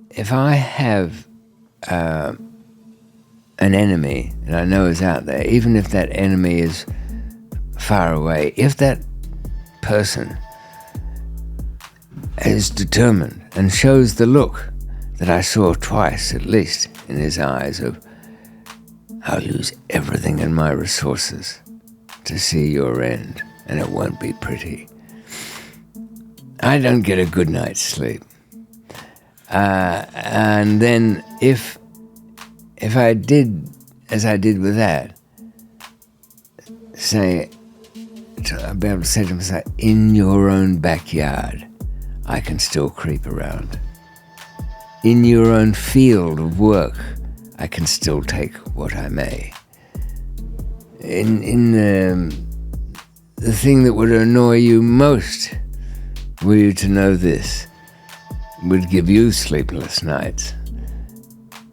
If I have an enemy that I know is out there, even if that enemy is far away, if that person is determined and shows the look that I saw twice at least in his eyes of, I'll use everything in my resources to see your end, and it won't be pretty, I don't get a good night's sleep. And then if I did as I did with that, I'd be able to say to myself, in your own backyard, I can still creep around. In your own field of work, I can still take what I may. In the thing that would annoy you most, were you to know this, would give you sleepless nights,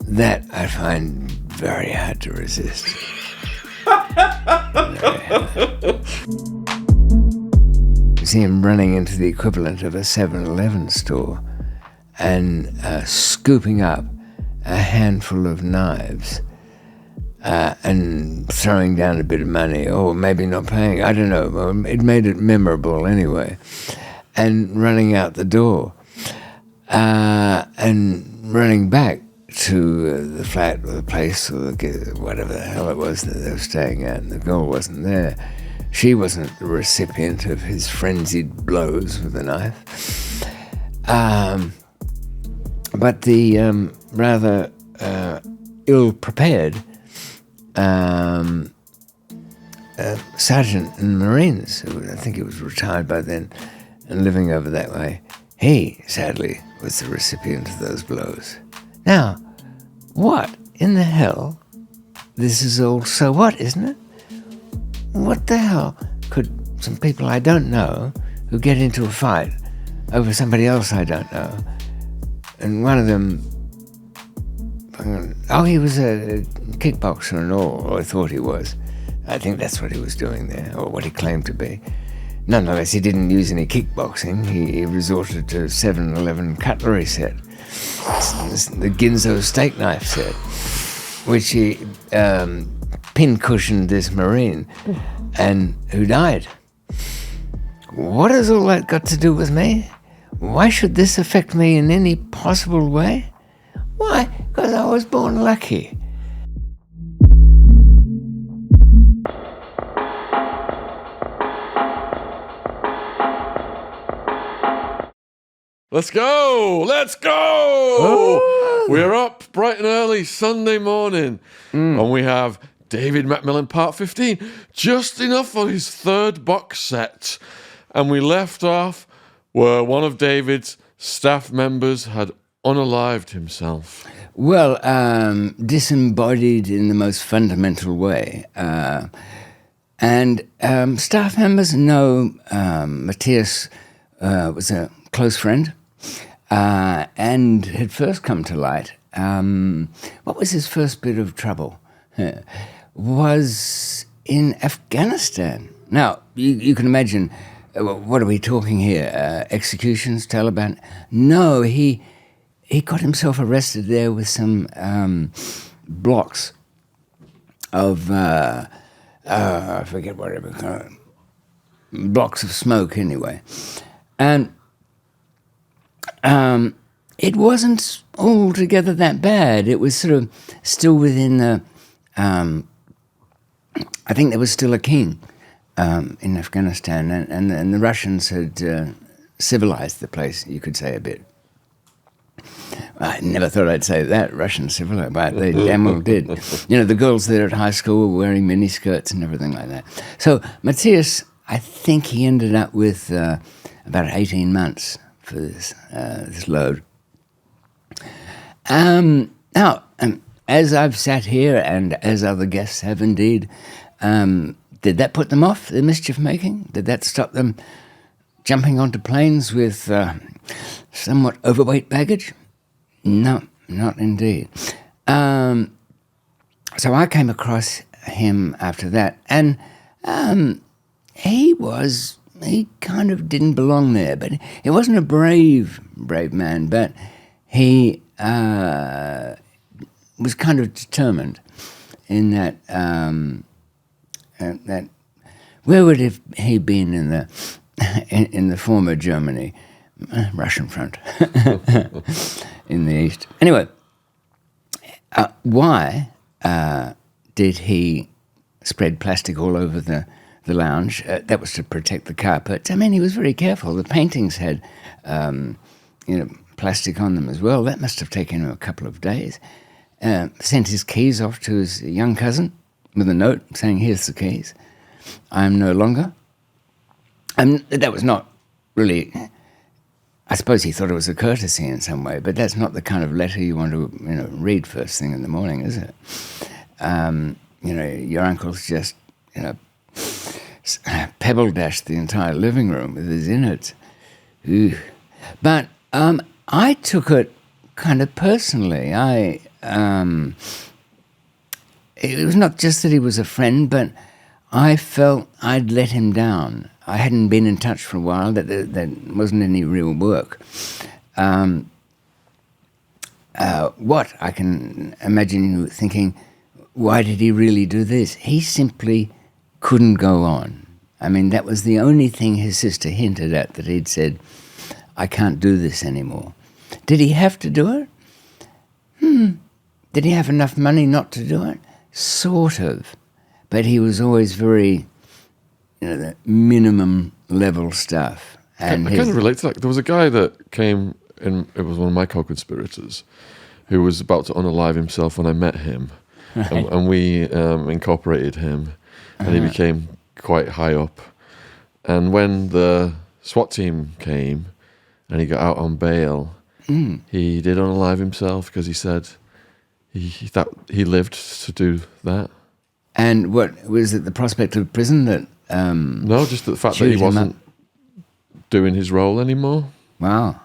that I find very hard to resist. You see him running into the equivalent of a 7-Eleven store and scooping up a handful of knives and throwing down a bit of money, or maybe not paying, I don't know, it made it memorable anyway, and running out the door and running back to the flat or the place or whatever the hell it was that they were staying at, and the girl wasn't there. She wasn't the recipient of his frenzied blows with a knife. But the rather ill-prepared sergeant in the Marines, who I think he was retired by then and living over that way, he, sadly, was the recipient of those blows. Now, what in the hell? This is all so what, isn't it? What the hell could some people I don't know who get into a fight over somebody else I don't know, and one of them, he was a kickboxer and all, or I thought he was. I think that's what he was doing there, or what he claimed to be. Nonetheless, he didn't use any kickboxing. He resorted to 7-Eleven cutlery set, the Ginzo steak knife set, which he pin-cushioned this Marine, and who died. What has all that got to do with me? Why should this affect me in any possible way? Why? Because I was born lucky. Let's go! Let's go! Oh. We're up bright and early Sunday morning, and we have David McMillan Part 15, just enough for his third box set. And we left off where one of David's staff members had unalived himself. Well, disembodied in the most fundamental way. And staff members know Matias was a close friend and had first come to light. What was his first bit of trouble? Was in Afghanistan. Now, you can imagine, what are we talking here? Executions, Taliban? No, he got himself arrested there with some blocks of, I forget whatever kind of, blocks of smoke anyway. And it wasn't altogether that bad. It was sort of still within the, I think there was still a king in Afghanistan, and the Russians had civilized the place, you could say, a bit. I never thought I'd say that, Russian civilized, but they damn well did. You know, the girls there at high school were wearing miniskirts and everything like that. So Matias, I think he ended up with about 18 months for this load. Now, as I've sat here, and as other guests have indeed, did that put them off, the mischief making? Did that stop them jumping onto planes with somewhat overweight baggage? No, not indeed. So I came across him after that, and he was he kind of didn't belong there. But he wasn't a brave man, but he was kind of determined in that that where would he been in the former Germany, Russian front in the east. Anyway, why did he spread plastic all over the lounge? That was to protect the carpets. I mean, he was very careful. The paintings had, plastic on them as well. That must have taken him a couple of days. Sent his keys off to his young cousin with a note saying, "Here's the keys. I am no longer." And that was not really. I suppose he thought it was a courtesy in some way, but that's not the kind of letter you want to, read first thing in the morning, is it? Your uncle's just, pebble dashed the entire living room with his innards. Ooh. But I took it kind of personally. It was not just that he was a friend, but I felt I'd let him down. I hadn't been in touch for a while. That wasn't any real work. What I can imagine you thinking, why did he really do this? He simply couldn't go on. I mean, that was the only thing his sister hinted at, that he'd said, "I can't do this anymore." Did he have to do it? Did he have enough money not to do it? Sort of. But he was always very, the minimum level stuff. And I kind of relate to that. There was a guy that came in, it was one of my co-conspirators, who was about to unalive himself when I met him. Right. And we incorporated him, and he became quite high up. And when the SWAT team came and he got out on bail, he did unalive himself because he said he thought he lived to do that. And what was it? The prospect of prison that? No, just the fact that he wasn't doing his role anymore. Wow,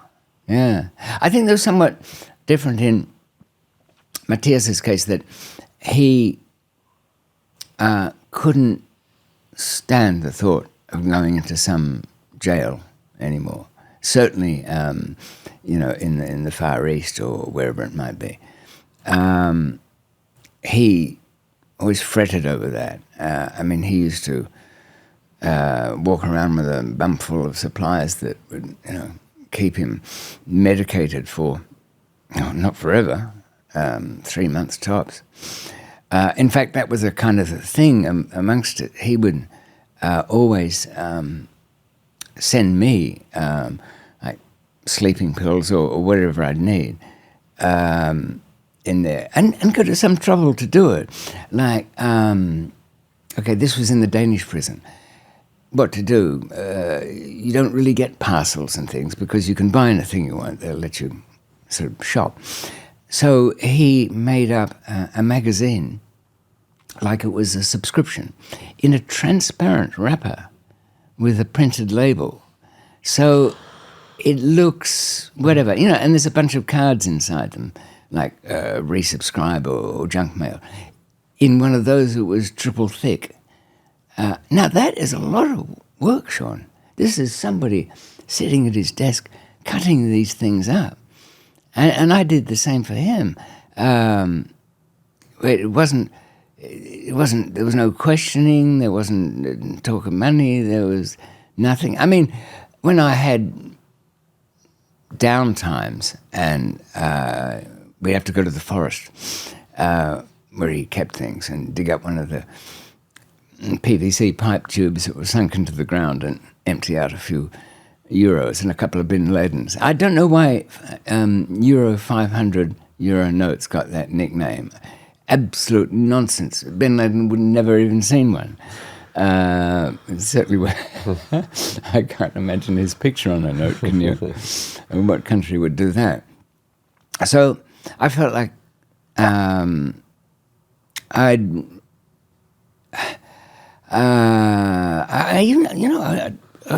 yeah. I think there was somewhat different in Matias's case, that he couldn't stand the thought of going into some jail anymore. Certainly, in the Far East or wherever it might be. He always fretted over that. He used to walk around with a bum full of supplies that would, keep him medicated for, not forever, 3 months tops. In fact, that was a kind of a thing amongst it. He would always send me like sleeping pills or whatever I'd need in there, and go to some trouble to do it. Like, this was in the Danish prison. What to do? You don't really get parcels and things because you can buy anything you want. They'll let you sort of shop. So he made up a magazine like it was a subscription in a transparent wrapper with a printed label. So it looks whatever, and there's a bunch of cards inside them, like resubscribe or junk mail. In one of those, it was triple thick. Now, that is a lot of work, Sean. This is somebody sitting at his desk cutting these things up. And I did the same for him. There was no questioning, there wasn't talk of money, there was nothing. I mean, when I had downtimes and we'd have to go to the forest where he kept things and dig up one of the PVC pipe tubes that were sunk into the ground and empty out a few euros and a couple of bin Ladens. I don't know why Euro 500 euro notes got that nickname. Absolute nonsense. Bin Laden would never even seen one. Certainly, I can't imagine his picture on a note, can you? And what country would do that? So I felt like I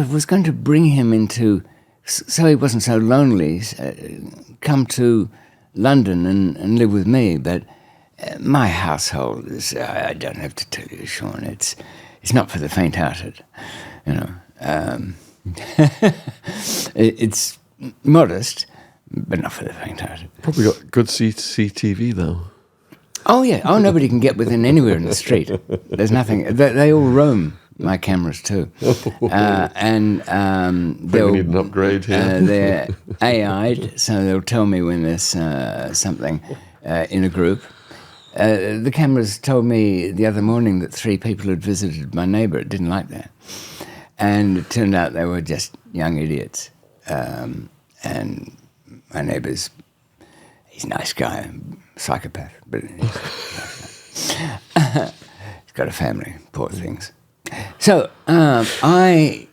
was going to bring him into, so he wasn't so lonely, come to London and live with me. But my household is, I don't have to tell you, Sean, it's not for the faint-hearted, It's modest, but not for the faint-hearted. Probably got good CCTV though. Oh yeah. Oh, nobody can get within anywhere in the street. There's nothing. They all roam my cameras too, and We need an upgrade here. they're AI'd, so they'll tell me when there's something in a group. The cameras told me the other morning that 3 people had visited my neighbour. It didn't like that, and it turned out they were just young idiots. And my neighbour's, he's a nice guy, psychopath, but he's got a family, poor things. So I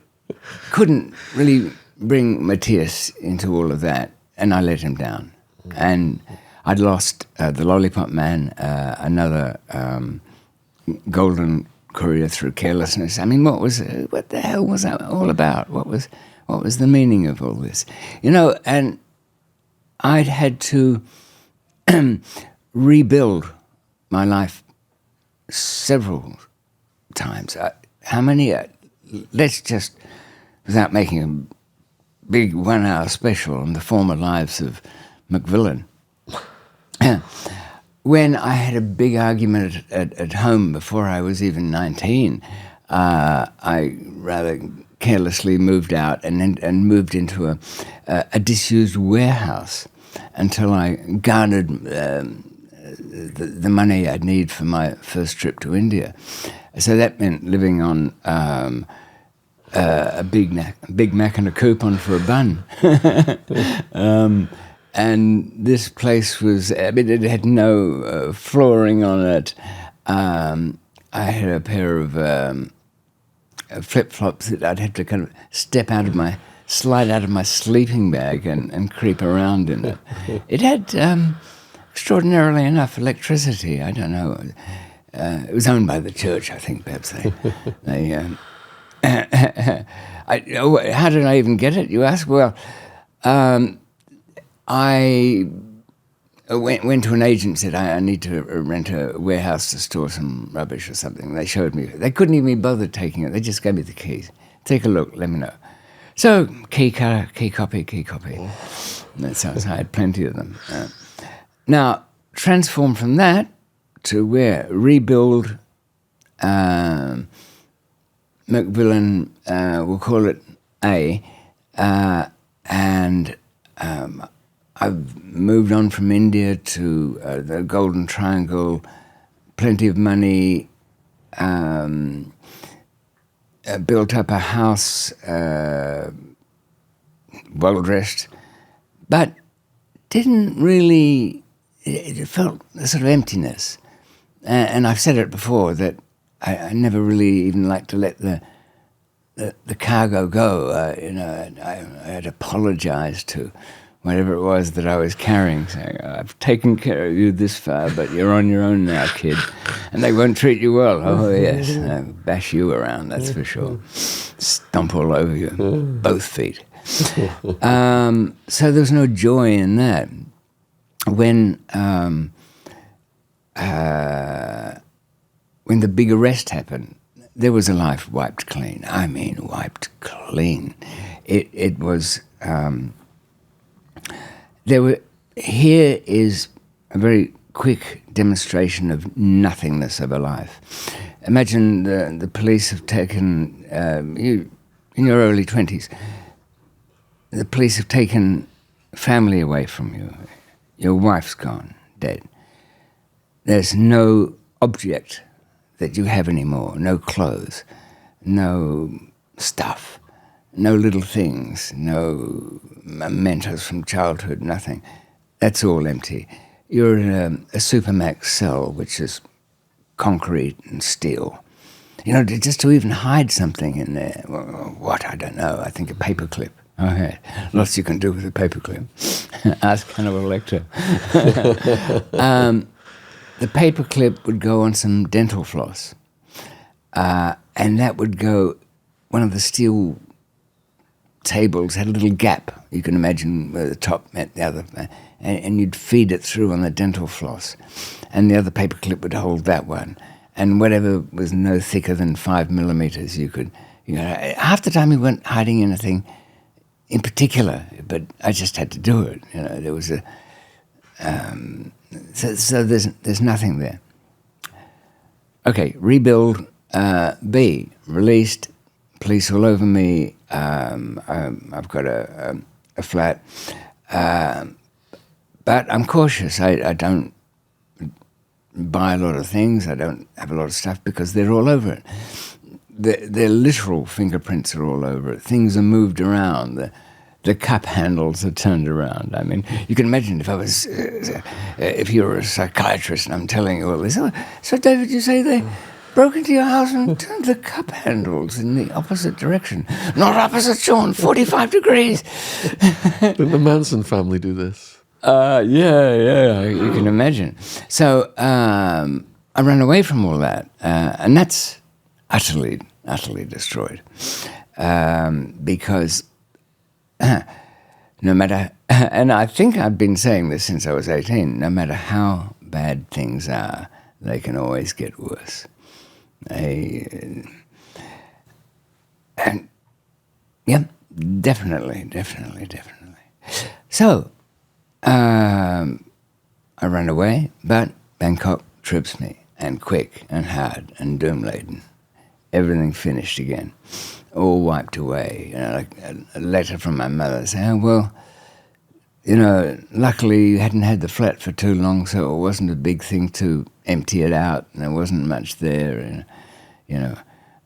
couldn't really bring Matias into all of that, and I let him down. And I'd lost the Lollipop Man, another golden courier through carelessness. I mean, what the hell was that all about? What was the meaning of all this? You know, and I'd had to rebuild my life several times. How many? Let's just, without making a big 1-hour special on the former lives of McMillan. When I had a big argument at home before I was even 19, I rather carelessly moved out and moved into a disused warehouse until I garnered the money I'd need for my first trip to India. So that meant living on a Big Mac and a coupon for a bun. And this place was, I mean, it had no flooring on it. I had a pair of flip-flops that I'd have to kind of slide out of my sleeping bag and creep around in it. It had, extraordinarily enough, electricity. I don't know. It was owned by the church, I think, perhaps. How did I even get it, you ask? Well, I went to an agent and said, I need to rent a warehouse to store some rubbish or something. They showed me. They couldn't even bother taking it. They just gave me the keys. Take a look, let me know. So, key cutter, key copy. That's how I had plenty of them. Now, transform from that to where? Rebuild McMillan, we'll call it A, and I've moved on from India to the Golden Triangle, plenty of money, built up a house, well-dressed, but didn't really, it felt a sort of emptiness. And I've said it before that I never really even liked to let the cargo go. I had apologized to whatever it was that I was carrying, saying, I've taken care of you this far, but you're on your own now, kid. And they won't treat you well. Oh, yes. Bash you around, that's for sure. Stomp all over you, both feet. So there's no joy in that. When the big arrest happened, there was a life wiped clean. I mean, wiped clean. It was... Here is a very quick demonstration of nothingness of a life. Imagine the police have taken you in your early 20s. The police have taken family away from you. Your wife's gone, dead. There's no object that you have anymore, no clothes, no stuff, no little things, no mementos from childhood, nothing. That's all empty. You're in a Supermax cell, which is concrete and steel. You know, just to even hide something in there, what, I don't know, I think a paperclip. Okay, lots you can do with a paperclip. Ask Hannibal Lecter. The paperclip would go on some dental floss, and that would go, one of the steel tables had a little gap, you can imagine where the top met the other, and you'd feed it through on the dental floss, and the other paperclip would hold that one, and whatever was no thicker than 5 millimeters, you could Half the time we weren't hiding anything in particular, but I just had to do it. There was a so there's nothing there. Okay, rebuild. B, released. Police all over me. I've got a flat, but I'm cautious. I don't buy a lot of things. I don't have a lot of stuff because they're all over it. Their literal fingerprints are all over it. Things are moved around. The cup handles are turned around. I mean, you can imagine if you were a psychiatrist and I'm telling you all this. So, David, you say they broke into your house and turned the cup handles in the opposite direction. Not opposite, Sean, 45 degrees. Did the Manson family do this? Yeah, you can imagine. So I ran away from all that, and that's utterly destroyed. Because no matter, and I think I've been saying this since I was 18, no matter how bad things are, they can always get worse. And yeah, definitely. So I ran away, but Bangkok trips me, and quick and hard and doom-laden. Everything finished again, all wiped away. Like a letter from my mother saying, well, luckily you hadn't had the flat for too long, so it wasn't a big thing to empty it out, and there wasn't much there. And,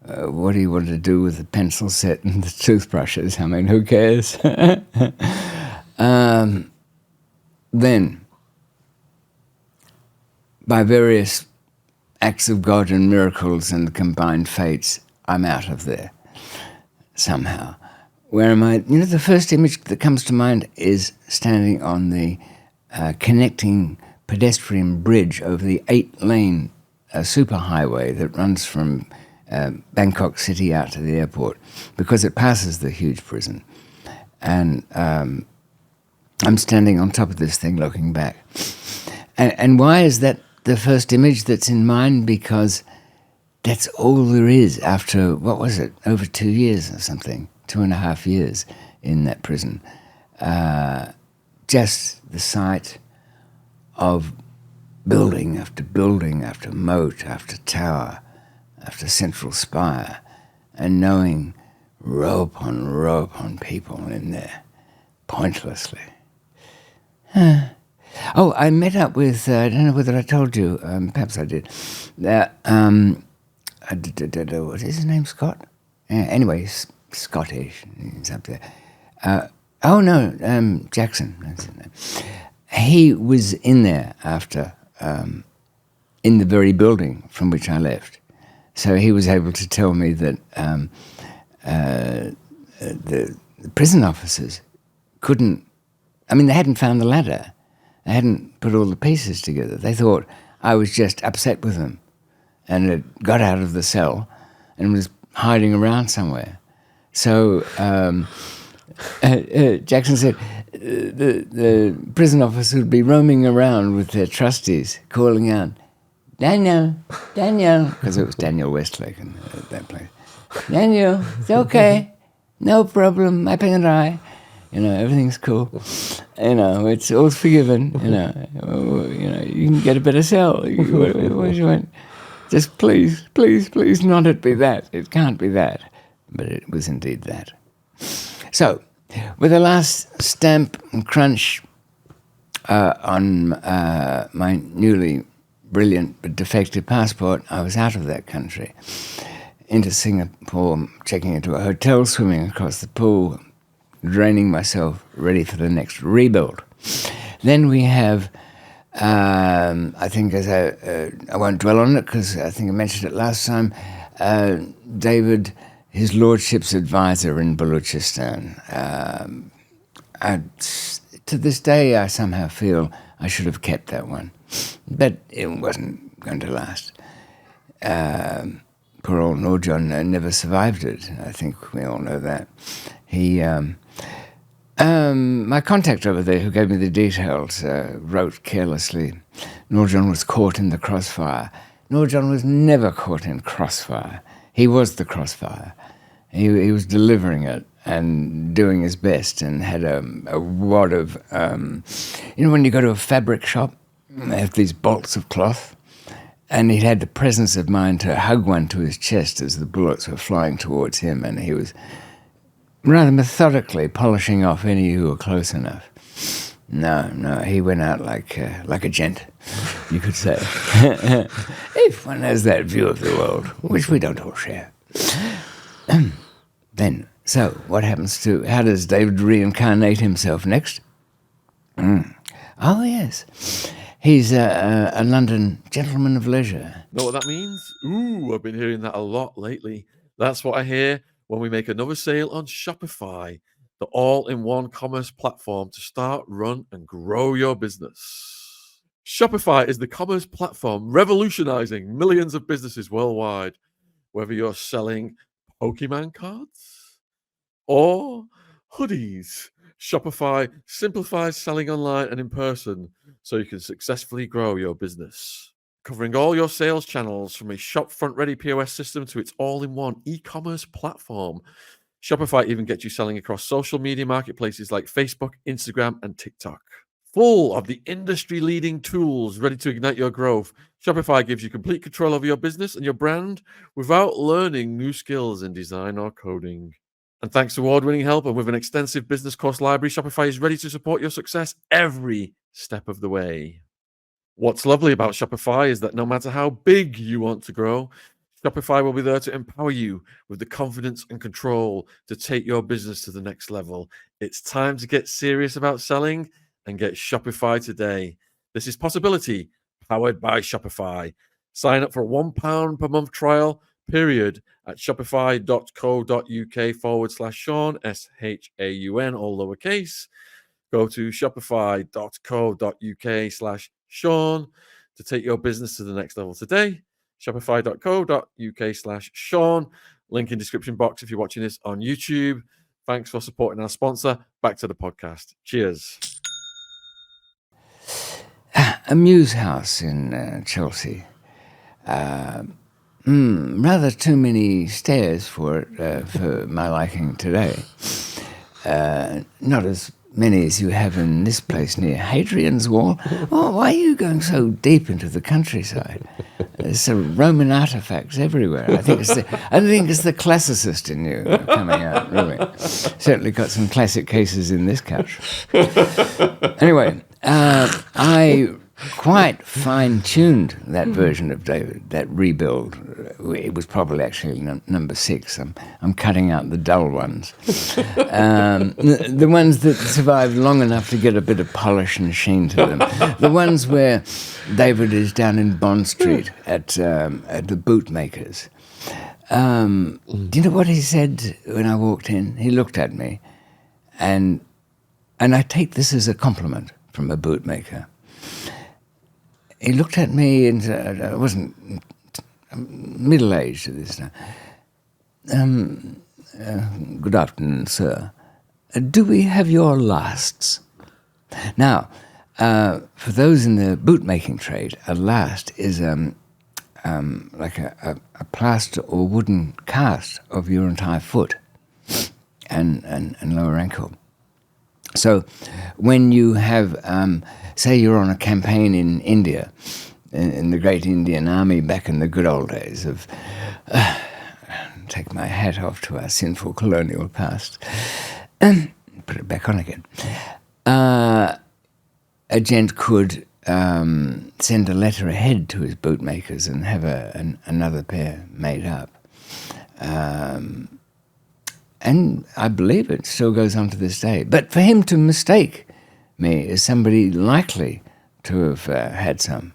what do you want to do with the pencil set and the toothbrushes? I mean, who cares? Then, by various acts of God and miracles and combined fates, I'm out of there somehow. Where am I? The first image that comes to mind is standing on the connecting pedestrian bridge over the 8-lane superhighway that runs from Bangkok city out to the airport, because it passes the huge prison. And I'm standing on top of this thing looking back. And why is that the first image that's in mind? Because that's all there is after, what was it, over 2 years or something, 2.5 years in that prison. Just the sight of building after moat, after tower, after central spire, and knowing row upon people in there, pointlessly. Oh, I met up with, I don't know whether I told you, perhaps I did, what is his name, Scott? Anyway, Scottish, he's up there. Jackson, that's his name. He was in there after, in the very building from which I left. So he was able to tell me that the prison officers couldn't, they hadn't found the ladder. They hadn't put all the pieces together. They thought I was just upset with them and had got out of the cell and was hiding around somewhere. So Jackson said the prison officers would be roaming around with their trusties, calling out, Daniel, because it was Daniel Westlake in that place. Daniel, it's okay, no problem, my pen and I. Everything's cool. It's all forgiven. You can get a better cell. What do you want? Just please, not it be that. It can't be that. But it was indeed that. So, with the last stamp and crunch on my newly brilliant but defective passport, I was out of that country. Into Singapore, checking into a hotel, swimming across the pool, draining myself, ready for the next rebuild. Then we have, I think, as I won't dwell on it because I think I mentioned it last time, David, his lordship's advisor in Baluchistan. To this day, I somehow feel I should have kept that one, but it wasn't going to last. Poor old Nurjan never survived it. I think we all know that. He, my contact over there, who gave me the details, wrote carelessly, Nurjan was caught in the crossfire. Nurjan was never caught in crossfire. He was the crossfire. He was delivering it and doing his best, and had a wad of, when you go to a fabric shop, they have these bolts of cloth, and he'd had the presence of mind to hug one to his chest as the bullets were flying towards him, and he was rather methodically polishing off any who were close enough. No, he went out like a gent, you could say. If one has that view of the world, which we don't all share. Then, so what happens how does David reincarnate himself next? Oh, yes. He's a London gentleman of leisure. Know what that means? Ooh, I've been hearing that a lot lately. That's what I hear when we make another sale on Shopify, the all-in-one commerce platform to start, run, and grow your business. Shopify is the commerce platform revolutionizing millions of businesses worldwide. Whether you're selling Pokemon cards or hoodies, Shopify simplifies selling online and in person so you can successfully grow your business. Covering all your sales channels, from a shop-front-ready POS system to its all-in-one e-commerce platform. Shopify even gets you selling across social media marketplaces like Facebook, Instagram, and TikTok. Full of the industry-leading tools ready to ignite your growth, Shopify gives you complete control over your business and your brand without learning new skills in design or coding. And thanks to award-winning help and with an extensive business course library, Shopify is ready to support your success every step of the way. What's lovely about Shopify is that no matter how big you want to grow, Shopify will be there to empower you with the confidence and control to take your business to the next level. It's time to get serious about selling and get Shopify today. This is Possibility, powered by Shopify. Sign up for a £1 per month trial period at shopify.co.uk/Sean, SHAUN, all lowercase. Go to shopify.co.uk/Sean to take your business to the next level today. Shopify.co.uk/Sean. Link in description box if you're watching this on YouTube. Thanks for supporting our sponsor. Back to the podcast. Cheers. A Muse house in Chelsea. Rather too many stairs for it, for my liking today. Not as many as you have in this place near Hadrian's Wall. Oh, why are you going so deep into the countryside? There's some Roman artifacts everywhere. I think it's the classicist in you coming out, really. Certainly got some classic cases in this couch. Anyway, I quite fine-tuned that version of David, that rebuild. It was probably actually number 6. I'm cutting out the dull ones. The ones that survived long enough to get a bit of polish and sheen to them. The ones where David is down in Bond Street at the bootmakers. Do you know what he said when I walked in? He looked at me, and I take this as a compliment from a bootmaker. He looked at me, and I wasn't middle-aged at this time. Good afternoon, sir. Do we have your lasts? Now, for those in the bootmaking trade, a last is like a plaster or wooden cast of your entire foot and lower ankle. So when you have, say you're on a campaign in India, in the great Indian army back in the good old days of, take my hat off to our sinful colonial past, put it back on again, a gent could send a letter ahead to his bootmakers and have another pair made up. And I believe it still goes on to this day. But for him to mistake me as somebody likely to have had some.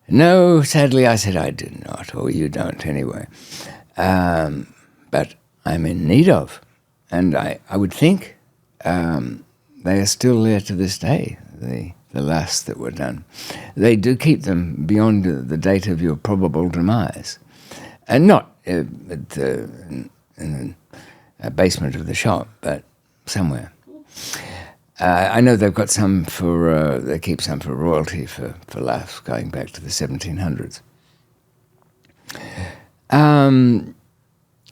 No, sadly, I said I did not, or you don't anyway. But I'm in need of. And I would think they are still there to this day, the lasts that were done. They do keep them beyond the date of your probable demise. And not in the basement of the shop, but somewhere. I know they've got some they keep some for royalty for laughs going back to the 1700s.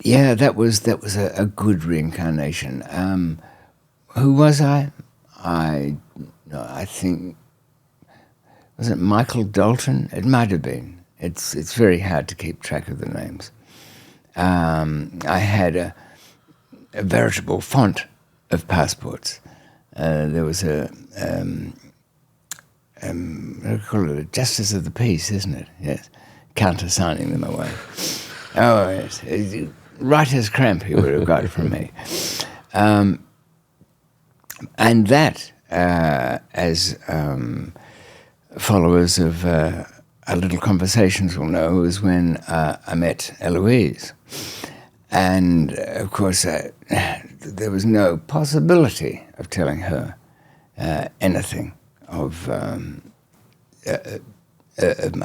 Yeah, that was a good reincarnation. Who was I? I think, was it Michael Dalton? It might have been. It's very hard to keep track of the names. I had a veritable font of passports. There was what do you call it? A justice of the peace, isn't it? Yes, countersigning them away. Oh yes, writer's cramp he would have got from me. And that, as followers of Our Little Conversations will know, was when I met Eloise. And, of course, there was no possibility of telling her anything of my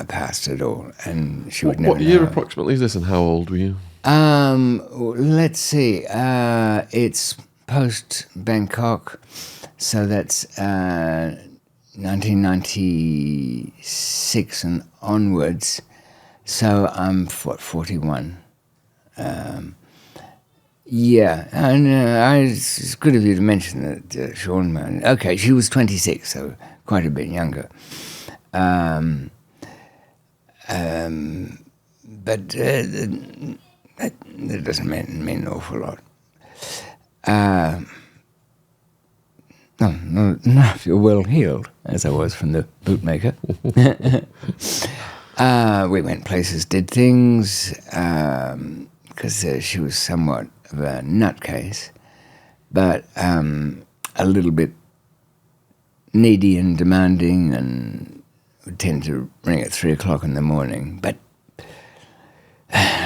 past at all. And she would never know. What year approximately is this, and how old were you? Let's see. It's post-Bangkok, so that's 1996 and onwards. So I'm, 41? Yeah, and it's good of you to mention that, Sean. Okay, she was 26, so quite a bit younger. But that doesn't mean an awful lot. No, if you're well healed, as I was from the bootmaker. We went places, did things, because she was somewhat of a nutcase, but a little bit needy and demanding, and would tend to ring at 3 o'clock in the morning. But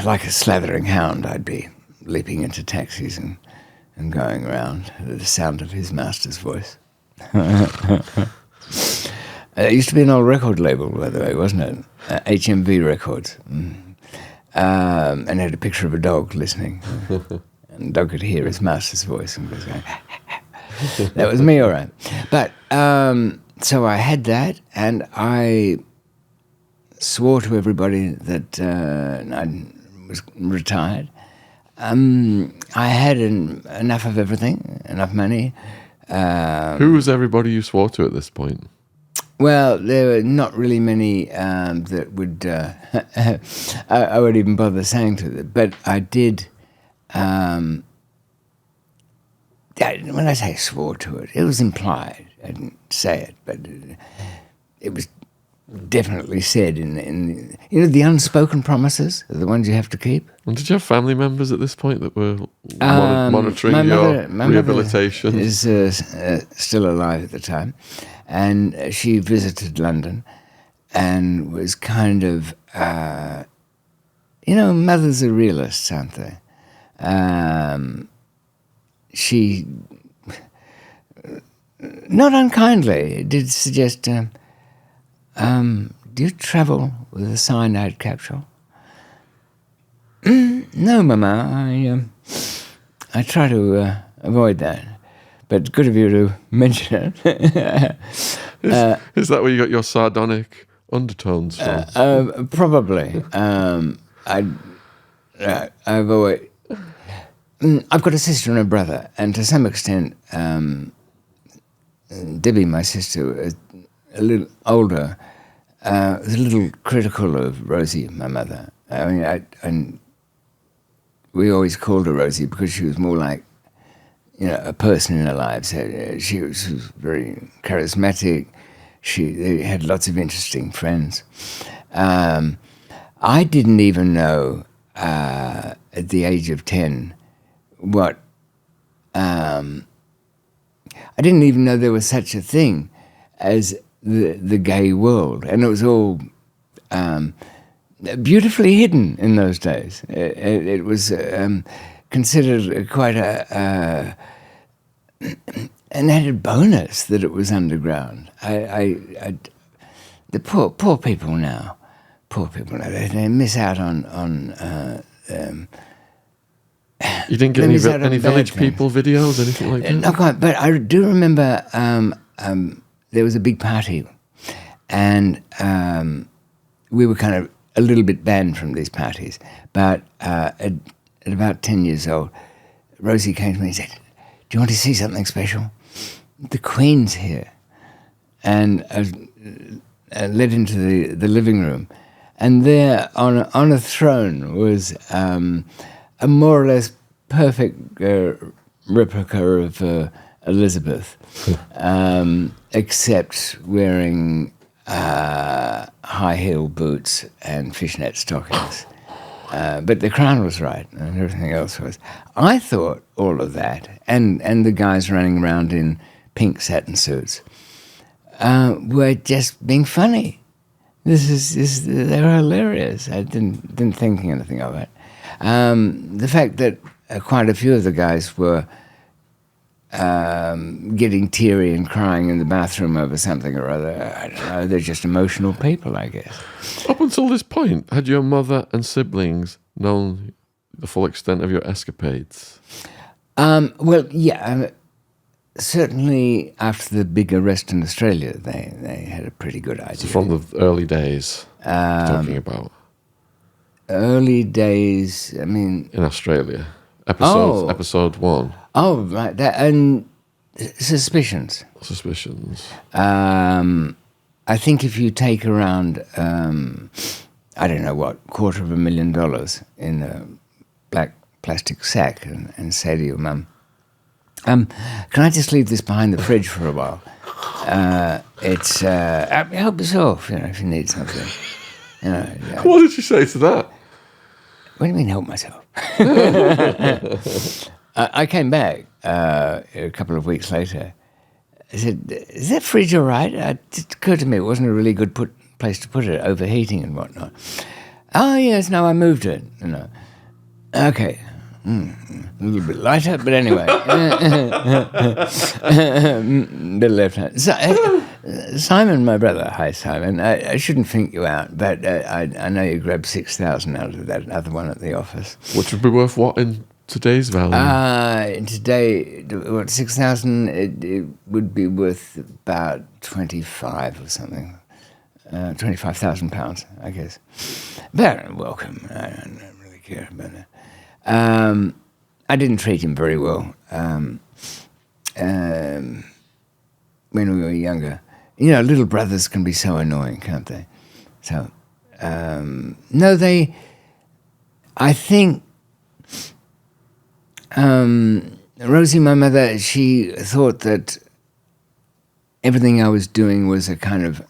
like a slathering hound, I'd be leaping into taxis and going around at the sound of his master's voice. It used to be an old record label, by the way, wasn't it? HMV Records. And had a picture of a dog listening. And the dog could hear his master's voice and was going, that was me, all right. But, so I had that, and I swore to everybody that I was retired. I had enough of everything, enough money. Who was everybody you swore to at this point? Well, there were not really many that would... I wouldn't even bother saying to them. But I did... when I say swore to it, it was implied. I didn't say it, but it was definitely said in the unspoken promises are the ones you have to keep. And did you have family members at this point that were monitoring your rehabilitation? My mother is still alive at the time, and she visited London and was kind of, mothers are realists, aren't they? She, not unkindly, did suggest, do you travel with a cyanide capsule? No, Mama, I try to avoid that. But good of you to mention it. Is that where you got your sardonic undertones from? Probably. I've always... I've got a sister and a brother, and to some extent, Debbie, my sister, a little older, was a little critical of Rosie, my mother. I mean, and we always called her Rosie because she was more like, a person in our lives. She was very charismatic. They had lots of interesting friends. I didn't even know at the age of 10 what... I didn't even know there was such a thing as the gay world. And it was all beautifully hidden in those days. It was considered quite an added bonus that it was underground. The poor people now, they miss out on you didn't get any village people videos, anything like that? Not quite, but I do remember there was a big party, and we were kind of a little bit banned from these parties, but at about 10 years old, Rosie came to me and said, "Do you want to see something special? The Queen's here." And I was led into the living room. And there on a throne was a more or less perfect replica of Elizabeth, except wearing high heel boots and fishnet stockings. But the crown was right and everything else was. I thought all of that, and the guys running around in pink satin suits, were just being funny. They were hilarious. I didn't think anything of it. The fact that quite a few of the guys were getting teary and crying in the bathroom over something or other, I don't know, they're just emotional people, I guess. Up until this point, had your mother and siblings known the full extent of your escapades? Well, yeah, certainly after the big arrest in Australia, they had a pretty good idea. So from the early days, talking about? Early days, I mean... In Australia. Episode 1. Oh, right. And suspicions. I think if you take around, I don't know what, $250,000 in a black plastic sack and say to your mum, can I just leave this behind the fridge for a while? Help yourself, if you need something. What did you say to that? What do you mean, help myself? I came back a couple of weeks later. I said, "Is that fridge all right?" It occurred to me it wasn't a really good place to put it, overheating and whatnot. "Oh, yes, no, I moved it." Okay. A little bit lighter, but anyway. Bit left hand. Simon, my brother. Hi, Simon. I shouldn't think you out, but I know you grabbed 6,000 out of that other one at the office. Which would be worth what in today's value? Today, 6,000, it would be worth about 25 or something. £25,000, I guess. Very welcome. I don't really care about that. I didn't treat him very well when we were younger. Little brothers can be so annoying, can't they? So, I think Rosie, my mother, she thought that everything I was doing was a kind of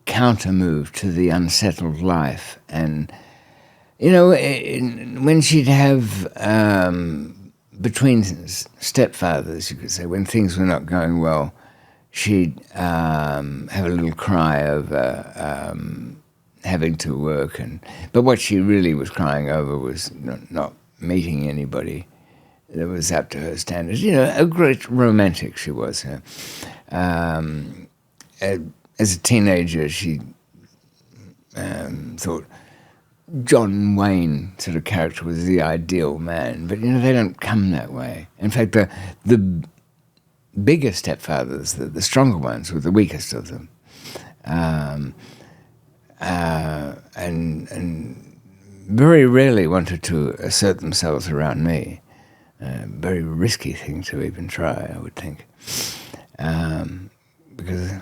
counter move to the unsettled life. And when she'd have, between stepfathers, you could say, when things were not going well, she'd have a little cry over having to work. But what she really was crying over was not meeting anybody that was up to her standards. A great romantic she was. As a teenager, she thought John Wayne sort of character was the ideal man, but they don't come that way. In fact, the bigger stepfathers, the stronger ones, were the weakest of them, and very rarely wanted to assert themselves around me. Very risky thing to even try, I would think, because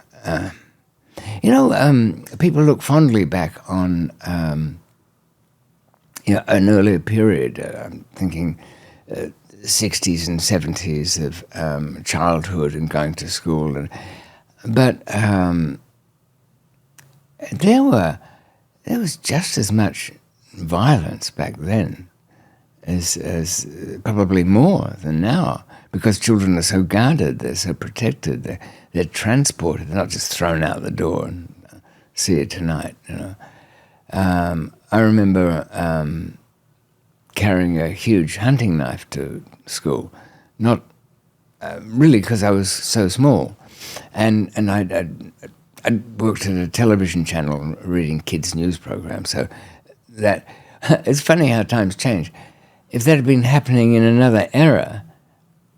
people look fondly back on. An earlier period, I'm thinking 60s and 70s of childhood and going to school. But there was just as much violence back then as probably more than now, because children are so guarded, they're so protected, they're transported, they're not just thrown out the door and see you tonight, I remember carrying a huge hunting knife to school, not really because I was so small, and I worked at a television channel reading kids' news programs, so that it's funny how times change. If that had been happening in another era,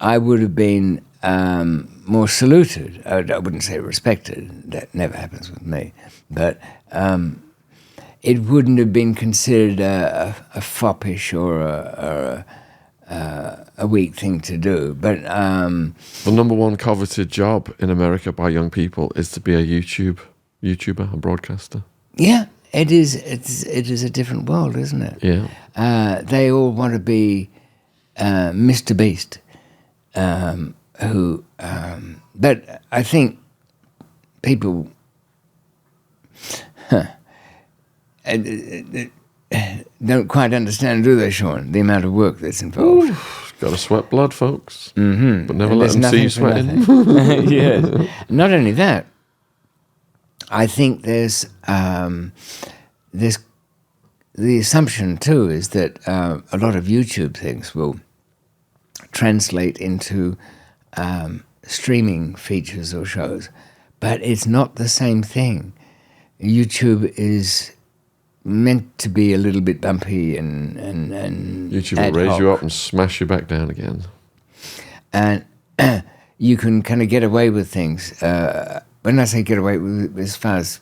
I would have been more saluted. I wouldn't say respected. That never happens with me, but. it wouldn't have been considered a foppish or a weak thing to do. But the number one coveted job in America by young people is to be a YouTuber, a broadcaster. Yeah, it is. It is a different world, isn't it? Yeah. They all want to be Mr. Beast. But I think people don't quite understand, do they, Sean, the amount of work that's involved. Got to sweat blood, folks. Mm-hmm. But never let them see you sweating. Yes. Not only that, I think there's the assumption too is that a lot of YouTube things will translate into streaming features or shows, but it's not the same thing. YouTube is meant to be a little bit bumpy and YouTube will raise you up and smash you back down again. And you can kind of get away with things. When I say get away with, as far as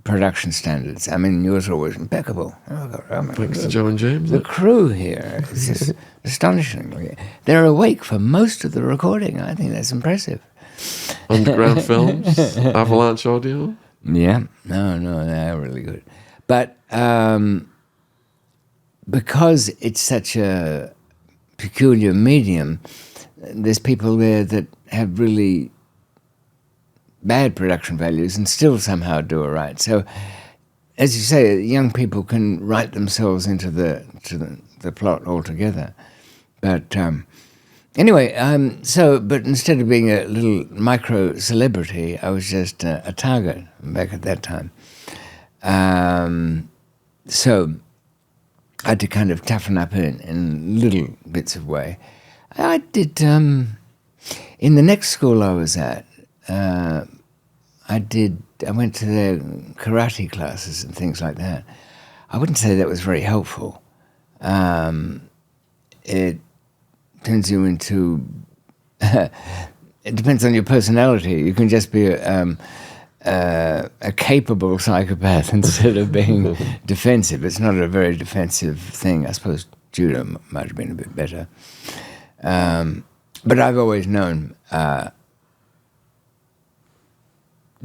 production standards, I mean, yours are always impeccable. Thanks to Joe and James. The crew here is just astonishing. They're awake for most of the recording. I think that's impressive. Underground films, Avalanche Audio. Yeah, no, they're really good. But because it's such a peculiar medium, there's people there that have really bad production values and still somehow do it right. So, as you say, young people can write themselves into the plot altogether. But anyway, but instead of being a little micro celebrity, I was just a target back at that time. So I had to kind of toughen up in little bits of way. I did, in the next school I was at, I went to their karate classes and things like that. I wouldn't say that was very helpful. It turns you into, it depends on your personality. You can just be a capable psychopath instead of being defensive. It's not a very defensive thing. I suppose judo might have been a bit better. But I've always known,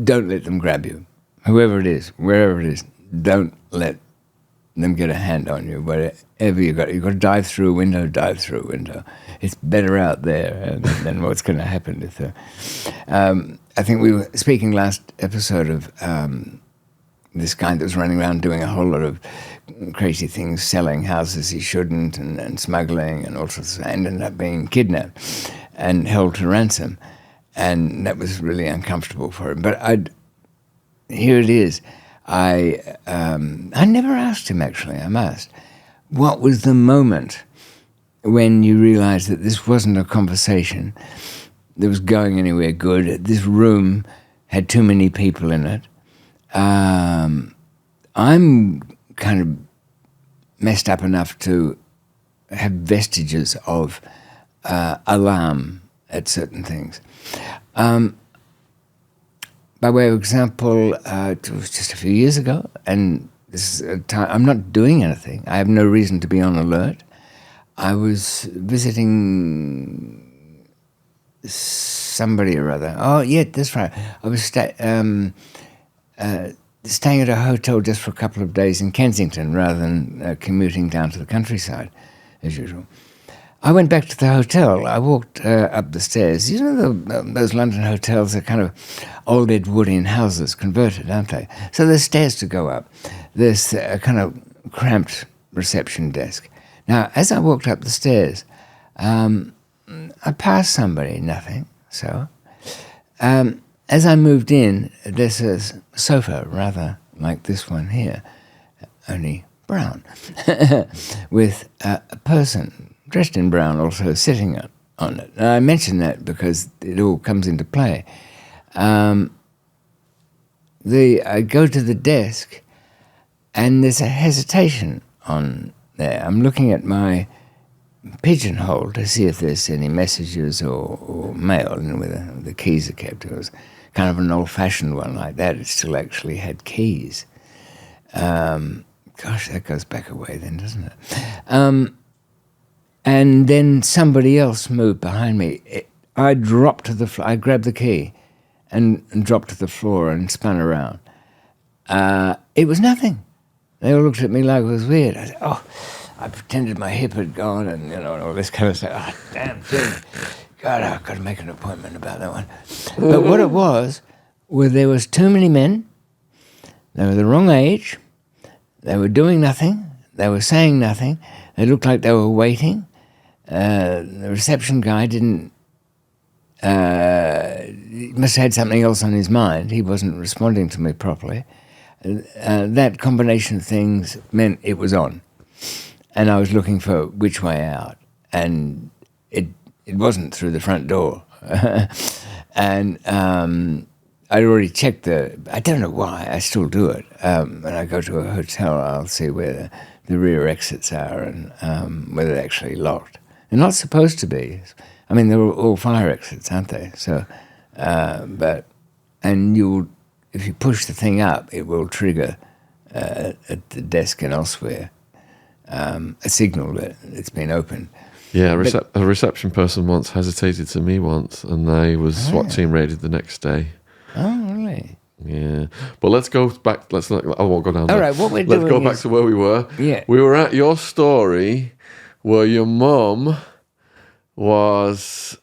don't let them grab you. Whoever it is, wherever it is, don't let them get a hand on you. Whatever you've got to dive through a window. It's better out there than what's going to happen if I think we were speaking last episode of this guy that was running around doing a whole lot of crazy things, selling houses he shouldn't, and smuggling and all sorts of, and ended up being kidnapped and held to ransom. And that was really uncomfortable for him. But here it is. I never asked him, actually. I must. What was the moment when you realized that this wasn't a conversation that was going anywhere good? This room had too many people in it. I'm kind of messed up enough to have vestiges of alarm at certain things. By way of example, it was just a few years ago, and this is a time I'm not doing anything. I have no reason to be on alert. I was visiting somebody or other. Oh, yeah, that's right. I was staying at a hotel just for a couple of days in Kensington rather than commuting down to the countryside, as usual. I went back to the hotel. I walked up the stairs. You know, those London hotels are kind of old Edwardian houses converted, aren't they? So there's stairs to go up. There's a kind of cramped reception desk. Now, as I walked up the stairs, I passed somebody, nothing. So, as I moved in, there's a sofa, rather like this one here, only brown, with a person dressed in brown also sitting on it. And I mention that because it all comes into play. I go to the desk and there's a hesitation on there. I'm looking at my pigeonhole to see if there's any messages or mail, and whether the keys are kept. It was kind of an old-fashioned one like that. It still actually had keys. Gosh, that goes back a way then, doesn't it? And then somebody else moved behind me. I dropped to the floor. I grabbed the key and dropped to the floor and spun around. It was nothing. They all looked at me like it was weird. I said, I pretended my hip had gone and, all this kind of stuff. Oh, damn thing. God, I've got to make an appointment about that one. But what it was there was too many men. They were the wrong age. They were doing nothing. They were saying nothing. They looked like they were waiting. The reception guy didn't... he must have had something else on his mind. He wasn't responding to me properly. That combination of things meant it was on. And I was looking for which way out. And it wasn't through the front door. And I'd already checked I don't know why, I still do it. When I go to a hotel, I'll see where the rear exits are and whether they're actually locked. They're not supposed to be. I mean, they're all fire exits, aren't they? So, if you push the thing up, it will trigger at the desk and elsewhere a signal that it's been opened. Yeah, a reception person once hesitated to me once, and I was SWAT team raided the next day. Oh, really? Yeah, but let's go back. I won't go down there. All right, what we're Let's doing go back to where we were. Yeah. We were at your story where your mum was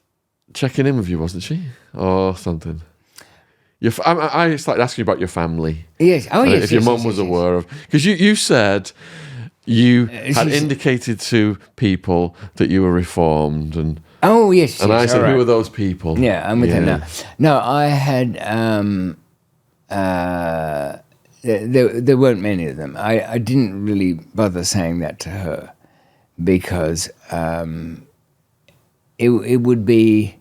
checking in with you, wasn't she? Or something. I started asking you about your family. Yes. Oh, yes. If your mum was aware of... Because you said you had indicated to people that you were reformed and... Oh, yes. And I said, right. Who are those people? Yeah, I'm with her now. No, I had... there weren't many of them. I didn't really bother saying that to her because it would be...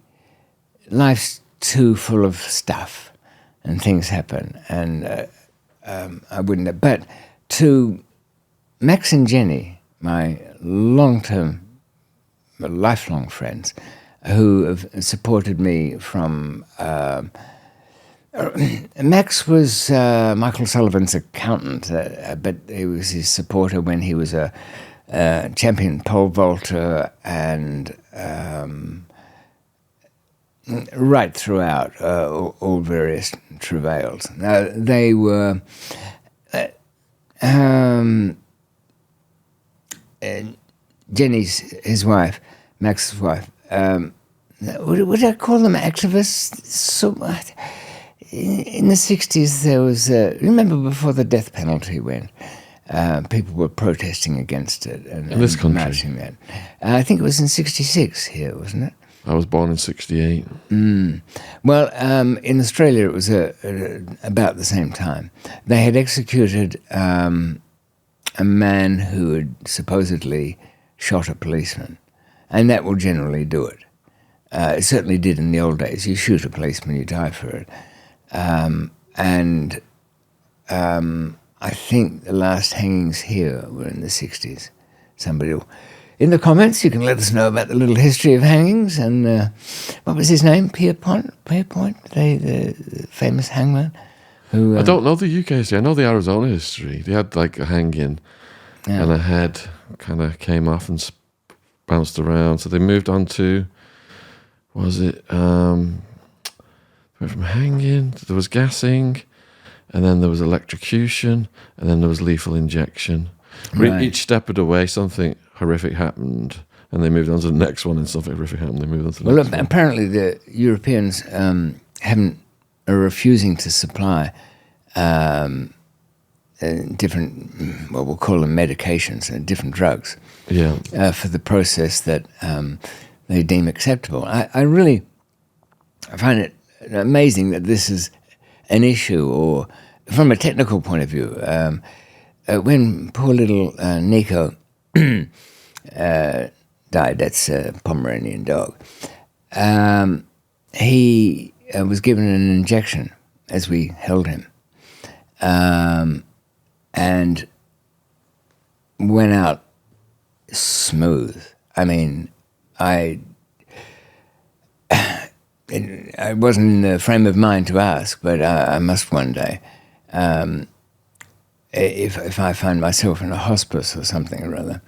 Life's too full of stuff and things happen, and I wouldn't have. But to Max and Jenny, my lifelong friends, who have supported me from... Max was Michael Sullivan's accountant, but he was his supporter when he was a champion pole vaulter and... right throughout all various travails. Now, they were... Jenny's, his wife, Max's wife, would I call them activists? So, in the 60s, there was... remember before the death penalty went? People were protesting against it. And, in this country? Marching that. I think it was in 66 here, wasn't it? I was born in 68. Well, in Australia, it was about the same time. They had executed a man who had supposedly shot a policeman, and that will generally do it. It certainly did in the old days. You shoot a policeman, you die for it. I think the last hangings here were in the 60s. Somebody will... In the comments, you can let us know about the little history of hangings and what was his name? Pierpont, the famous hangman. Who I don't know the UK history. I know the Arizona history. They had like a hanging, and a head kind of came off and bounced around. So they moved on to, went from hanging. There was gassing, and then there was electrocution, and then there was lethal injection. Right. Each step of the way, something horrific happened, and they moved on to the next one, and something horrific happened. They moved on to the next one. Apparently the Europeans are refusing to supply different, well, we'll call them medications, different drugs, for the process that they deem acceptable. I find it amazing that this is an issue, or from a technical point of view. When poor little Nico died, that's a Pomeranian dog, he was given an injection as we held him, and went out smooth. I mean, I wasn't in the frame of mind to ask, but I must one day. if I find myself in a hospice or something or other.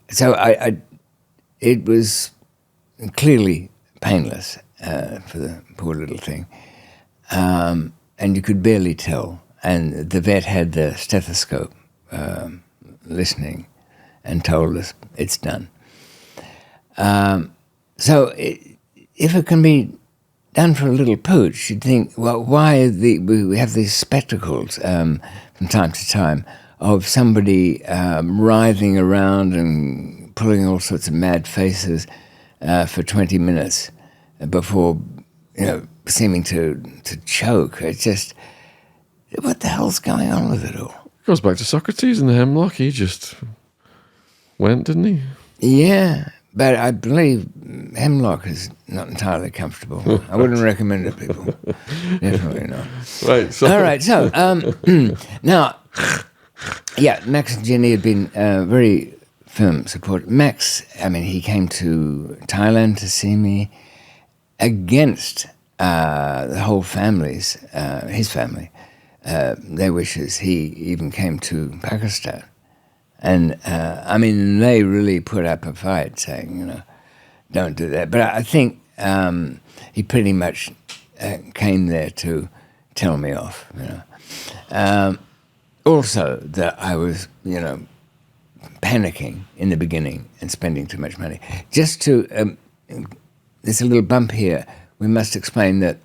So it was clearly painless for the poor little thing, and you could barely tell. And the vet had the stethoscope listening and told us it's done. So if it can be done for a little pooch, you'd think, well, why we have these spectacles from time to time of somebody writhing around and pulling all sorts of mad faces for 20 minutes before, seeming to choke. It's just, what the hell's going on with it all? Goes back to Socrates and the hemlock. He just went, didn't he? Yeah, but I believe hemlock is not entirely comfortable. I wouldn't recommend it, people. Definitely not. Right. So. All right. So now, yeah, Max and Jenny had been very firm support. Max, he came to Thailand to see me against the whole family's, his family, their wishes. He even came to Pakistan. And, they really put up a fight saying, don't do that. But I think he pretty much came there to tell me off, Also, that I was, panicking in the beginning and spending too much money. Just to, there's a little bump here. We must explain that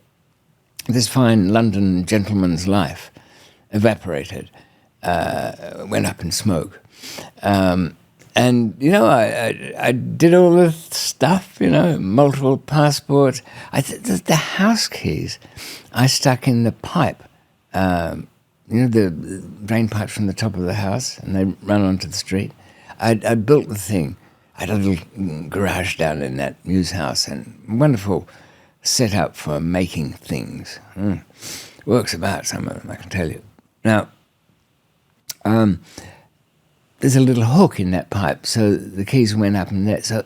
this fine London gentleman's life evaporated, went up in smoke. I did all this stuff, multiple passports. The house keys I stuck in the pipe, the drain pipes from the top of the house, and they run onto the street. I built the thing. I had a little garage down in that news house, and wonderful setup for making things. Works about, some of them, I can tell you. Now, there's a little hook in that pipe, so the keys went up in there. So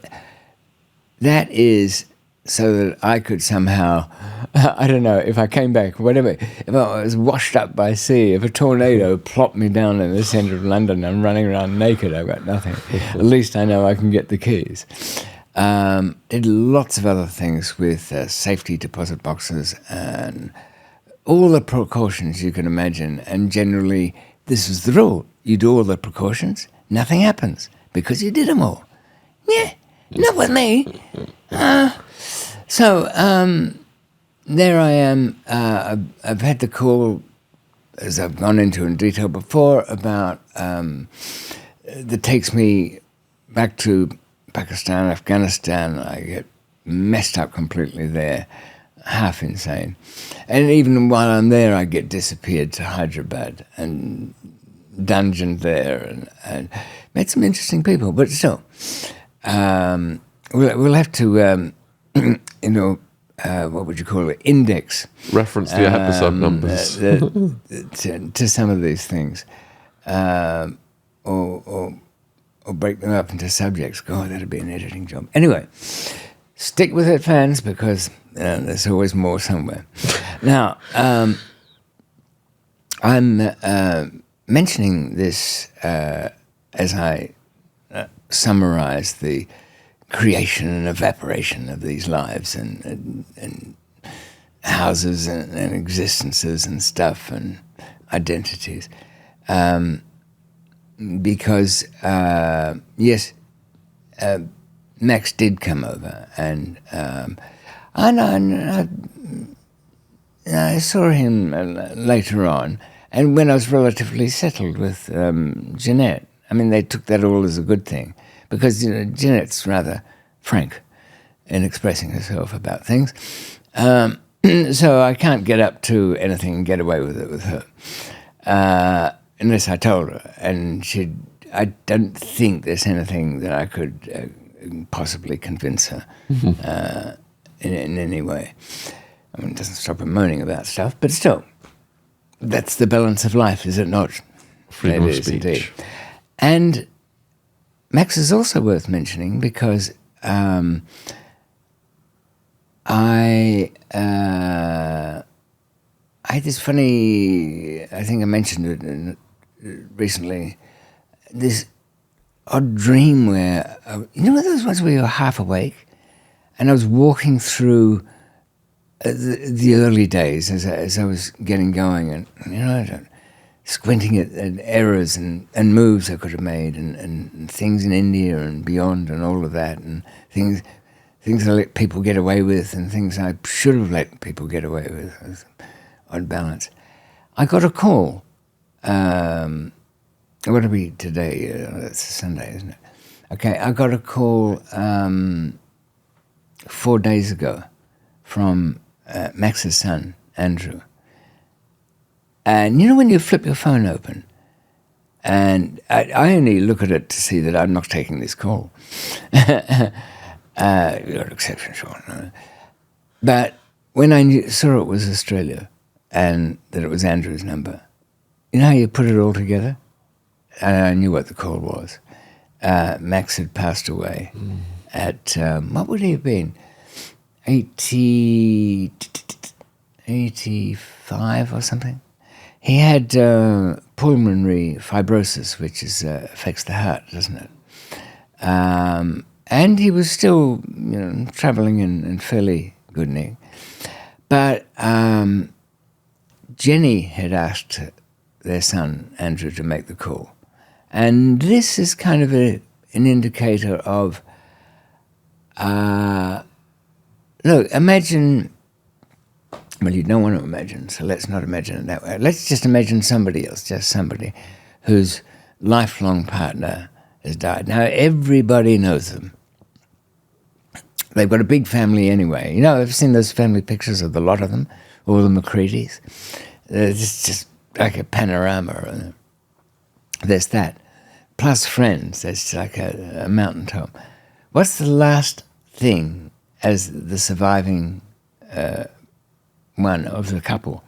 that is so that I could somehow, I don't know, if I came back, whatever, if I was washed up by sea, if a tornado plopped me down in the centre of London, I'm running around naked, I've got nothing. At least I know I can get the keys. Did lots of other things with safety deposit boxes and all the precautions you can imagine. And generally, this is the rule. You do all the precautions, nothing happens because you did them all. Yeah, not with me. So there I am. I've had the call, as I've gone into in detail before, about that takes me back to Pakistan, Afghanistan. I get messed up completely there, half insane. And even while I'm there, I get disappeared to Hyderabad and dungeoned there and met some interesting people. But still, we'll have to, what would you call it? Index. Reference the episode numbers. to some of these things. Or break them up into subjects. God, that'd be an editing job. Anyway, stick with it, fans, because there's always more somewhere. Now, I'm mentioning this as I summarize the creation and evaporation of these lives and houses and existences and stuff and identities. Because, yes, Max did come over, and I saw him later on, and when I was relatively settled with Jeanette. They took that all as a good thing, because Jeanette's rather frank in expressing herself about things. So I can't get up to anything and get away with it with her. Unless I told her, and I don't think there's anything that I could possibly convince her in any way. It doesn't stop her moaning about stuff, but still, that's the balance of life, is it not? Freedom of speech. Indeed. And Max is also worth mentioning because I I had this funny, I think I mentioned it recently, this odd dream where, those ones where you're half awake? And I was walking through the early days as I was getting going, and squinting at errors and moves I could have made, and things in India and beyond, and all of that, and things I let people get away with, and things I should have let people get away with. It was odd balance. I got a call. What are we today? It's a Sunday, isn't it? Okay, I got a call 4 days ago from Max's son, Andrew. And when you flip your phone open, and I only look at it to see that I'm not taking this call. Your exception, sure. No. But when I saw it was Australia and that it was Andrew's number, you know how you put it all together? And I knew what the call was. Max had passed away at, what would he have been? 85 or something. He had pulmonary fibrosis, which affects the heart, doesn't it? And he was still, travelling in fairly good nick. But Jenny had asked their son, Andrew, to make the call. And this is kind of an indicator of, look, imagine, well, you don't want to imagine, so let's not imagine it that way. Let's just imagine somebody else, just somebody whose lifelong partner has died. Now, everybody knows them. They've got a big family anyway. I've seen those family pictures of the lot of them, all the McCreadys. It's just like a panorama. There's that. Plus friends. That's like a mountaintop. What's the last thing as the surviving one of the couple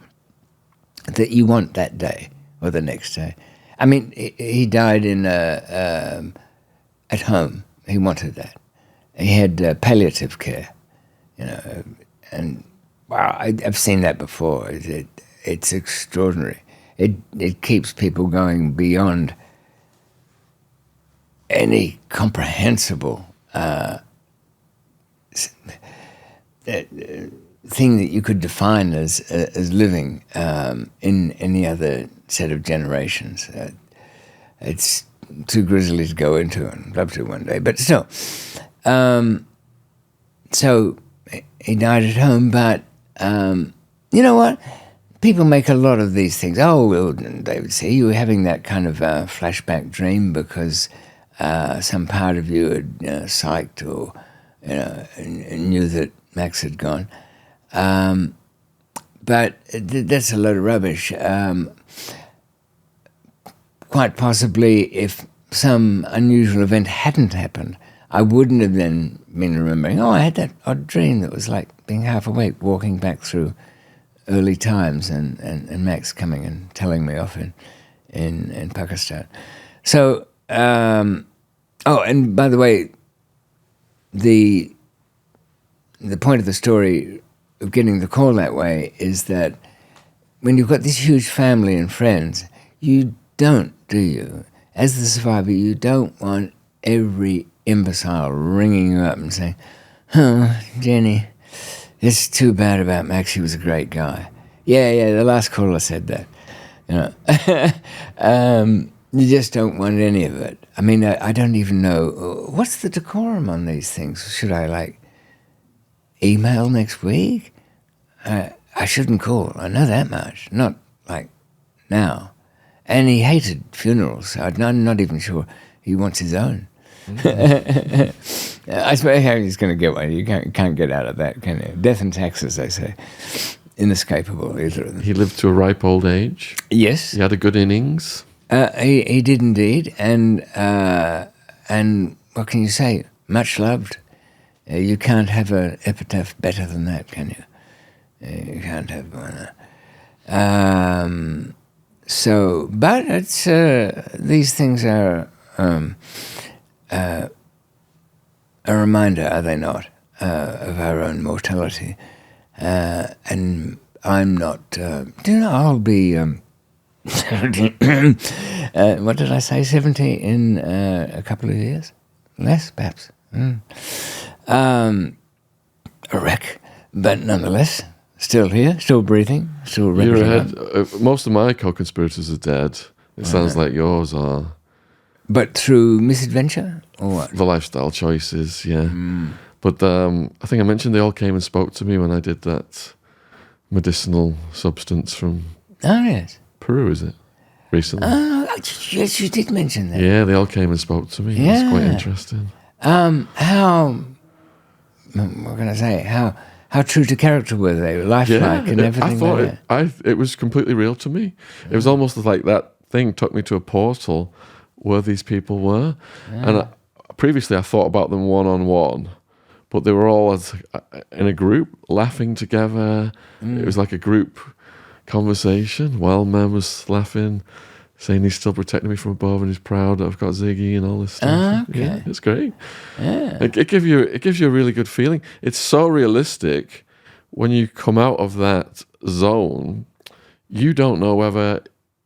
that you want that day or the next day? I mean, he died at home. He wanted that. He had palliative care, and wow, I've seen that before. It's extraordinary. It keeps people going beyond any comprehensible thing that you could define as living in any other set of generations. It's too grisly to go into, and I'd love to one day, but still. So he died at home, but you know what? People make a lot of these things. Oh, well, they would say you were having that kind of flashback dream because some part of you had psyched or and knew that Max had gone. But that's a load of rubbish. Quite possibly, if some unusual event hadn't happened, I wouldn't have then been remembering, I had that odd dream that was like being half awake, walking back through early times, and Max coming and telling me off in Pakistan. So, and by the way, the point of the story of getting the call that way is that when you've got this huge family and friends, you don't, do you? As the survivor, you don't want every imbecile ringing you up and saying, "Oh, Jenny, it's too bad about Max. He was a great guy." Yeah, the last caller said that. You just don't want any of it. I mean, I don't even know what's the decorum on these things. Should I email next week? I shouldn't call. I know that much. Not like now. And he hated funerals. So I'm not even sure he wants his own. I suppose how he's going to get one. You can't get out of that, can you? Death and taxes, they say. Inescapable, either of them. He lived to a ripe old age. Yes. He had a good innings. He did indeed. And what can you say? Much loved. You can't have an epitaph better than that, can you? You can't have one. But it's these things are a reminder, are they not, of our own mortality? And I'm not. I'll be 70. What did I say? 70 in a couple of years, less perhaps. A wreck, but nonetheless, still here, still breathing, still You're representing. ahead. Most of my co-conspirators are dead. It sounds like yours are. But through misadventure or what? The lifestyle choices, yeah. But I think I mentioned they all came and spoke to me when I did that medicinal substance from Oh yes. Peru, is it? Recently. Oh yes, you did mention that. Yeah, they all came and spoke to me. It was quite interesting. How? What can I say? How true to character were they? Lifelike and everything. I thought it was completely real to me. It was almost like that thing took me to a portal where these people were. And previously I thought about them one-on-one, but they were all in a group, laughing together. It was like a group conversation. Wild Man was laughing, saying he's still protecting me from above and he's proud that I've got Ziggy and all this stuff. Okay. Yeah, it's great. Yeah. It gives you a really good feeling. It's so realistic. When you come out of that zone, you don't know whether,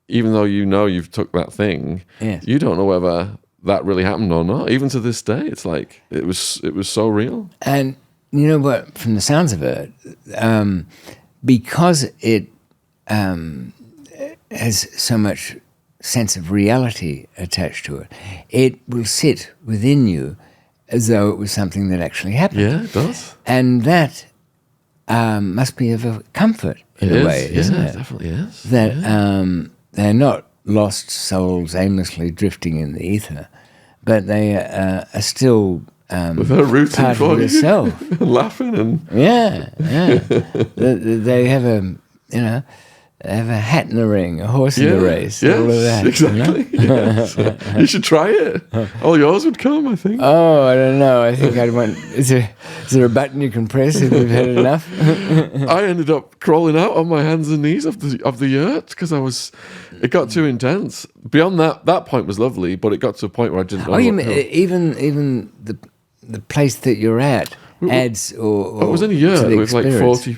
even though you know you've took that thing, you don't know whether that really happened or not. Even to this day, it's like it was so real. And you know what? From the sounds of it, because it has so much sense of reality attached to it, it will sit within you as though it was something that actually happened. Yeah, it does. And that must be of a comfort in a way, isn't it? It definitely is. That they're not lost souls aimlessly drifting in the ether, but they are still with her rooting part for of you, yourself. and laughing and They have a hat in the ring, a horse in the race, Yes, all of that. exactly. You know? Yes. You should try it. All yours would come, I think. Oh, I don't know. I think I'd want. Is there a button you can press if you've had enough? I ended up crawling out on my hands and knees of the yurt because it got too intense. Beyond that point was lovely, but it got to a point where I didn't know. Oh, you mean even the place that you're at adds or it was in a yurt with like 40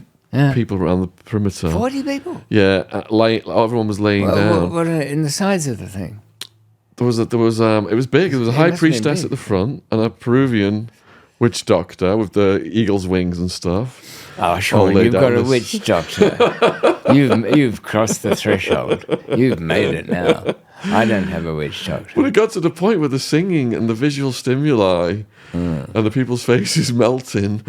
people around the perimeter. 40 people? Yeah, everyone was laying down. What are in the sides of the thing? It was big. There was a high priestess at the front and a Peruvian witch doctor with the eagle's wings and stuff. Oh, sure, you've got a witch doctor. You've crossed the threshold. You've made it now. I don't have a witch doctor. But it got to the point where the singing and the visual stimuli and the people's faces melting,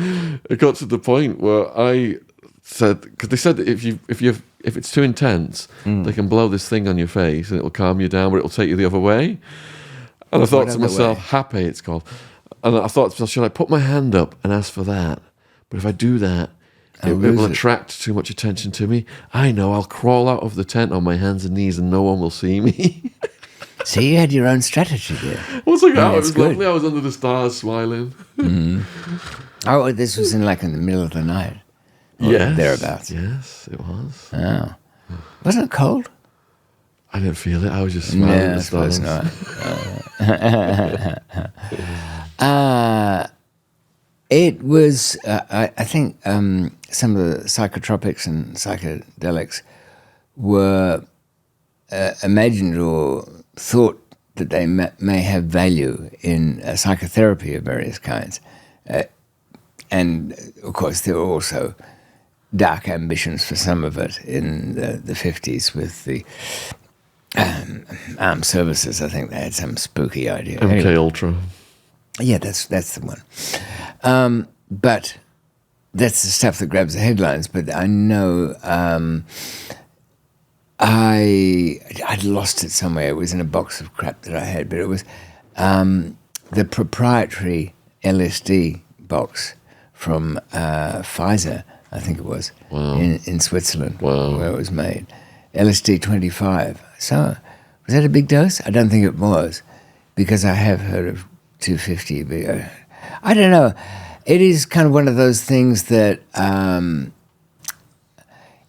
it got to the point where I said, because they said that if it's too intense, they can blow this thing on your face and it'll calm you down, but it'll take you the other way. And I thought to myself, happy it's called. And I thought to myself, should I put my hand up and ask for that? But if I do that, it will attract too much attention to me. I know, I'll crawl out of the tent on my hands and knees and no one will see me. So you had your own strategy there. It was lovely. I was under the stars smiling. Oh, this was in the middle of the night. Yes. Thereabouts. Yes, it was. Oh. Wasn't it cold? I didn't feel it. I was just smiling at the stars. Not. It was, I think, some of the psychotropics and psychedelics were imagined or thought that they may have value in psychotherapy of various kinds. And, of course, there were also dark ambitions for some of it in the 50s with the armed services. I think they had some spooky idea. MK Ultra. Yeah, that's the one. But that's the stuff that grabs the headlines. But I know I'd lost it somewhere. It was in a box of crap that I had. But it was the proprietary LSD box from Pfizer, I think it was, in Switzerland, where it was made. LSD 25. So was that a big dose? I don't think it was, because I have heard of 250. But I don't know. It is kind of one of those things that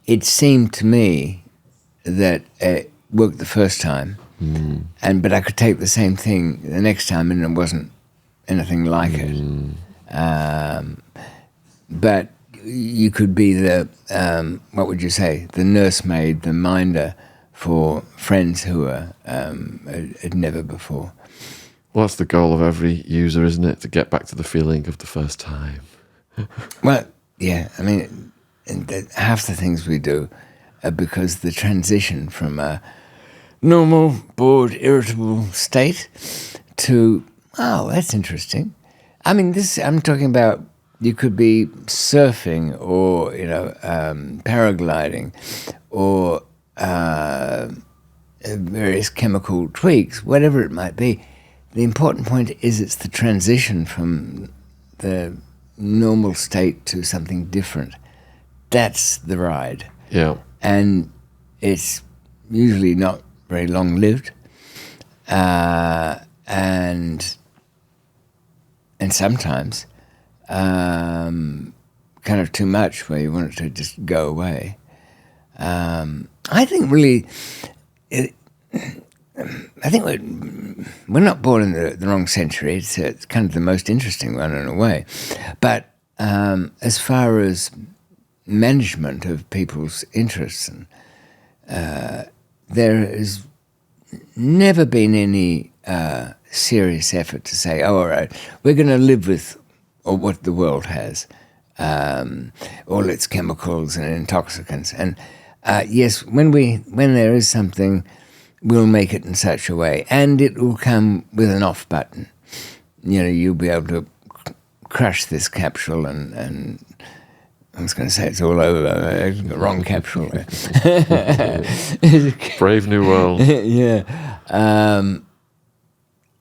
it seemed to me that it worked the first time, but I could take the same thing the next time and it wasn't anything like it. But you could be the, what would you say, the nursemaid, the minder for friends who had never before. Well, that's the goal of every user, isn't it? To get back to the feeling of the first time. Well, yeah, I mean, half the things we do are because the transition from a normal, bored, irritable state to, oh, that's interesting. I mean, I'm talking about, you could be surfing or, paragliding or various chemical tweaks, whatever it might be. The important point is it's the transition from the normal state to something different. That's the ride. Yeah. And it's usually not very long-lived. And sometimes kind of too much where you want it to just go away. I think really... I think we're not born in the wrong century. It's kind of the most interesting one in a way. But as far as management of people's interests, and there has never been any serious effort to say, oh, all right, we're going to live with what the world has, all its chemicals and intoxicants. And yes, when there is something, we'll make it in such a way, and it will come with an off button. You'll be able to crush this capsule, and I was going to say it's all over. The wrong capsule. Brave new world. Yeah,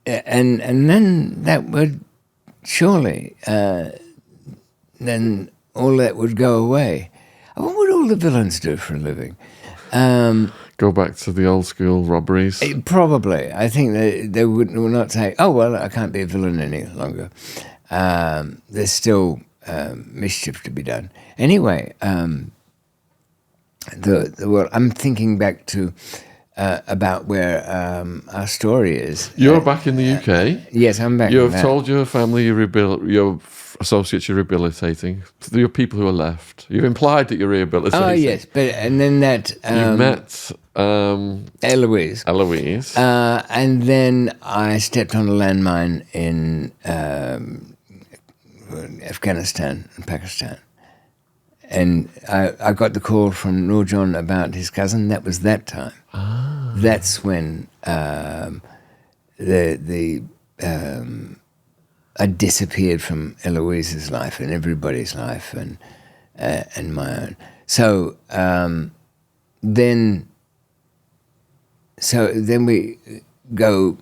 and then that would surely then all that would go away. What would all the villains do for a living? Go back to the old school robberies? Probably. I think they would not say, oh, well, I can't be a villain any longer. There's still mischief to be done. Anyway, I'm thinking back to about where our story is. You're back in the UK? Yes, I'm back. You've told your family your associates you're rehabilitating. Your people who are left. You've implied that you're rehabilitating. Oh, yes. And then that... you met... Eloise. And then I stepped on a landmine in Afghanistan and Pakistan. And I got the call from Nurjan about his cousin. That was that time. Ah. That's when I disappeared from Eloise's life and everybody's life and my own. So then we go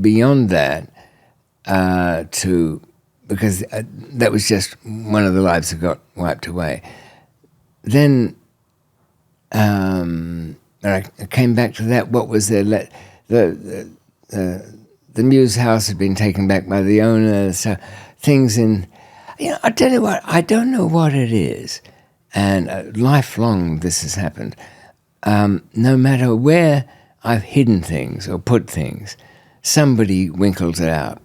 beyond that to, because that was just one of the lives that got wiped away. Then I came back to that. What was there? The Muse house had been taken back by the owner. So things I tell you what, I don't know what it is. And lifelong this has happened. No matter where I've hidden things or put things, somebody winkles it out.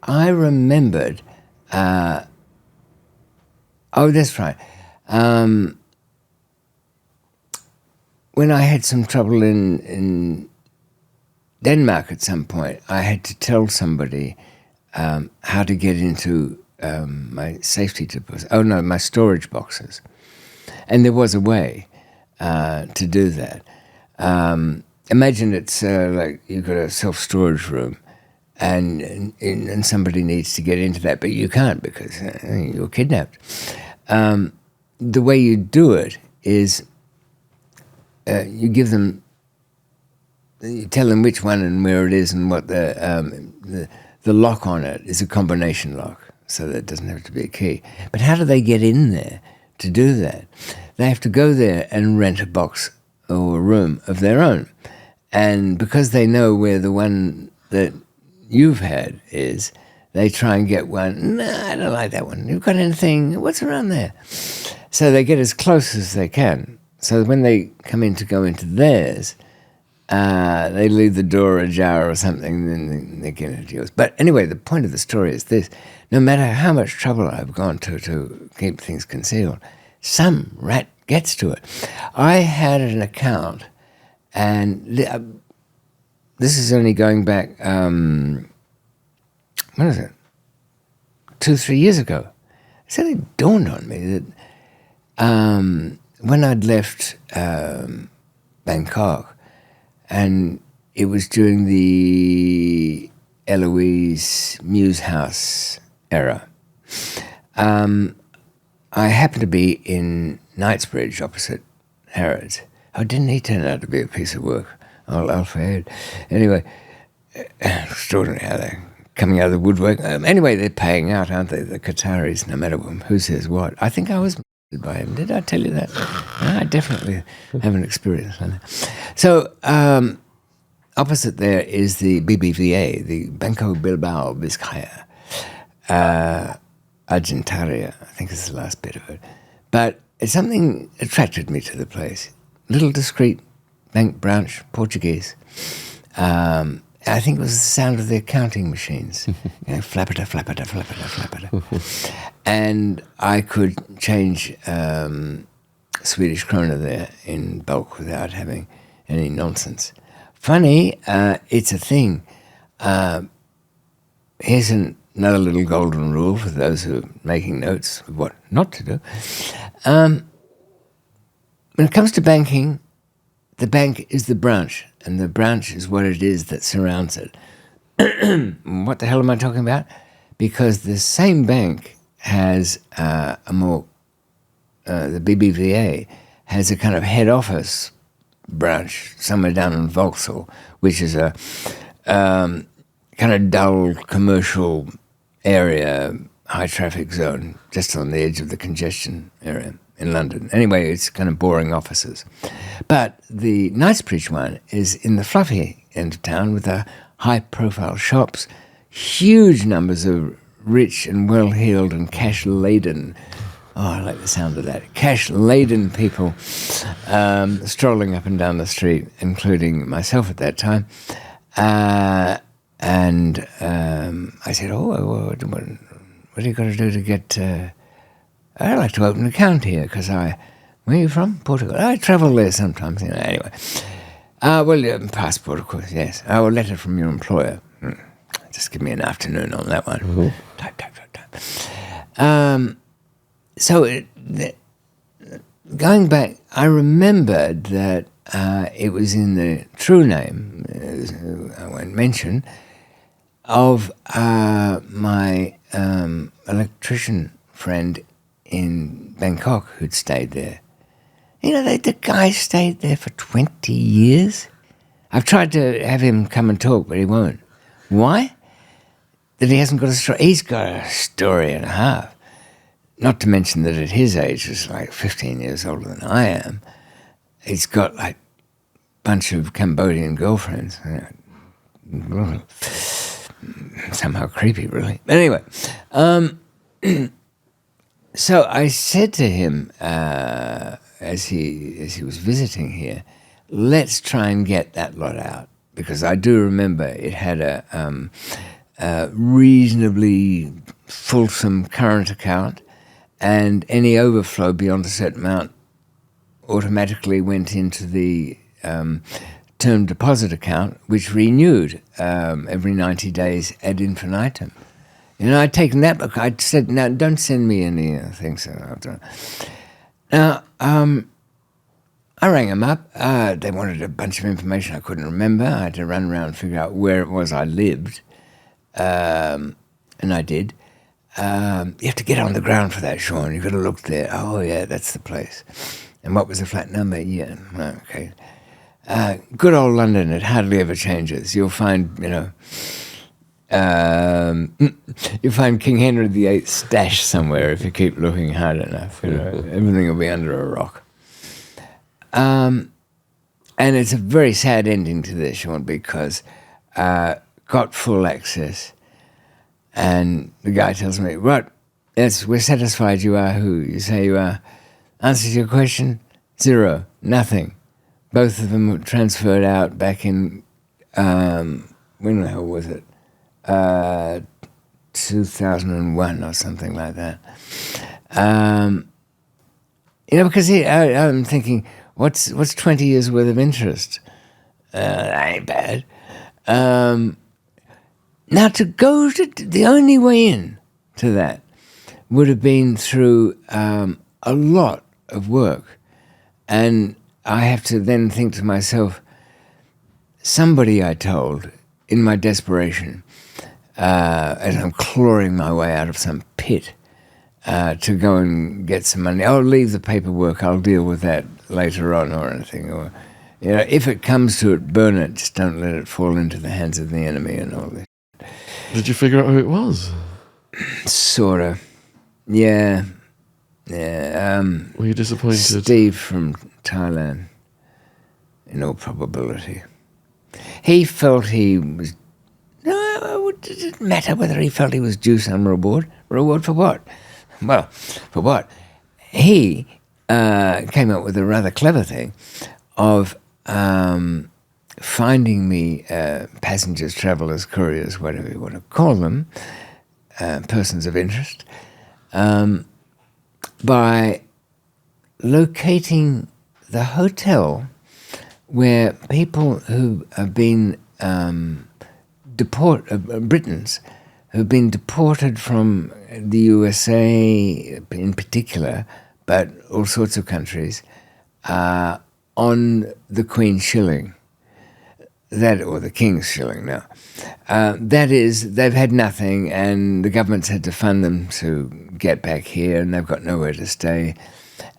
I remembered, oh, that's right. When I had some trouble in Denmark at some point, I had to tell somebody how to get into my safety deposit. Oh, no, my storage boxes. And there was a way to do that. Imagine it's like you've got a self-storage room and somebody needs to get into that, but you can't because you're kidnapped. The way you do it is you tell them which one and where it is and what the lock on it is a combination lock, so that it doesn't have to be a key. But how do they get in there to do that? They have to go there and rent a box or a room of their own. And because they know where the one that you've had is, they try and get one. No, I don't like that one. You've got anything? What's around there? So they get as close as they can. So when they come in to go into theirs, they leave the door ajar or something, then they get into yours. But anyway, the point of the story is this. No matter how much trouble I've gone to keep things concealed, some rat gets to it. I had an account, and this is only going back, what is it, 2-3 years ago. It suddenly dawned on me that when I'd left Bangkok, and it was during the Eloise Muse House era, I happened to be in Knightsbridge opposite Harrods. Oh, didn't he turn out to be a piece of work? Oh, Alfred. Anyway, extraordinary how they're coming out of the woodwork. Anyway, they're paying out, aren't they? The Qataris, no matter who says what. I think I was by him. Did I tell you that? I definitely have an experience on that. So, opposite there is the BBVA, the Banco Bilbao Vizcaya. Argentaria, I think is the last bit of it. But something attracted me to the place. Little discreet bank branch, Portuguese. I think it was the sound of their counting machines. Flappita, flappita, flappita, flappita. And I could change Swedish krona there in bulk without having any nonsense. Funny, it's a thing. Here's another little golden rule for those who are making notes of what not to do. When it comes to banking, the bank is the branch, and the branch is what it is that surrounds it. What the hell am I talking about? Because the same bank has the BBVA has a kind of head office branch somewhere down in Vauxhall, which is a kind of dull commercial area, high traffic zone, just on the edge of the congestion area in London. Anyway, it's kind of boring offices. But the Knightsbridge one is in the fluffy end of town with the high-profile shops, huge numbers of rich and well-heeled and cash-laden, I like the sound of that, cash-laden people strolling up and down the street, including myself at that time. And I said, what are you going to do to get... I'd like to open an account here, because where are you from? Portugal. I travel there sometimes, anyway. Passport, of course, yes. A letter from your employer. Just give me an afternoon on that one. Mm-hmm. Type. So going back, I remembered that it was in the true name, I won't mention, of my electrician friend in Bangkok who'd stayed there. The guy stayed there for 20 years. I've tried to have him come and talk, but he won't. Why? That he hasn't got a story. He's got a story and a half. Not to mention that at his age, he's like 15 years older than I am. He's got like a bunch of Cambodian girlfriends. Somehow creepy, really. Anyway, so I said to him as he was visiting here, let's try and get that lot out, because I do remember it had a reasonably fulsome current account, and any overflow beyond a certain amount automatically went into the term deposit account, which renewed every 90 days ad infinitum. I'd taken that book. I'd said, "Now, don't send me any things." Now, I rang them up. They wanted a bunch of information I couldn't remember. I had to run around and figure out where it was I lived, and I did. You have to get on the ground for that, Sean. You've got to look there. Oh, yeah, that's the place. And what was the flat number? Yeah, okay. Good old London, it hardly ever changes. You'll find, you'll find King Henry VIII stash somewhere if you keep looking hard enough. Everything will be under a rock. And it's a very sad ending to this, Sean, because got full access. And the guy tells me, "Right, yes, we're satisfied you are who you say you are. Answer to your question, 0, nothing. both of them were transferred out back in, when the hell was it? 2001 or something like that. Because I'm thinking, what's 20 years worth of interest? That ain't bad. Now, to go to the only way in to that would have been through a lot of work. And I have to then think to myself, somebody I told in my desperation, as I'm clawing my way out of some pit to go and get some money. I'll leave the paperwork, I'll deal with that later on or anything. Or, if it comes to it, burn it. Just don't let it fall into the hands of the enemy and all this. Did you figure out who it was? Sort of. Yeah. Yeah. Were you disappointed? Steve from Thailand, in all probability. He felt he was... No, it didn't matter whether he felt he was due some reward. Reward for what? Well, for what? He came up with a rather clever thing of finding me passengers, travellers, couriers, whatever you want to call them, persons of interest, by locating the hotel where people who have been Britons who've been deported from the USA in particular, but all sorts of countries, on the Queen's shilling, or the King's shilling now. That is, they've had nothing, and the government's had to fund them to get back here, and they've got nowhere to stay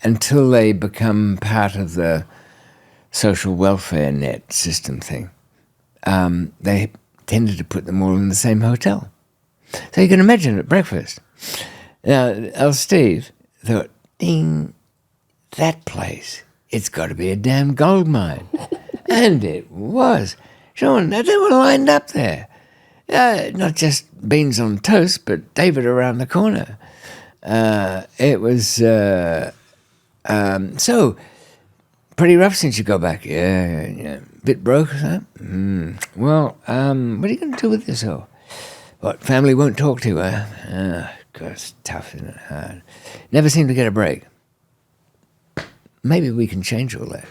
until they become part of the social welfare net system thing. They tended to put them all in the same hotel. So you can imagine at breakfast. Now, Steve thought, ding, that place, it's got to be a damn gold mine. And it was. Sean, they were lined up there. Not just beans on toast, but David around the corner. It was so pretty rough since you got back. Yeah. Bit broke, huh? Well, what are you going to do with this all? What, family won't talk to you, huh? God, it's tough, isn't it? Hard. Never seem to get a break. Maybe we can change all that.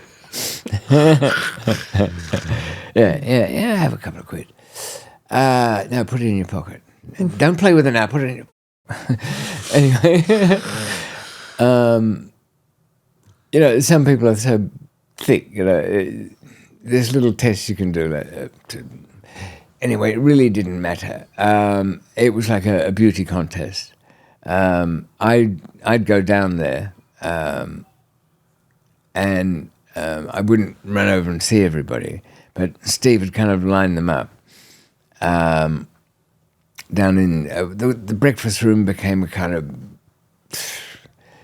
Yeah, have a couple of quid. No, put it in your pocket. Don't play with it now, put it in your... Anyway, some people are so thick, there's little tests you can do. Anyway, it really didn't matter. It was like a beauty contest. I'd go down there, and I wouldn't run over and see everybody, but Steve would kind of line them up. Down in the breakfast room became a kind of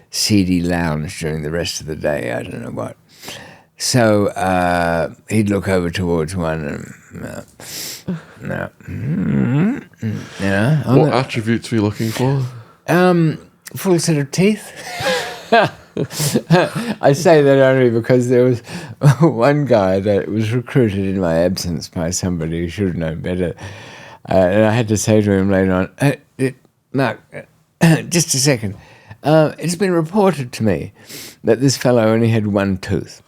seedy lounge during the rest of the day. I don't know what. So he'd look over towards one and no. What attributes were you looking for? Full set of teeth. I say that only because there was one guy that was recruited in my absence by somebody who should have known better. And I had to say to him later on, Mark, just a second. It's been reported to me that this fellow only had one tooth.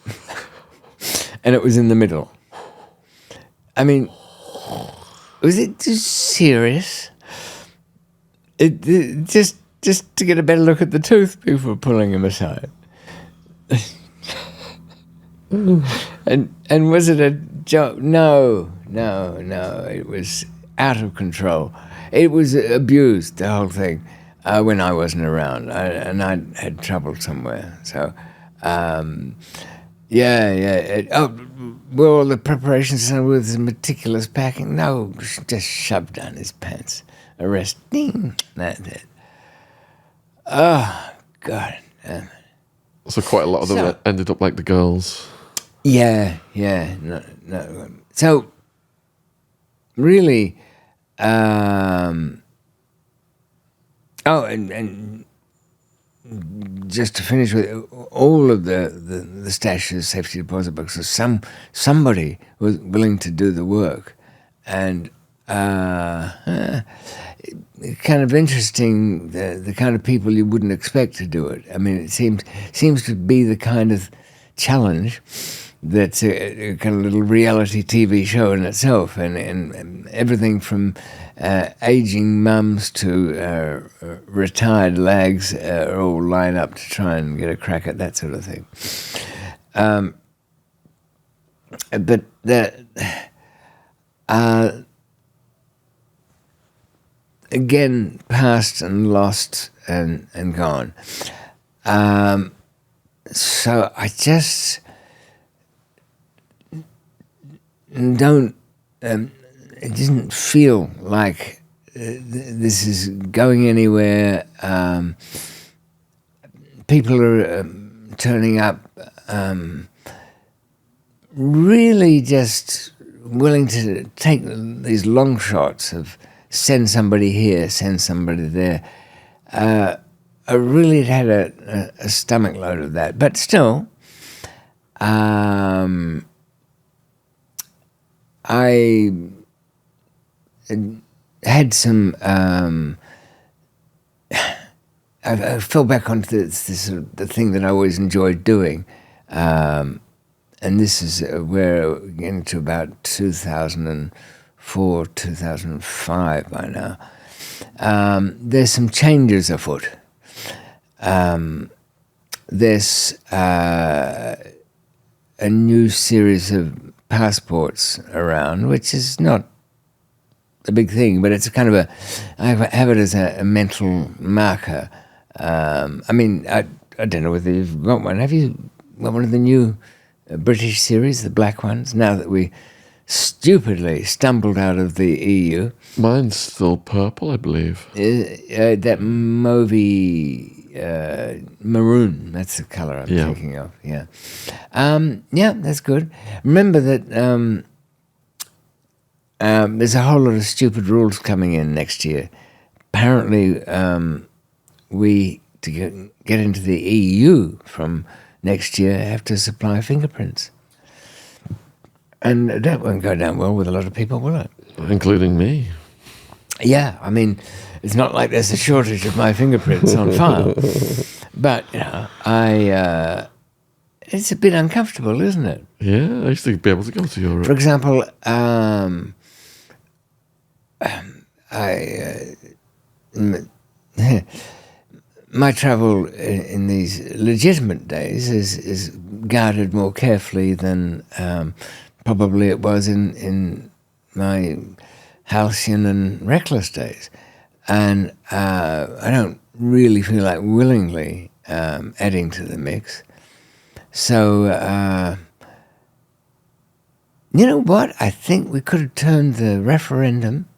And it was in the middle. I mean, was it just serious? Just to get a better look at the tooth before pulling him aside. And was it a joke? No. It was out of control. It was abused, the whole thing, when I wasn't around. And I had trouble somewhere. So, were all the preparations done with meticulous packing? No, just shoved down his pants. Arrest, ding, that's it. Oh, God. So quite a lot of them ended up like the girls. Yeah. No. So, really, and just to finish with, all of the stashes, safety deposit boxes, somebody was willing to do the work. And kind of interesting, the kind of people you wouldn't expect to do it. I mean, it seems to be the kind of challenge that's a kind of little reality TV show in itself, and everything from aging mums to retired lags are all line up to try and get a crack at that sort of thing. But again, past and lost and gone. So I just don't. It doesn't feel like this is going anywhere. People are turning up, really just willing to take these long shots of send somebody here, send somebody there. I really had a stomach load of that, but still, I had some. I fell back onto this the thing that I always enjoyed doing, and this is where we're getting to about 2004, 2005 by now. There's some changes afoot. There's a new series of passports around, which is not a big thing, but it's a kind of I have it as a mental marker. I mean, I don't know whether you've got one. Have you got one of the new British series, the black ones, now that we stupidly stumbled out of the EU? Mine's still purple, I believe. That mauvey maroon, that's the colour I'm thinking of, yeah. Yeah, that's good. Remember that there's a whole lot of stupid rules coming in next year. Apparently, we, to get into the EU from next year, have to supply fingerprints. And that won't go down well with a lot of people, will it? Including me. Yeah, I mean, it's not like there's a shortage of my fingerprints on file. But, you know, it's a bit uncomfortable, isn't it? Yeah, I used to be able to go to Europe. For example, my travel in these legitimate days is guarded more carefully than probably it was in my halcyon and reckless days. And I don't really feel like willingly adding to the mix. So, you know what? I think we could have turned the referendum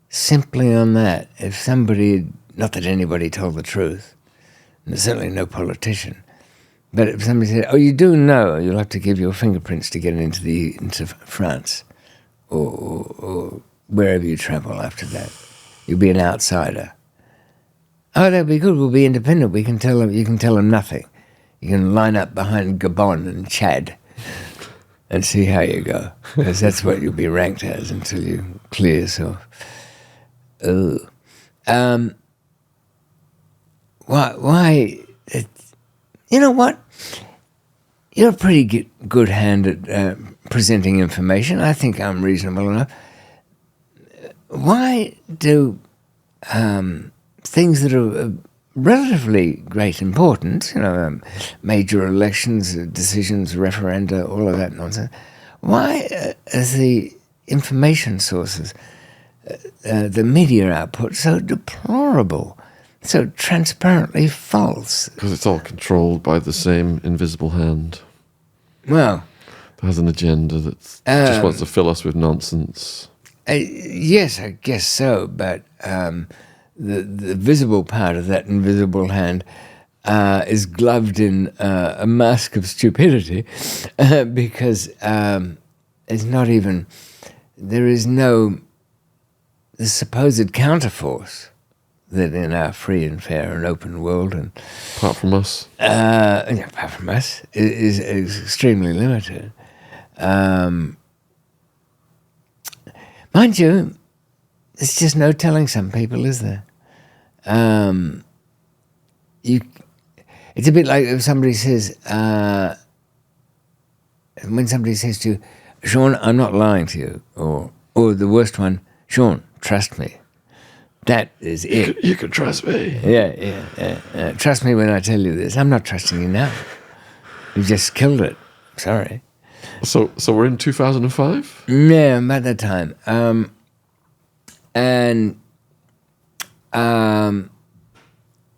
simply on that. If somebody, not that anybody told the truth, and there's certainly no politician, but if somebody said, "Oh, you do know you'll have to give your fingerprints to get into France, or wherever you travel after that, you'll be an outsider." Oh, that'd be good. We'll be independent. We can tell them. You can tell them nothing. You can line up behind Gabon and Chad and see how you go, because that's what you'll be ranked as until you clear yourself. Oh, why? You know what? You're a pretty good hand at presenting information. I think I'm reasonable enough. Why do things that are relatively great importance, you know, major elections, decisions, referenda, all of that nonsense, why is the information sources, the media output, so deplorable, so transparently false? Because it's all controlled by the same invisible hand. Well, that has an agenda that just wants to fill us with nonsense. Yes, I guess so, but the visible part of that invisible hand is gloved in a mask of stupidity because it's not even, there is no, the supposed counterforce that in our free and fair and open world, and Apart from us. apart from us, is extremely limited. Mind you, there's just no telling some people, is there? It's a bit like if somebody says, when somebody says to you, Sean, I'm not lying to you, or the worst one, Sean, trust me. That is it. You can trust me. Yeah. Trust me when I tell you this. I'm not trusting you now. You just killed it. Sorry. So we're in 2005? Yeah, about that time.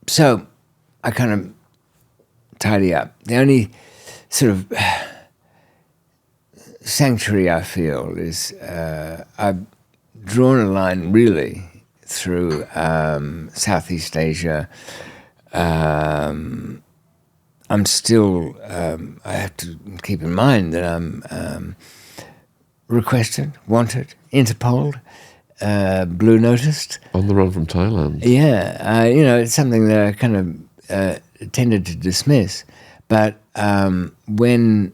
So I kind of tidy up. The only sort of sanctuary I feel is I've drawn a line really through Southeast Asia. I'm still, I have to keep in mind that I'm requested, wanted, Interpol, blue noticed. On the run from Thailand. Yeah, it's something that I kind of tended to dismiss. But when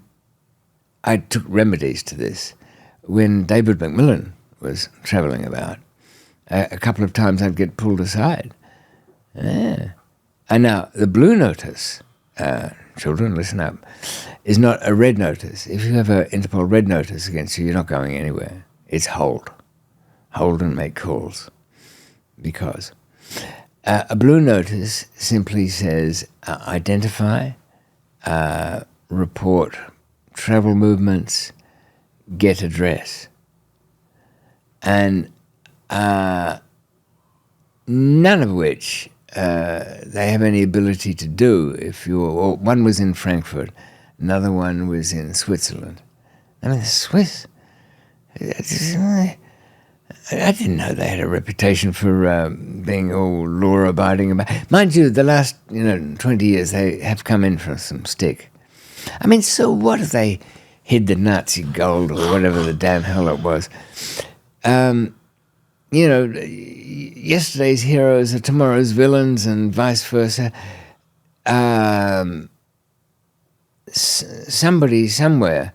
I took remedies to this, when David McMillan was travelling about, a couple of times I'd get pulled aside. Yeah. And now, the blue notice, children, listen up, is not a red notice. If you have an Interpol red notice against you, you're not going anywhere. It's hold. Hold and make calls. Because a blue notice simply says identify, report travel movements, get address. And none of which they have any ability to do. One was in Frankfurt, another one was in Switzerland. I mean, the Swiss, I didn't know they had a reputation for being all law-abiding. Mind you, the last 20 years they have come in for some stick. I mean, so what if they hid the Nazi gold or whatever the damn hell it was? Yesterday's heroes are tomorrow's villains and vice versa. Somebody somewhere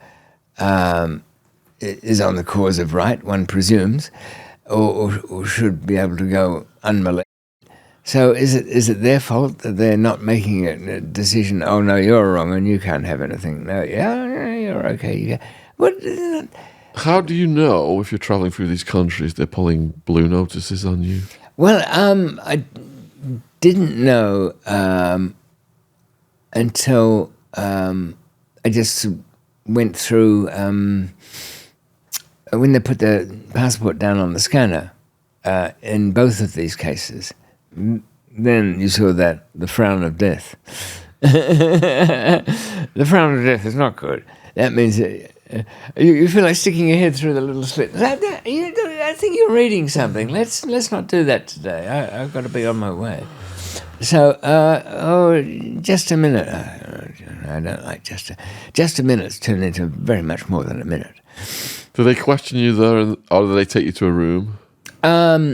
is on the cause of right, one presumes, or should be able to go unmolested. So is it their fault that they're not making a decision? Oh no, you're wrong and you can't have anything. No, yeah, you're okay. What? How do you know if you're traveling through these countries they're pulling blue notices on you? Well, I didn't know until I just went through when they put the passport down on the scanner. In both of these cases, then you saw that the frown of death. The frown of death is not good. That means you feel like sticking your head through the little slit. I think you're reading something. Let's not do that today. I've got to be on my way. So, just a minute. I don't like just a minute's turned into very much more than a minute. Do they question you there, or do they take you to a room? Oddly,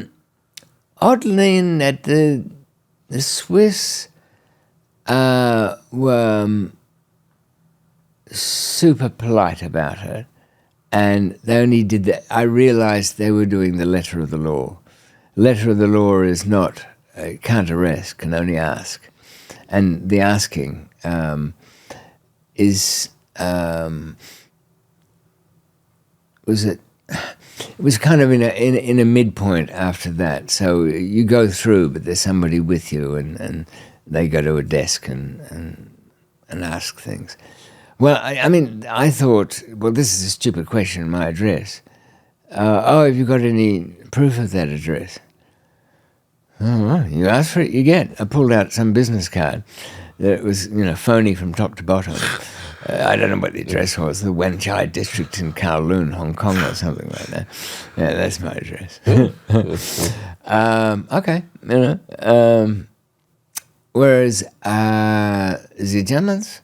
that the Swiss were super polite about it, and they only did that. I realized they were doing the letter of the law. Letter of the law is not, can't arrest, can only ask. And the asking it was kind of in a midpoint after that. So you go through, but there's somebody with you, and they go to a desk and ask things. Well, I thought, well, this is a stupid question, my address. Have you got any proof of that address? Oh, well, you ask for it, you get. I pulled out some business card that was, phony from top to bottom. I don't know what the address was, the Wan Chai district in Kowloon, Hong Kong, or something like that. Yeah, that's my address. Okay, whereas the Germans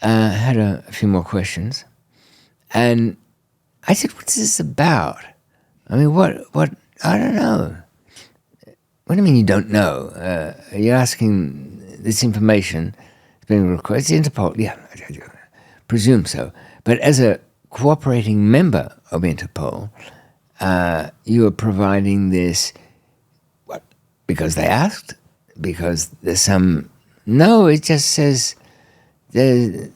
had a few more questions, and I said, "What's this about? I mean, what? I don't know." What do you mean you don't know? Are you asking this information is being requested? Interpol? Yeah, I presume so. But as a cooperating member of Interpol, you are providing this, what, because they asked? Because there's some... No, it just says there's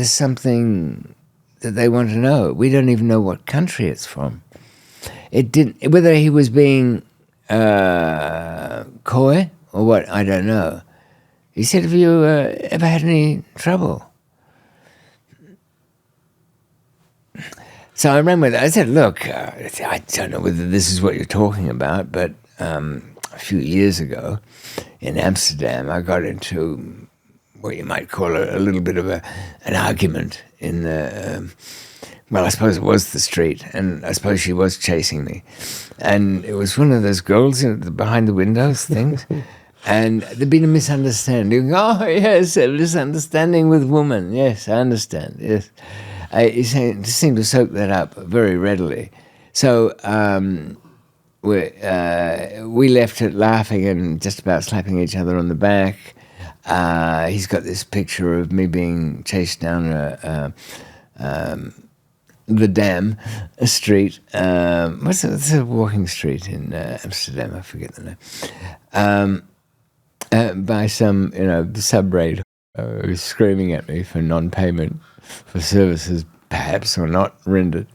something that they want to know. We don't even know what country it's from. It didn't... Whether he was being coy or what, I don't know. He said, have you ever had any trouble? So I ran with it. I said, look, I don't know whether this is what you're talking about, but a few years ago in Amsterdam, I got into what you might call a little bit of an argument in the... well, I suppose it was the street, and I suppose she was chasing me. And it was one of those girls behind the windows things. And there'd been a misunderstanding. Oh, yes, a misunderstanding with woman. Yes, I understand, yes. He seemed to soak that up very readily. So we left it laughing and just about slapping each other on the back. He's got this picture of me being chased down the Dam street. What's a walking street in Amsterdam? I forget the name. By some, sub-raid who's screaming at me for non-payment for services perhaps or not rendered.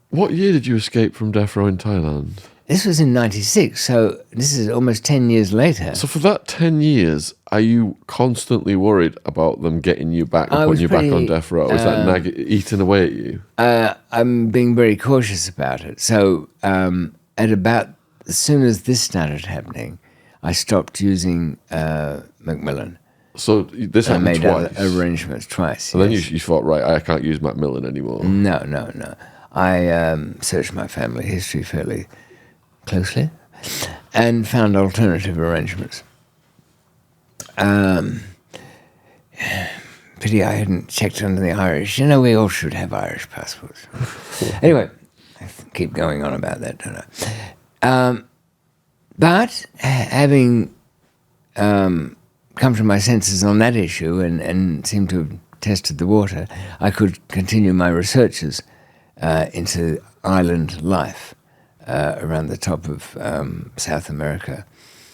What year did you escape from death row in Thailand? This was in 96, so this is almost 10 years later. So for that 10 years, are you constantly worried about them getting you back and putting you back on death row? Is that eating away at you? I'm being very cautious about it. So at about, as soon as this started happening, I stopped using McMillan. So this happened made twice? Arrangements twice. And then you thought, right, I can't use McMillan anymore. No. I searched my family history fairly closely and found alternative arrangements. Pity I hadn't checked under the Irish. We all should have Irish passports. Anyway, I keep going on about that, don't I? But having come to my senses on that issue and seem to have tested the water, I could continue my researches into island life around the top of South America.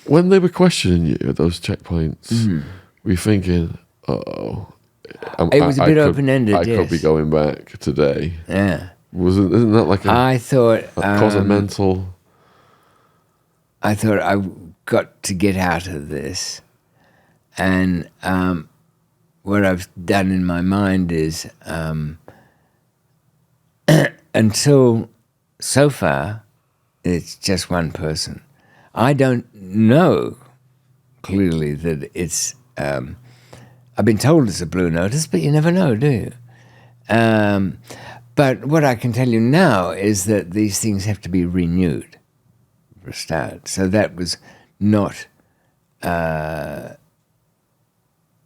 When they were questioning you at those checkpoints, were you thinking, uh-oh, it was a bit open-ended, I could be going back today. Yeah. Isn't that like I thought... cause a mental... I thought I've got to get out of this. And what I've done in my mind is, until so far, it's just one person. I don't know clearly that it's... I've been told it's a blue notice, but you never know, do you? But what I can tell you now is that these things have to be renewed for a start. So that was not...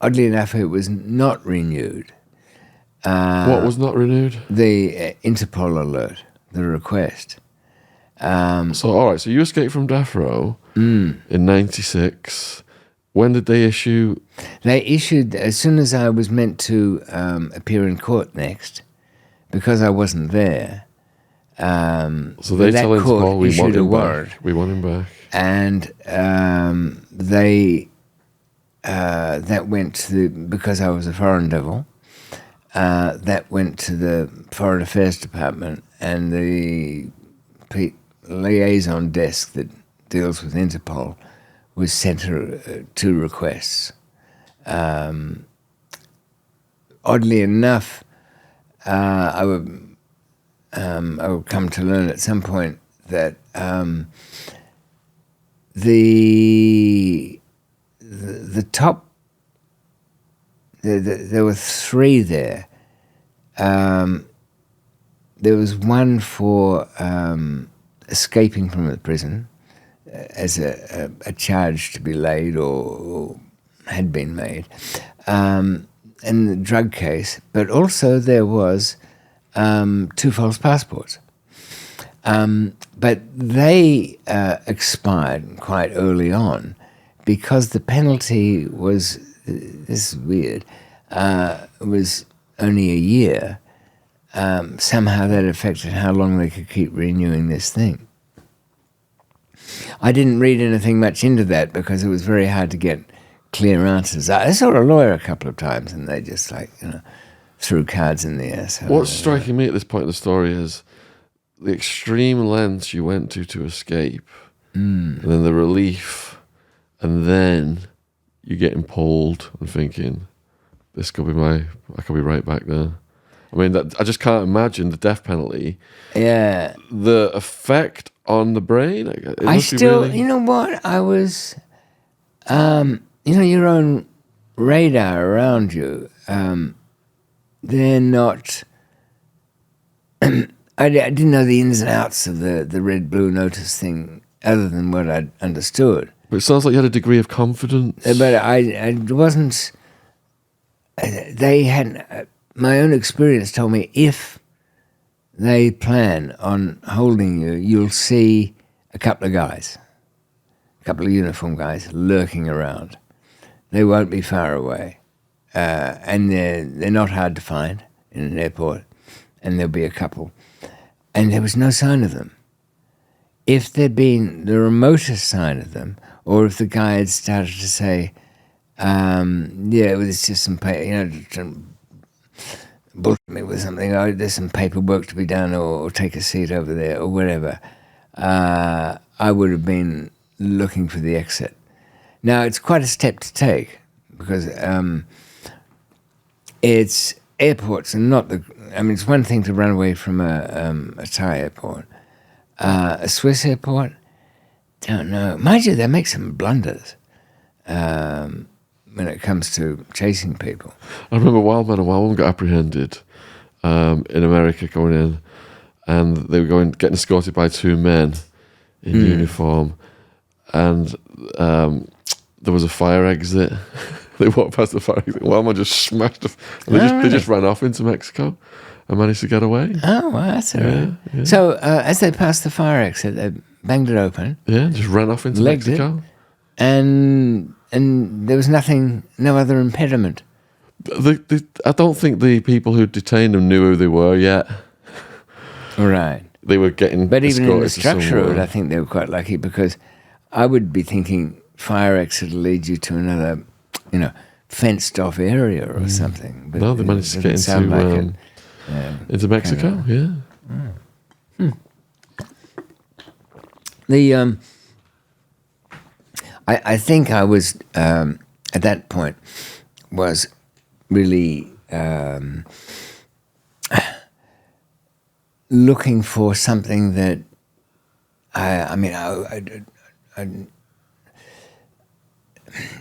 oddly enough, it was not renewed. What was not renewed? The Interpol alert, the request. So, all right, so you escaped from death row in 96. When did they issue? They issued, as soon as I was meant to appear in court next, because I wasn't there. So they tell Interpol, we want him back. We want him back. And they... that went to the... Because I was a foreign devil, that went to the Foreign Affairs Department, and the liaison desk that deals with Interpol was sent two requests. Oddly enough, I would come to learn at some point that the top, there were three there. There was one for escaping from the prison as a charge to be laid or had been made, and the drug case, but also there was two false passports. But they expired quite early on because the penalty was, this is weird, was only a year. Somehow that affected how long they could keep renewing this thing. I didn't read anything much into that because it was very hard to get clear answers. I saw a lawyer a couple of times and they just threw cards in the air. So, What's striking me at this point in the story is the extreme lengths you went to escape, and then the relief, and then you getting pulled and thinking, this could be I could be right back there. I mean, I just can't imagine the death penalty. Yeah. The effect on the brain. I still, you know what? I was, your own radar around you, they're not, I didn't know the ins and outs of the red-blue notice thing other than what I'd understood. But it sounds like you had a degree of confidence. But I wasn't, they hadn't, my own experience told me if they plan on holding you, you'll see a couple of guys, a couple of uniformed guys lurking around. They won't be far away. And they're not hard to find in an airport, and there'll be a couple. And there was no sign of them. If there'd been the remotest sign of them, or if the guy had started to say, it's just some bullshit me with something, there's some paperwork to be done, or take a seat over there, or whatever, I would have been looking for the exit. Now, it's quite a step to take, because it's airports and not it's one thing to run away from a Thai airport. A Swiss airport, don't know. Mind you, they make some blunders when it comes to chasing people. I remember Wildman and Wildwoman got apprehended in America going in, and they were getting escorted by two men in uniform, and there was a fire exit. They walked past the fire exit. Wildman just smashed it. They just ran off into Mexico and managed to get away. Oh, well, that's all right. Yeah. So as they passed the fire exit, they banged it open. Yeah, just ran off into Mexico. And there was no other impediment. I don't think the people who detained them knew who they were yet. Right. They were getting But even in the escorted structure of it, I think they were quite lucky, because I would be thinking fire exit will lead you to another, fenced off area or something. But no, they managed to get into Mexico, yeah. I think I was, at that point, was really looking for something that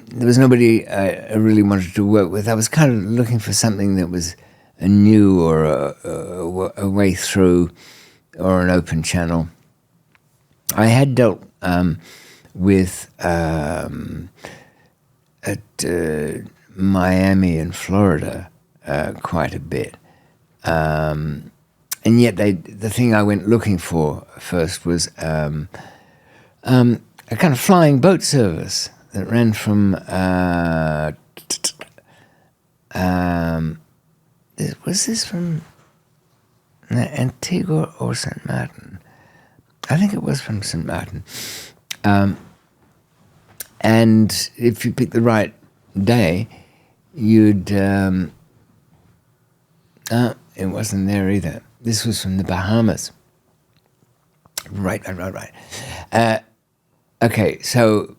there was nobody I really wanted to work with. I was kind of looking for something that was a new or a way through or an open channel. I had dealt with at Miami and Florida quite a bit. And yet the thing I went looking for first was a kind of flying boat service that ran from was this from Antigua or St. Martin? I think it was from St. Martin. And if you picked the right day, you'd... it wasn't there either. This was from the Bahamas. Right. Okay, so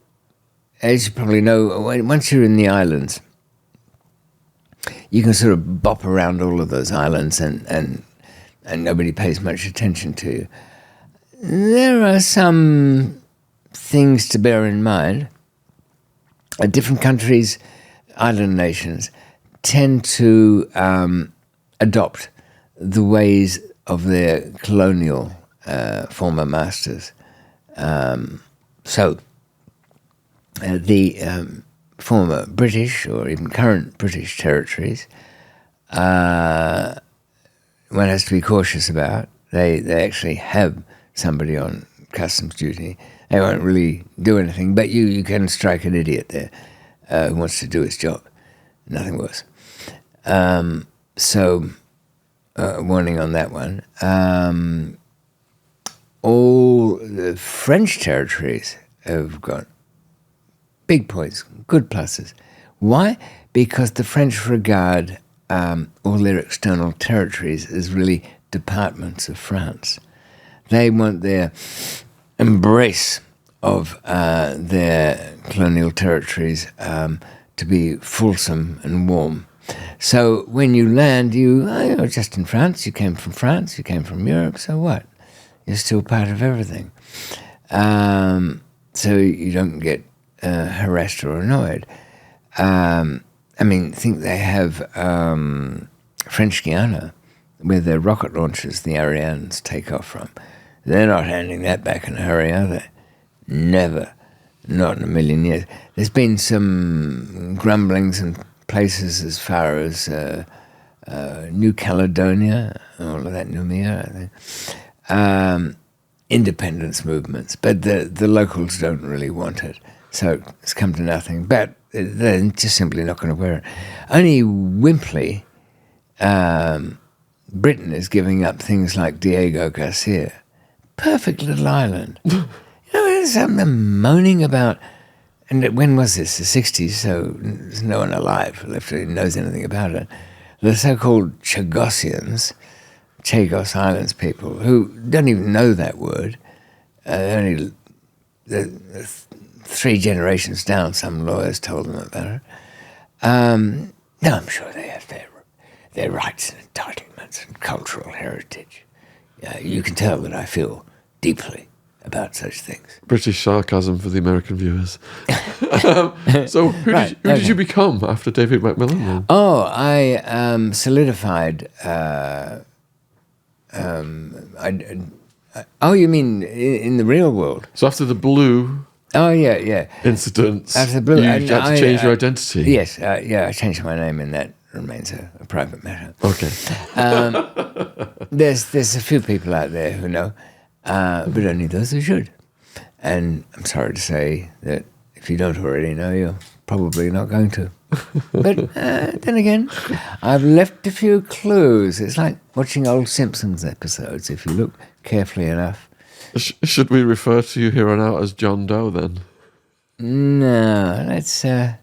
as you probably know, once you're in the islands, you can sort of bop around all of those islands and nobody pays much attention to you. There are some things to bear in mind. Different countries, island nations, tend to adopt the ways of their colonial former masters. So the former British or even current British territories, one has to be cautious about. They actually have somebody on customs duty. They won't really do anything, but you can strike an idiot there who wants to do his job. Nothing worse. So, warning on that one. All the French territories have got big points, good pluses. Why? Because the French regard all their external territories as really departments of France. They want their embrace of their colonial territories to be fulsome and warm. So when you land, you're just in France, you came from France, you came from Europe, so what? You're still part of everything. So you don't get harassed or annoyed. Think they have French Guiana, where their rocket launchers, the Arianes, take off from. They're not handing that back in a hurry, are they? Never. Not in a million years. There's been some grumblings in places as far as New Caledonia, all of that, Numia, I think. Independence movements, but the locals don't really want it. So it's come to nothing. But they're just simply not going to wear it. Only Wimply, Britain is giving up things like Diego Garcia. Perfect little island. There's something moaning about, and when was this? The 60s, so there's no one alive left who knows anything about it. The so-called Chagosians, Chagos Islands people, who don't even know that word, only the 3 generations down, some lawyers told them about it. No, I'm sure they have their rights and entitlements and cultural heritage. You can tell that I feel deeply about such things. British sarcasm for the American viewers. So who did you become after David McMillan then? Oh, I solidified... you mean in the real world? So after the blue... Oh, yeah. Incidents, after the blue, you had to change your identity? Yes, I changed my name, and that remains a private matter. Okay. There's a few people out there who know, but only those who should. And I'm sorry to say that if you don't already know, you're probably not going to. But then again, I've left a few clues. It's like watching old Simpsons episodes, if you look carefully enough. Should we refer to you here on out as John Doe then? No, that's John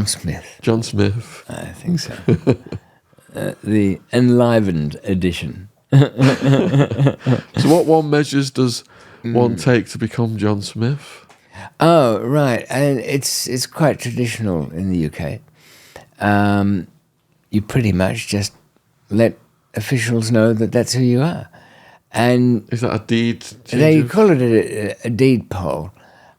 Smith. John Smith. I think so. The enlivened edition. So what one measures does one take to become John Smith? Oh, right. And it's quite traditional in the UK. You pretty much just let officials know that that's who you are. And is that a deed? They call it a deed poll,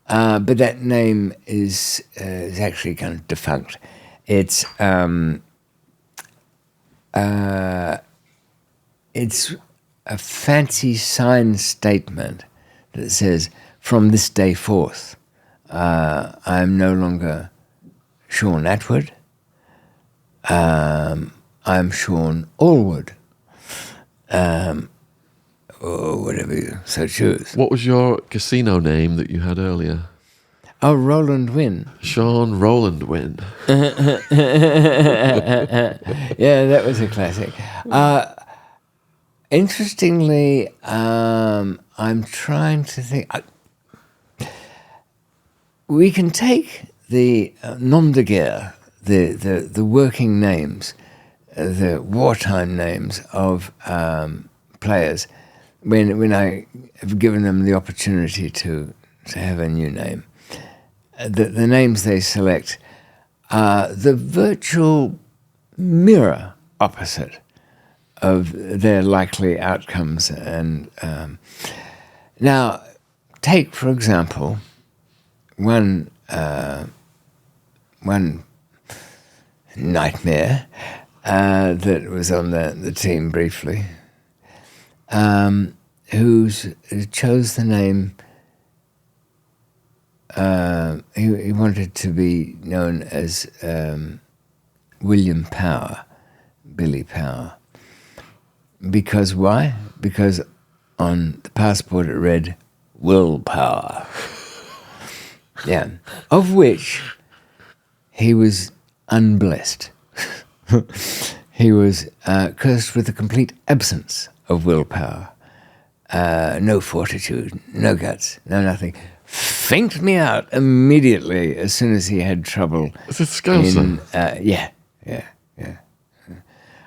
but that name is actually kind of defunct. It's a fancy signed statement that says, "From this day forth, I am no longer Sean Atwood. I'm Sean Allwood." Or whatever you so choose. What was your casino name that you had earlier? Oh, Roland Wynn. Sean Roland Wynn. Yeah, that was a classic. Interestingly, I'm trying to think. We can take the nom de guerre, the working names, the wartime names of players, when I have given them the opportunity to have a new name. The names they select are the virtual mirror opposite of their likely outcomes. And now, take, for example, one nightmare that was on the team briefly, who chose the name. He wanted to be known as William Power, Billy Power. Because why? Because on the passport it read Willpower. Yeah, of which he was unblessed. He was cursed with a complete absence of willpower. No fortitude, no guts, no nothing. Finked me out immediately as soon as he had trouble. Is it Scouser? Yeah.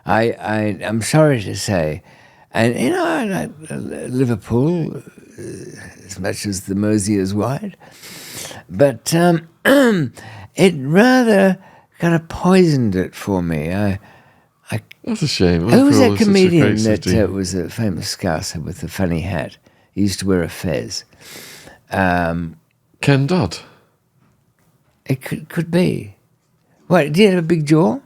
I'm sorry to say, and you know, I like Liverpool as much as the Mersey is wide, but it rather kind of poisoned it for me. That's a shame. Who was that Liverpool such a comedian great that city. was a famous Scouser with the funny hat? He used to wear a fez. Ken Dodd. It could be. What, did he have a big jaw?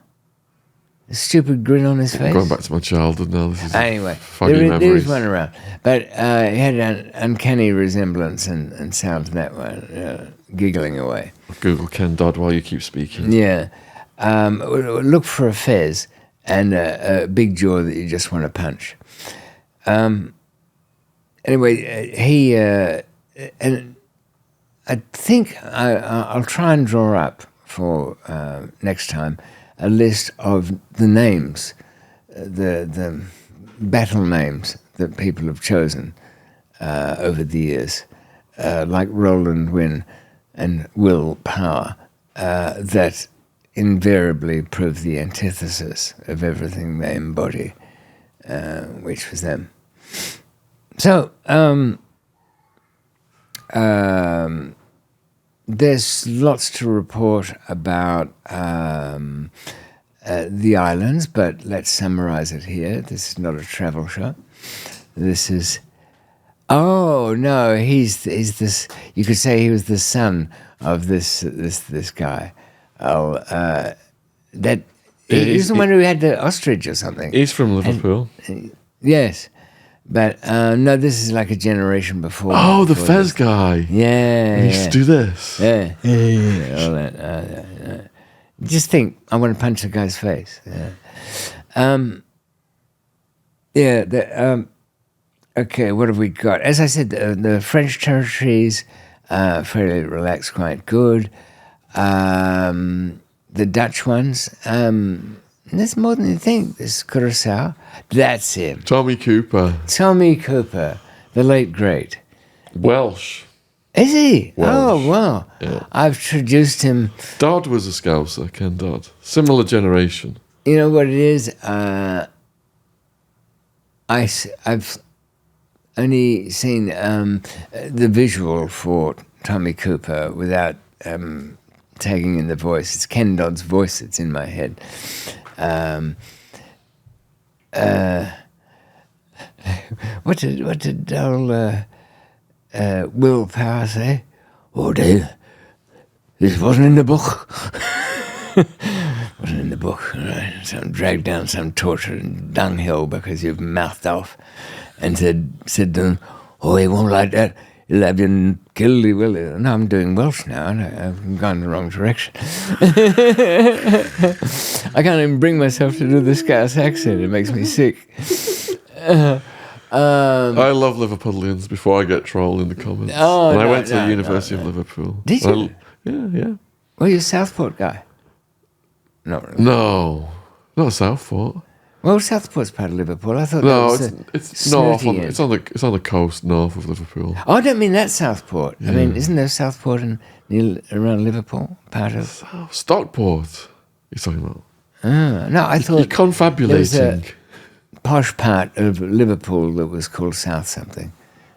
A stupid grin on his face? Going back to my childhood now. This is Anyway, foggy there memories. is one around. But he had an uncanny resemblance and sound to that one, giggling away. Google Ken Dodd while you keep speaking. Yeah. Look for a fez and a big jaw that you just want to punch. Anyway, he... and I think I'll try and draw up for next time a list of the names, the battle names that people have chosen over the years, like Roland Wynne and Willpower, that invariably prove the antithesis of everything they embody, which was them. So, there's lots to report about the islands, but let's summarize it here. This is not a travel show. This is... Oh, no, he's this... You could say he was the son of this guy. He's the one who had the ostrich or something. He's from Liverpool. Yes. But no, this is like a generation before. Oh, the before Fez this. guy. Yeah. He used to do this. Yeah. All that. Just think, I want to punch the guy's face. Okay, what have we got? As I said, the French territories, fairly relaxed, quite good. The Dutch ones, there's more than you think. There's Curacao. That's him. Tommy Cooper. Tommy Cooper, the late great. Welsh. Is he? Welsh. Oh, wow. Yeah. I've traduced him. Dodd was a Scouser, Ken Dodd. Similar generation. You know what it is? I've only seen the visual for Tommy Cooper without tagging in the voice. It's Ken Dodd's voice that's in my head. What did old Willpower say? Oh dear, this wasn't in the book. Wasn't in the book. Right? Some dragged down some tortured dunghill because you've mouthed off, and said to them, "Oh, he won't like that. He'll have you killed, he will." No, I'm doing Welsh now, and I've gone the wrong direction. I can't even bring myself to do the Scouse accent. It makes me sick. I love Liverpudlians before I get trolled in the comments. Oh, and I no, went to no, the University no. of Liverpool. Did you? Yeah. Well, you're a Southport guy. Not really. No, not Southport. Well, Southport's part of Liverpool. I thought No, that was it's north. snooty It's on the coast north of Liverpool. Oh, I don't mean that Southport. I mean, isn't there Southport around Liverpool? Part of... Oh, Stockport. You're talking about? No, I thought You're there was a confabulating. posh part of Liverpool that was called South something.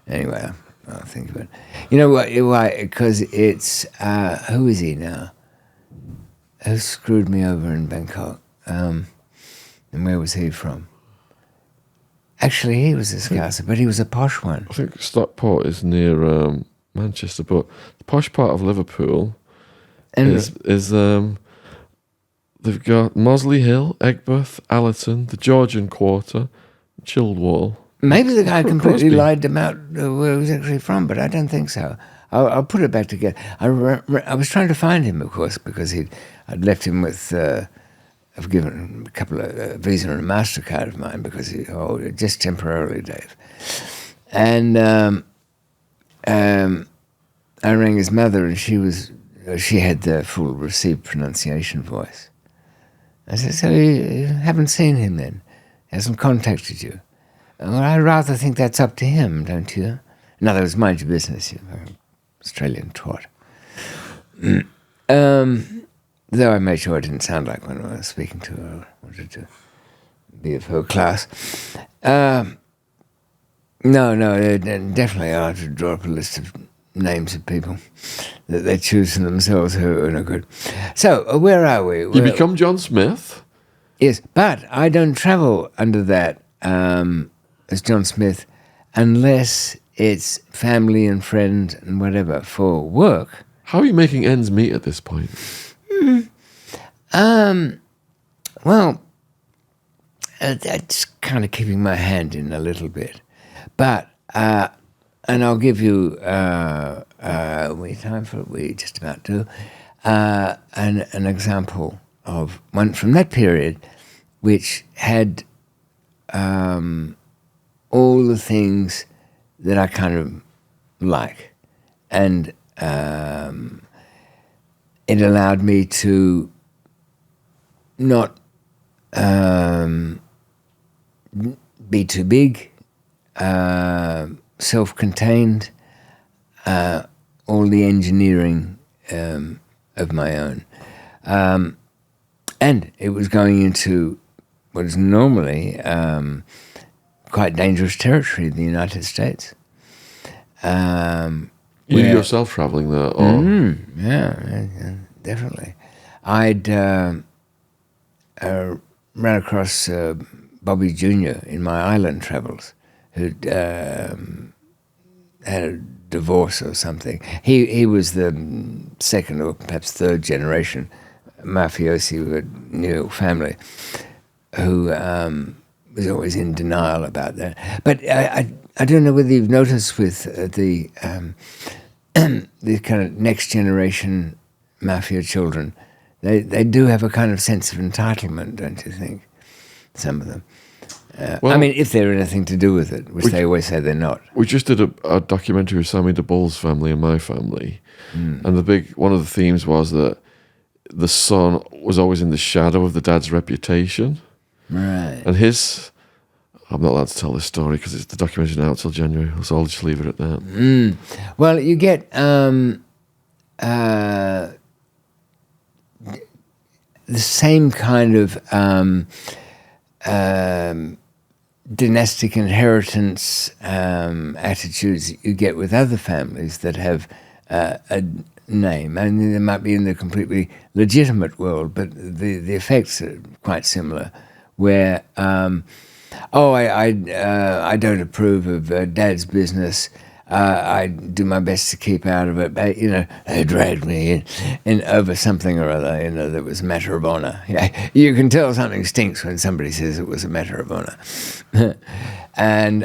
Anyway, I'll think of it. You know what? Why? Because it's... who is he now? Who screwed me over in Bangkok? And where was he from? Actually, he was a Scouser, but he was a posh one. I think Stockport is near Manchester, but the posh part of Liverpool And is they've got Mosley Hill, Egbert, Allerton, the Georgian Quarter, Childwall. maybe the guy completely Crosby. lied them out where he was actually from, but I don't think so. I'll put it back together. I was trying to find him, of course, because I'd left him with... I've given him a couple of Visa and a MasterCard of mine because just temporarily, Dave. And I rang his mother, and she had the full received pronunciation voice. I said, so you haven't seen him then? Hasn't contacted you? Well, I rather think that's up to him, don't you? In other words, mind your business, you Australian twat. Though I made sure I didn't sound like one when I was speaking to her. I wanted to be of her class. No, definitely I have to draw up a list of names of people that they choose for themselves who are no good. So, where are we? You become John Smith? Yes, but I don't travel under that as John Smith unless it's family and friends and whatever for work. How are you making ends meet at this point? Well, that's kind of keeping my hand in a little bit. But, and I'll give you, we time for it, we just about do, an example of one from that period which had all the things that I kind of like. And it allowed me to not be too big, self-contained, all the engineering of my own. And it was going into what is normally quite dangerous territory in the United States. You yourself travelling there? Or? Yeah, definitely. I'd ran across Bobby Jr. in my island travels, who'd had a divorce or something. He was the second or perhaps third generation mafiosi with a New York family who was always in denial about that. But I don't know whether you've noticed with the kind of next generation mafia children, they do have a kind of sense of entitlement, don't you think? Some of them. Well, I mean, if they're anything to do with it, which they always say they're not. We just did a documentary with Sammy DeBull's family and my family, and one of the themes was that the son was always in the shadow of the dad's reputation. Right. And I'm not allowed to tell this story because the documentary's not out till January, so I'll just leave it at that. Well, you get the same kind of dynastic inheritance attitudes you get with other families that have a name. I mean, they might be in the completely legitimate world, but the effects are quite similar. Where, I don't approve of Dad's business. I do my best to keep out of it. But, they dragged me in over something or other, that was a matter of honor. Yeah, you can tell something stinks when somebody says it was a matter of honor. And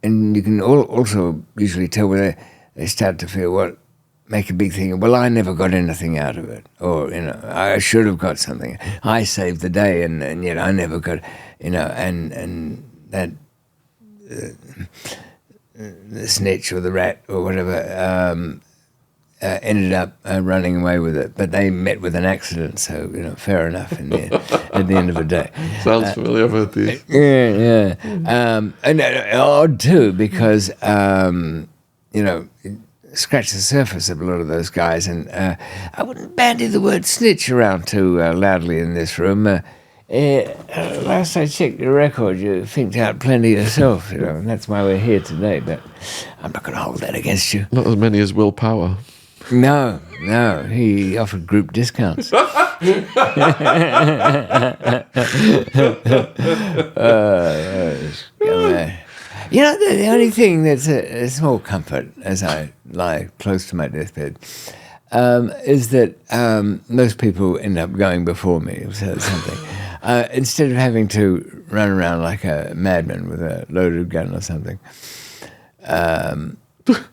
and you can also usually tell when they start to feel, make a big thing. Well, I never got anything out of it, or I should have got something. I saved the day, and yet I never got, and that the snitch or the rat or whatever ended up running away with it. But they met with an accident, so fair enough. At the end of the day, sounds familiar with these. Yeah. And odd too, because scratch the surface of a lot of those guys, and I wouldn't bandy the word snitch around too loudly in this room. Last I checked your record, you thinked out plenty yourself, and that's why we're here today, but I'm not going to hold that against you. Not as many as Willpower. No, he offered group discounts. The only thing that's a small comfort as I lie close to my deathbed is that most people end up going before me or something. Instead of having to run around like a madman with a loaded gun or something.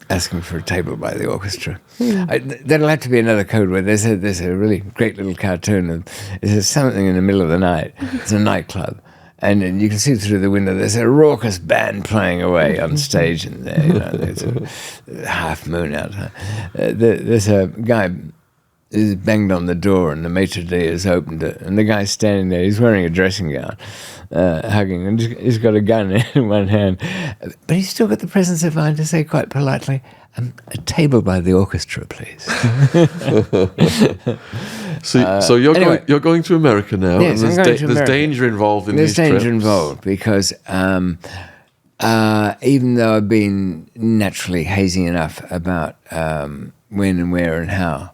asking for a table by the orchestra. There'll have to be another code where there's a really great little cartoon of there's something in the middle of the night. It's a nightclub. And you can see through the window, there's a raucous band playing away on stage, and there's a half moon out. There's a guy who's banged on the door, and the maitre d' has opened it, and the guy's standing there. He's wearing a dressing gown, hugging, and he's got a gun in one hand, but he's still got the presence of mind to say quite politely, "A table by the orchestra, please." So you're going to America now, yes, and there's danger involved in these trips. There's danger involved because even though I've been naturally hazy enough about when and where and how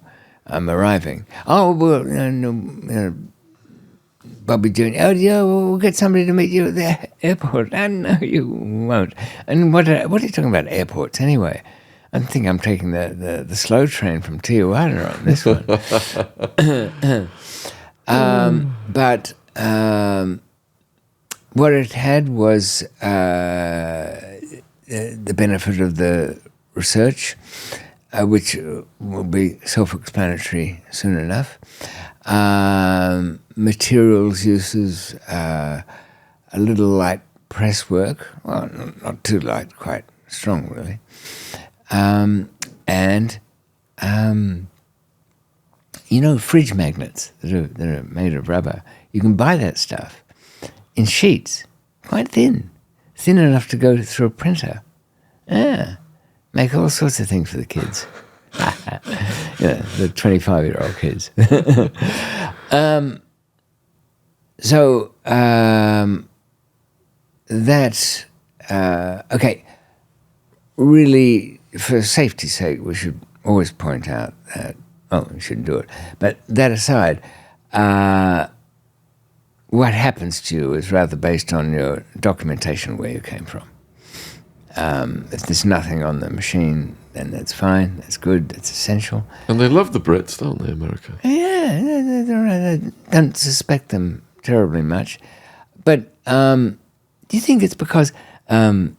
I'm arriving. Oh, well, Bobby Jr., oh, yeah, we'll get somebody to meet you at the airport. No, you won't. And what are you talking about airports anyway? I think I'm taking the slow train from Tijuana on this one. But what it had was the benefit of the research, which will be self-explanatory soon enough. Materials uses, a little light press work. Well, not too light, quite strong, really. Fridge magnets that are made of rubber. You can buy that stuff in sheets, quite thin enough to go through a printer. Yeah, make all sorts of things for the kids. The 25-year-old kids. That's okay. Really, for safety's sake, we should always point out that, we shouldn't do it. But that aside, what happens to you is rather based on your documentation where you came from. If there's nothing on the machine, then that's fine, that's good, that's essential. And they love the Brits, don't they, America? Yeah, they don't suspect them terribly much. But do you think it's because in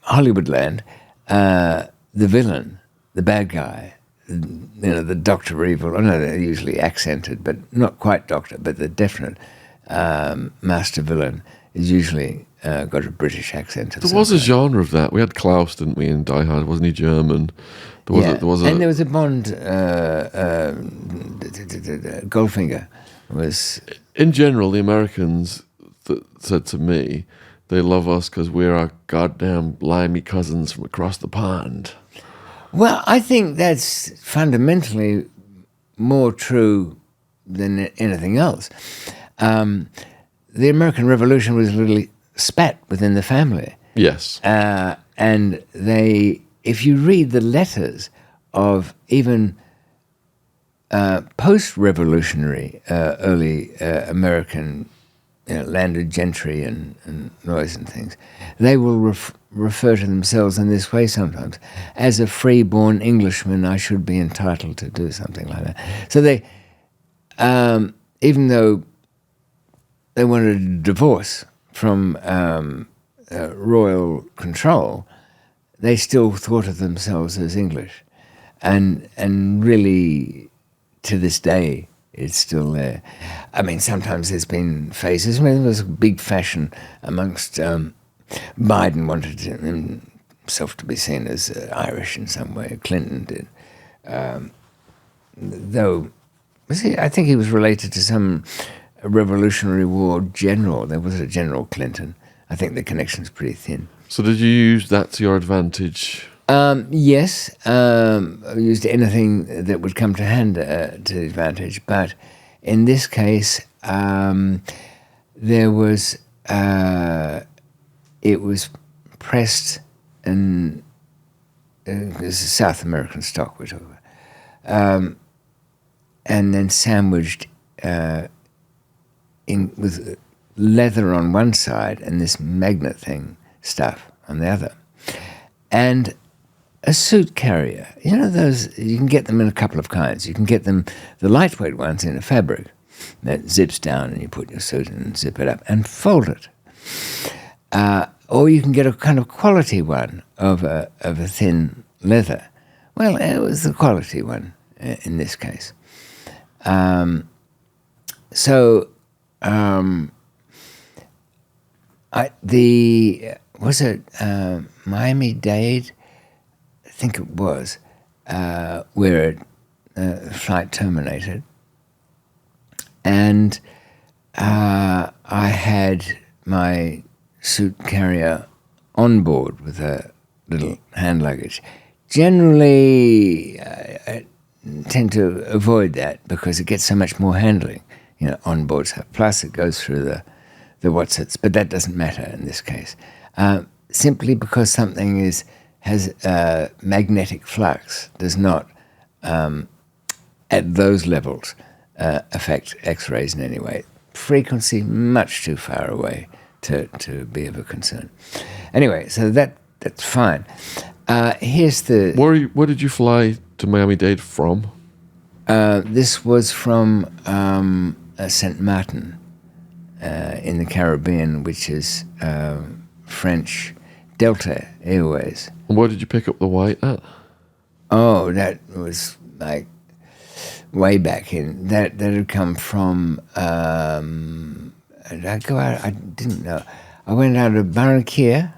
Hollywood land, the villain, the bad guy, the Dr. Evil, I know they're usually accented, but not quite Doctor, but the definite master villain is usually got a British accent. There was a genre of that. We had Klaus, didn't we, in Die Hard? Wasn't he German? There was a Bond, Goldfinger was... In general, the Americans said to me, they love us because we're our goddamn limey cousins from across the pond. Well, I think that's fundamentally more true than anything else. The American Revolution was literally spat within the family. Yes. And if you read the letters of even post-revolutionary early American landed gentry and noise and things, they will refer to themselves in this way sometimes. As a free-born Englishman, I should be entitled to do something like that. So they, even though they wanted a divorce from royal control, they still thought of themselves as English. And really, to this day, it's still there. I mean, sometimes there's been phases. I mean, there was a big fashion amongst... Biden wanted himself to be seen as Irish in some way. Clinton did. Though, I think he was related to some Revolutionary War general. There was a General Clinton. I think the connection's pretty thin. So did you use that to your advantage? Yes. I used anything that would come to hand to advantage. But in this case, there was... it was pressed in this is South American stock we're talking about, and then sandwiched with leather on one side and this magnet thing stuff on the other, and a suit carrier. You know those, you can get them in a couple of kinds. You can get them, the lightweight ones, in a fabric that zips down and you put your suit in and zip it up and fold it. or you can get a kind of quality one of a thin leather. Well, it was the quality one in this case. Was it Miami-Dade? I think it was, where the flight terminated. And I had my suit carrier on board with a little hand luggage. Generally, I tend to avoid that because it gets so much more handling, on board. So plus it goes through the whatsits, but that doesn't matter in this case. Simply because something has magnetic flux does not, at those levels, affect X-rays in any way. Frequency much too far away to be of a concern. Anyway, so that's fine. Here's the... Where did you fly to Miami-Dade from? This was from St. Martin in the Caribbean, which is French Delta Airways. And where did you pick up the white at? Oh, that was like way back in. That had come from... did I go out? I didn't know. I went out of Barranquilla,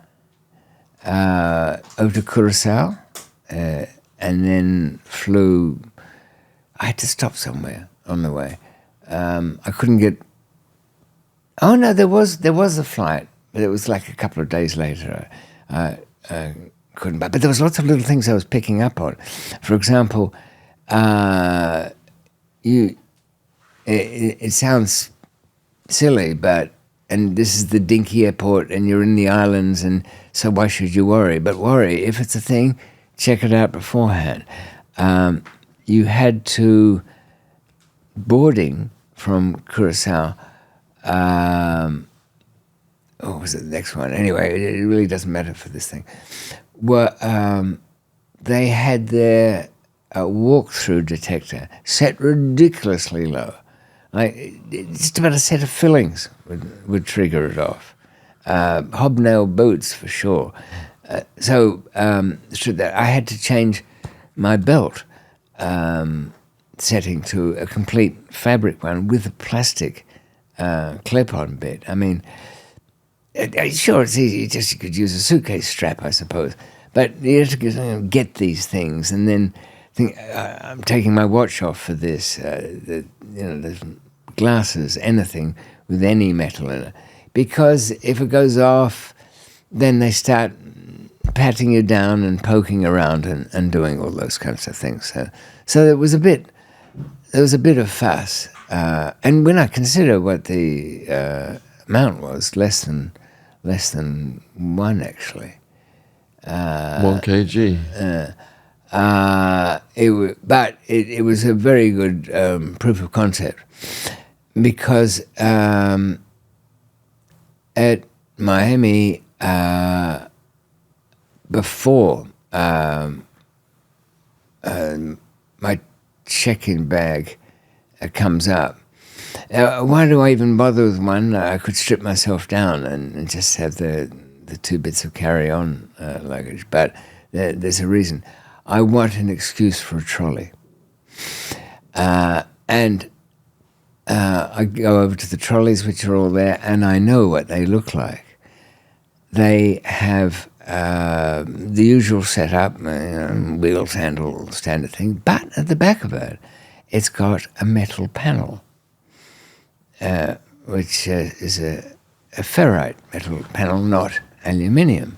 over to Curacao, and then flew... I had to stop somewhere on the way. I couldn't get... Oh, no, there was a flight, but it was like a couple of days later. I couldn't... But there was lots of little things I was picking up on. For example, it sounds silly, but... And this is the dinky airport, and you're in the islands, and so why should you worry? But worry, if it's a thing, check it out beforehand. You had to... Boarding from Curacao... what was it, the next one? Anyway, it really doesn't matter for this thing. Well, they had their walk-through detector set ridiculously low. Like, just about a set of fillings would trigger it off. Hobnail boots, for sure. So I had to change my belt setting to a complete fabric one with a plastic clip-on bit. I mean, sure, it's easy. You could use a suitcase strap, I suppose. But you have to get these things and then think, I'm taking my watch off for this. The glasses, anything with any metal in it. Because if it goes off, then they start patting you down and poking around and doing all those kinds of things. So there was a bit of fuss. And when I consider what the amount was, less than one actually. 1 kg. It was a very good proof of concept because at Miami before my check-in bag comes up. Why do I even bother with one? I could strip myself down and just have the 2 bits of carry-on luggage. But there's a reason. I want an excuse for a trolley. And I go over to the trolleys, which are all there, and I know what they look like. They have the usual setup, wheels, handle, standard thing, but at the back of it, it's got a metal panel, which is a ferrite metal panel, not aluminium,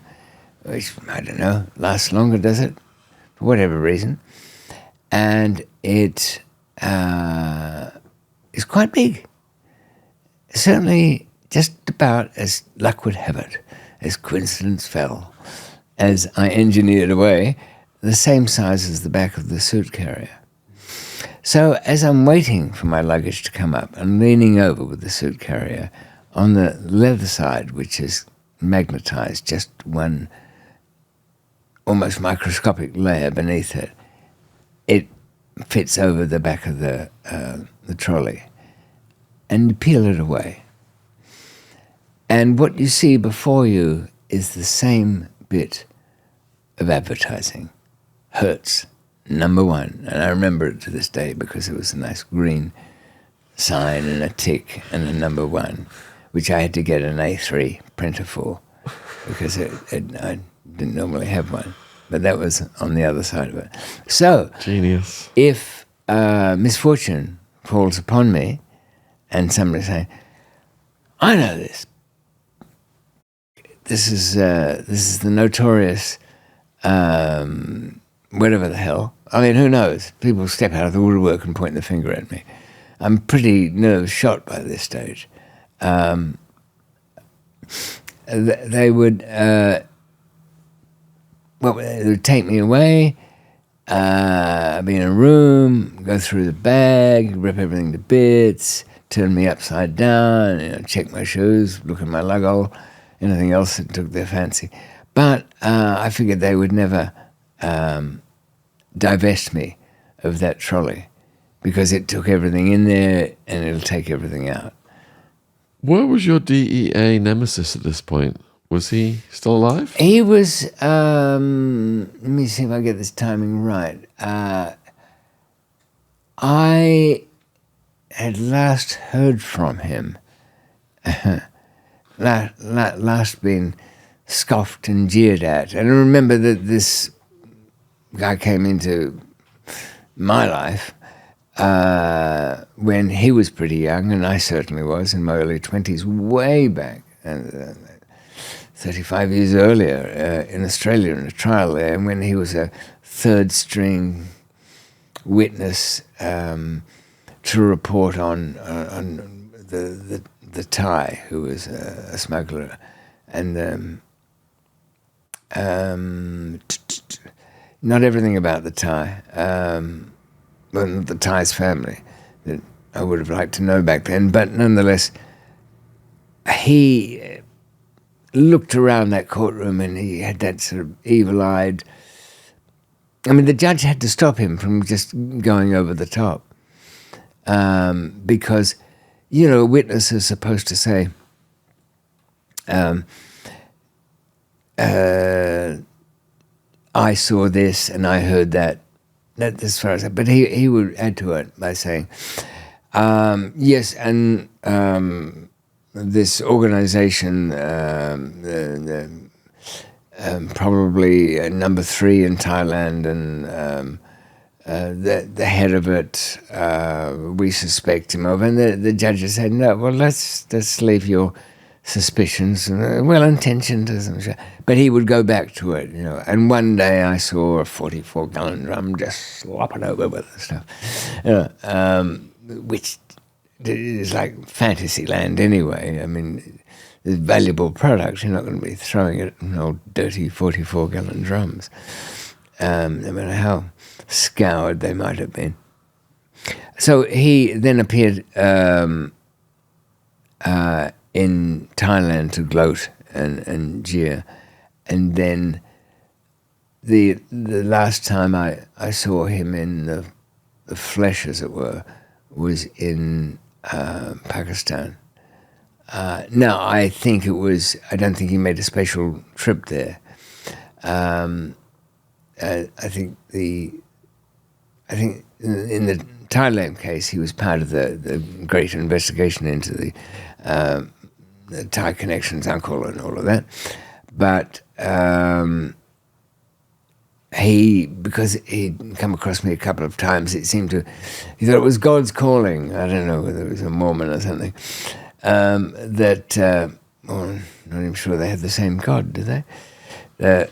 which, I don't know, lasts longer, does it? For whatever reason. And it is quite big. Certainly just about, as luck would have it, as coincidence fell, as I engineered away, the same size as the back of the suit carrier. So as I'm waiting for my luggage to come up and leaning over with the suit carrier, on the leather side, which is magnetized, just one almost microscopic layer beneath it, it fits over the back of the trolley, and you peel it away. And what you see before you is the same bit of advertising. Hertz, number one. And I remember it to this day because it was a nice green sign and a tick and a number one, which I had to get an A3 printer for because I didn't normally have one. But that was on the other side of it. So, genius. If misfortune falls upon me and somebody saying, I know this. This is the notorious whatever the hell. I mean, who knows? People step out of the woodwork and point the finger at me. I'm pretty nerve shot by this stage. They would take me away, be in a room, go through the bag, rip everything to bits, turn me upside down, check my shoes, look at my lug hole, anything else that took their fancy. But I figured they would never divest me of that trolley because it took everything in there and it'll take everything out. Where was your DEA nemesis at this point? Was he still alive? He was, let me see if I get this timing right. I had last heard from him, last been scoffed and jeered at. And I remember that this guy came into my life when he was pretty young, and I certainly was in my early 20s, way back, and 35 years earlier in Australia in a trial there, and when he was a third string witness to report on the Thai who was a smuggler, and not everything about the Thai, well, the Thai's family that I would have liked to know back then, but nonetheless, he looked around that courtroom and he had that sort of evil-eyed. I mean, the judge had to stop him from just going over the top because, a witness is supposed to say, I saw this and I heard that. That's as far as that. But he would add to it by saying, yes, and this organization, probably number 3 in Thailand, and the head of it, we suspect him of. And the judge said, no, well, let's leave your suspicions, well-intentioned, but he would go back to it, And one day I saw a 44-gallon drum just slopping over with the stuff, which is like fantasy land anyway. I mean, it's valuable product. You're not going to be throwing it in old dirty 44-gallon drums, no matter how scoured they might have been. So he then appeared in Thailand to gloat and jeer. And then the last time I saw him in the flesh, as it were, was in Pakistan. Now, I don't think he made a special trip there. I think in the Thailand case, he was part of the great investigation into the Thai connections, uncle, and all of that. But because he'd come across me a couple of times, he thought it was God's calling. I don't know whether it was a Mormon or something. I'm not even sure they have the same God, do they? That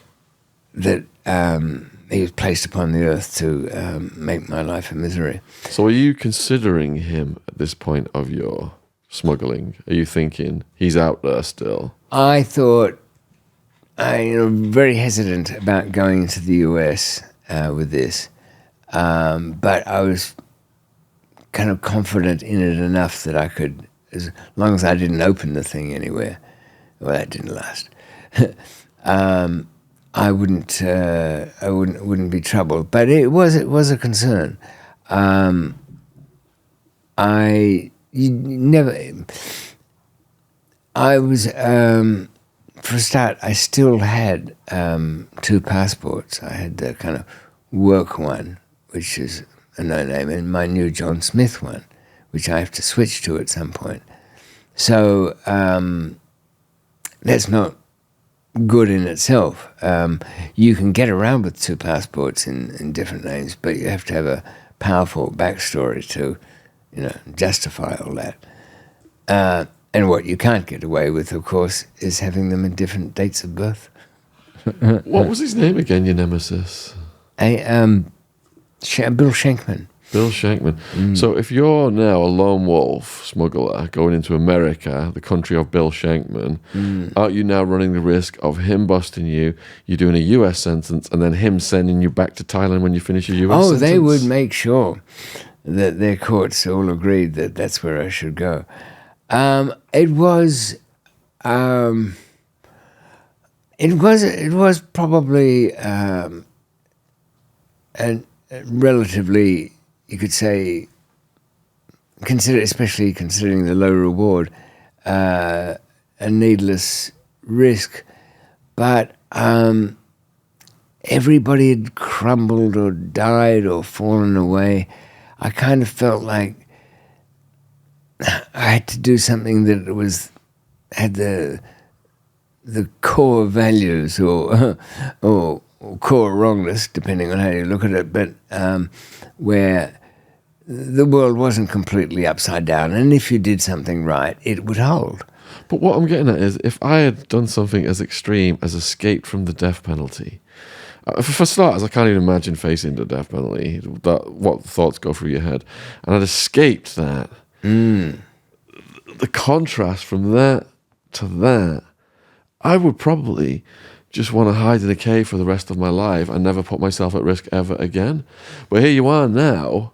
he was placed upon the earth to make my life a misery. So are you considering him at this point of your smuggling? Are you thinking he's out there still? I thought, very hesitant about going into the US with this, but I was kind of confident in it enough that I could, as long as I didn't open the thing anywhere. Well, that didn't last. I wouldn't be troubled, but it was a concern. I was for a start, I still had 2 passports. I had the kind of work one, which is a no-name, and my new John Smith one, which I have to switch to at some point. So that's not good in itself. You can get around with 2 passports in different names, but you have to have a powerful backstory to, justify all that. And what you can't get away with, of course, is having them in different dates of birth. What was his name again, your nemesis? Bill Schenkman. Bill Schenkman. So if you're now a lone wolf smuggler going into America, the country of Bill Schenkman, aren't you now running the risk of him busting you, you doing a US sentence, and then him sending you back to Thailand when you finish your US sentence? They would make sure that their courts all agreed that that's where I should go. It was probably a relatively, you could say, especially considering the low reward, a needless risk. But everybody had crumbled or died or fallen away. I kind of felt like I had to do something that had the core values or core wrongness, depending on how you look at it, but where the world wasn't completely upside down, and if you did something right, it would hold. But what I'm getting at is, if I had done something as extreme as escaped from the death penalty, for starters, I can't even imagine facing the death penalty. What thoughts go through your head? And I'd escaped that. The contrast from that to that, I would probably just want to hide in a cave for the rest of my life and never put myself at risk ever again. But here you are now,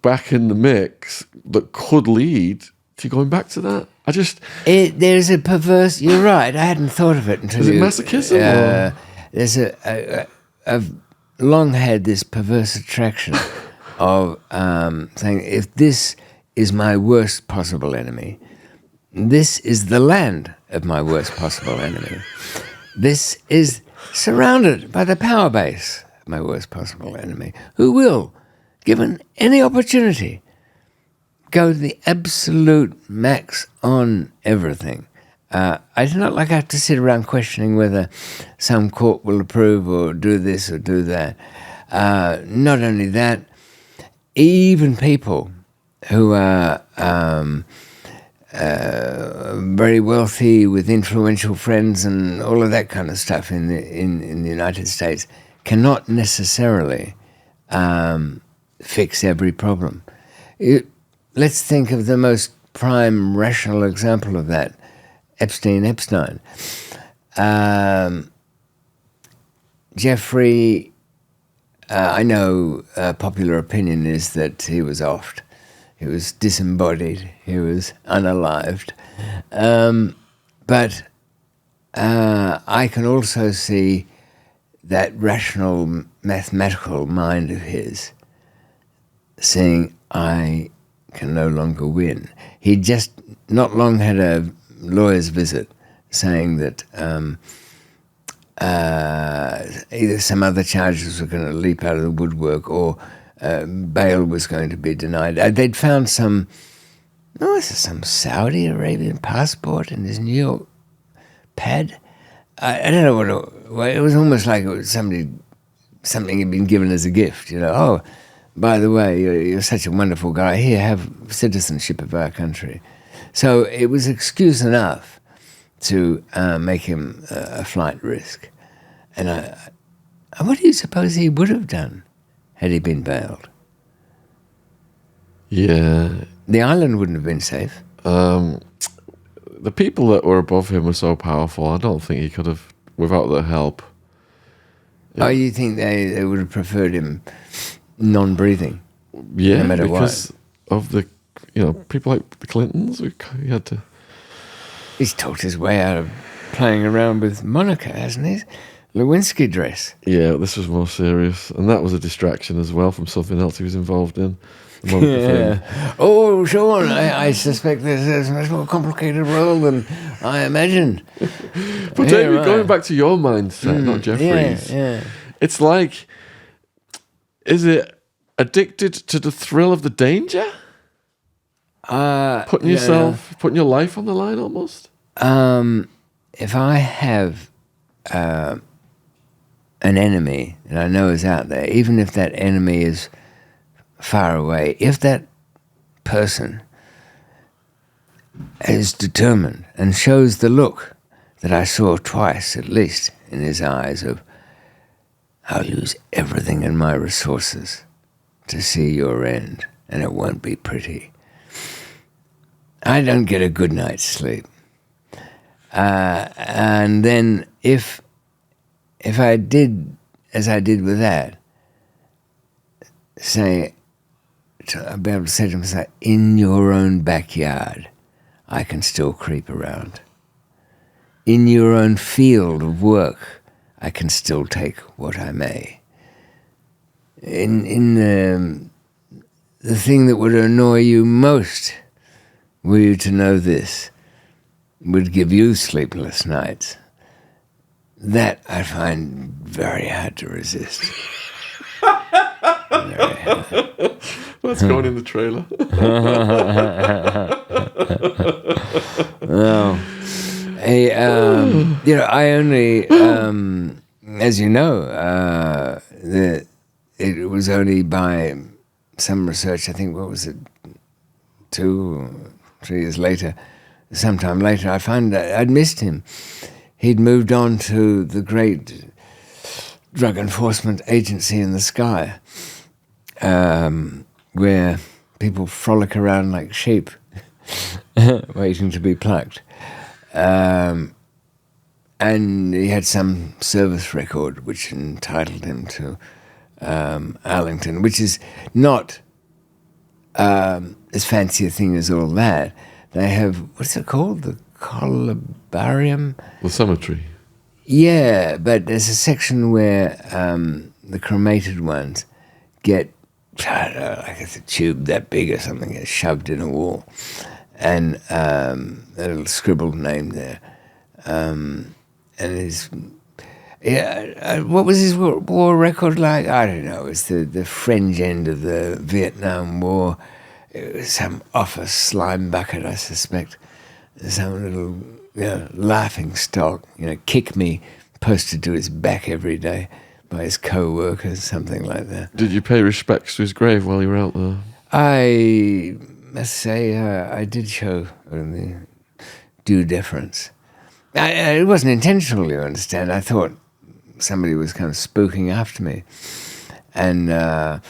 back in the mix that could lead to going back to that. There's a perverse. You're right. I hadn't thought of it until. Is it masochism? There's I've long had this perverse attraction of saying, if this is my worst possible enemy, this is the land of my worst possible enemy. This is surrounded by the power base of my worst possible enemy, who will, given any opportunity, go to the absolute max on everything. I do not like I have to sit around questioning whether some court will approve or do this or do that. Not only that, even people who are very wealthy with influential friends and all of that kind of stuff in the United States cannot necessarily fix every problem. Let's think of the most prime rational example of that, Epstein. Jeffrey, I know popular opinion is that he was offed. He was disembodied. He was unalived. But I can also see that rational, mathematical mind of his saying, I can no longer win. He just not long had a lawyer's visit saying that either some other charges were going to leap out of the woodwork or bail was going to be denied. They'd found some Saudi Arabian passport in his New York pad. I don't know what it was. Almost like it was something he'd been given as a gift. Oh, by the way, you're such a wonderful guy. Here, have citizenship of our country. So it was excuse enough to make him a flight risk. And what do you suppose he would have done had he been bailed? Yeah. The island wouldn't have been safe. The people that were above him were so powerful, I don't think he could have, without their help. Oh, you think they would have preferred him non-breathing? Yeah, no matter because what? Of the, people like the Clintons, he had to... He's talked his way out of playing around with Monica, hasn't he? Lewinsky dress. Yeah, this was more serious, and that was a distraction as well from something else he was involved in. The Monica thing. Oh, Sean, I suspect there's a much more complicated role than I imagined. But David, going back to your mindset, not Jeffrey's, Yeah. it's like, is it addicted to the thrill of the danger? Putting your life on the line almost? If I have an enemy that I know is out there, even if that enemy is far away, if that person is determined and shows the look that I saw twice at least in his eyes of, I'll use everything in my resources to see your end, and it won't be pretty, I don't get a good night's sleep. And then if I did as I did with that, I'd be able to say to him, in your own backyard, I can still creep around. In your own field of work, I can still take what I may. In the thing that would annoy you most, were you to know this, would give you sleepless nights, that I find very hard to resist. Very hard. That's going in the trailer. Well, I only, as you know, it was only by some research, I think, what was it, 2 or 3 years later, sometime later, I found that I'd missed him. He'd moved on to the great drug enforcement agency in the sky, where people frolic around like sheep, waiting to be plucked. And he had some service record which entitled him to Arlington, which is not as fancy a thing as all that. They have, what's it called? The columbarium? The cemetery. Yeah, but there's a section where the cremated ones get, I don't know, like it's a tube that big or something, gets shoved in a wall. And a little scribbled name there. And his, what was his war record like? I don't know. It's the fringe end of the Vietnam War. It was some office slime bucket, I suspect. Some little laughing stock, kick me, posted to his back every day by his co-workers, something like that. Did you pay respects to his grave while you were out there? I must say I did show the due deference. It wasn't intentional, you understand. I thought somebody was kind of spooking after me. And I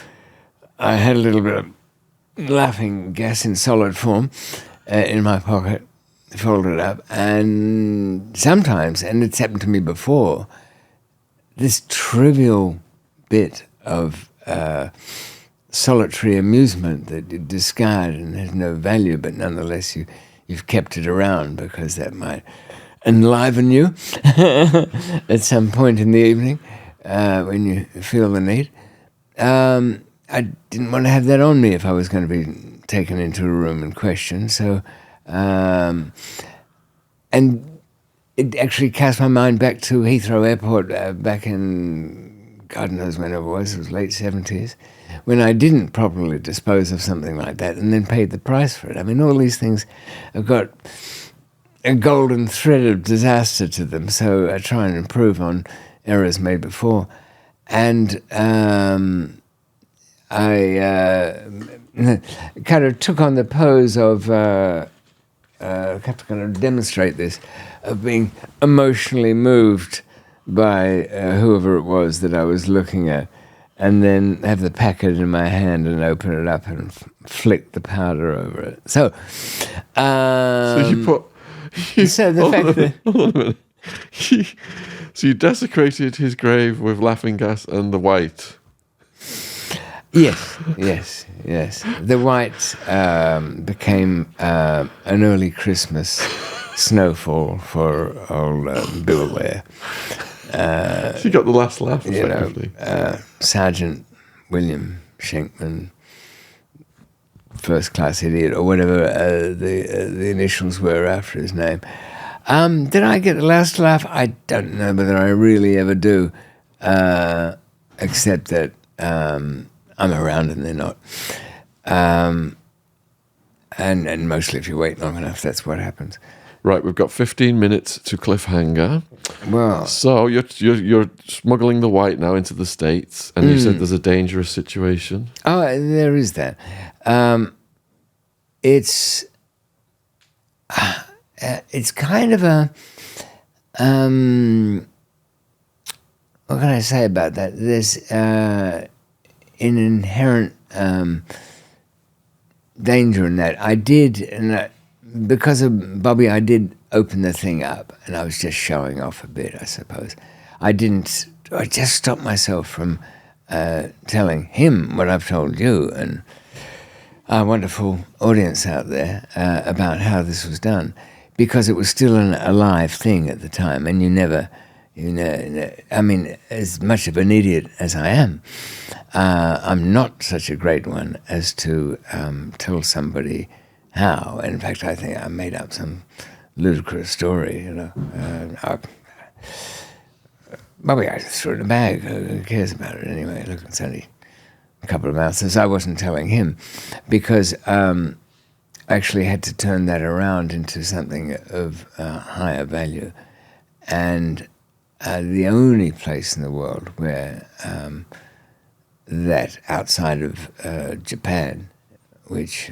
had a little bit of laughing gas in solid form in my pocket, folded up. And sometimes, and it's happened to me before, this trivial bit of solitary amusement that you discard and has no value, but nonetheless you've kept it around because that might enliven you at some point in the evening when you feel the need. I didn't want to have that on me if I was going to be taken into a room and questioned. So, and it actually cast my mind back to Heathrow Airport back in, God knows when it was late 70s, when I didn't properly dispose of something like that and then paid the price for it. I mean, all these things have got a golden thread of disaster to them, so I try and improve on errors made before. And I kind of took on the pose of, I have to kind of demonstrate this, of being emotionally moved by whoever it was that I was looking at, and then have the packet in my hand and open it up and flick the powder over it. So, so you put... so the fact that... Hold on a minute. So you desecrated his grave with laughing gas and the white. Yes. The white became an early Christmas snowfall for old Bill there. She got the last laugh, you know, effectively. Sergeant William Schenkman, first class idiot, or whatever the initials were after his name. Did I get the last laugh? I don't know whether I really ever do, except that I'm around and they're not. And mostly if you wait long enough, that's what happens. Right, we've got 15 minutes to cliffhanger. Well, So you're smuggling the white now into the States, and you said there's a dangerous situation. oh, there is that. It's kind of a what can I say about that? There's an inherent danger in that. Because of Bobby, I did open the thing up, and I was just showing off a bit, I suppose. I just stopped myself from telling him what I've told you and our wonderful audience out there about how this was done, because it was still a live thing at the time, and you know, I mean, as much of an idiot as I am, I'm not such a great one as to tell somebody how. In fact, I think I made up some ludicrous story, you know. Bobby, I just threw it in a bag. Who cares about it anyway? Look, it's only a couple of ounces. I wasn't telling him because I actually had to turn that around into something of higher value. And the only place in the world where that, outside of Japan, which,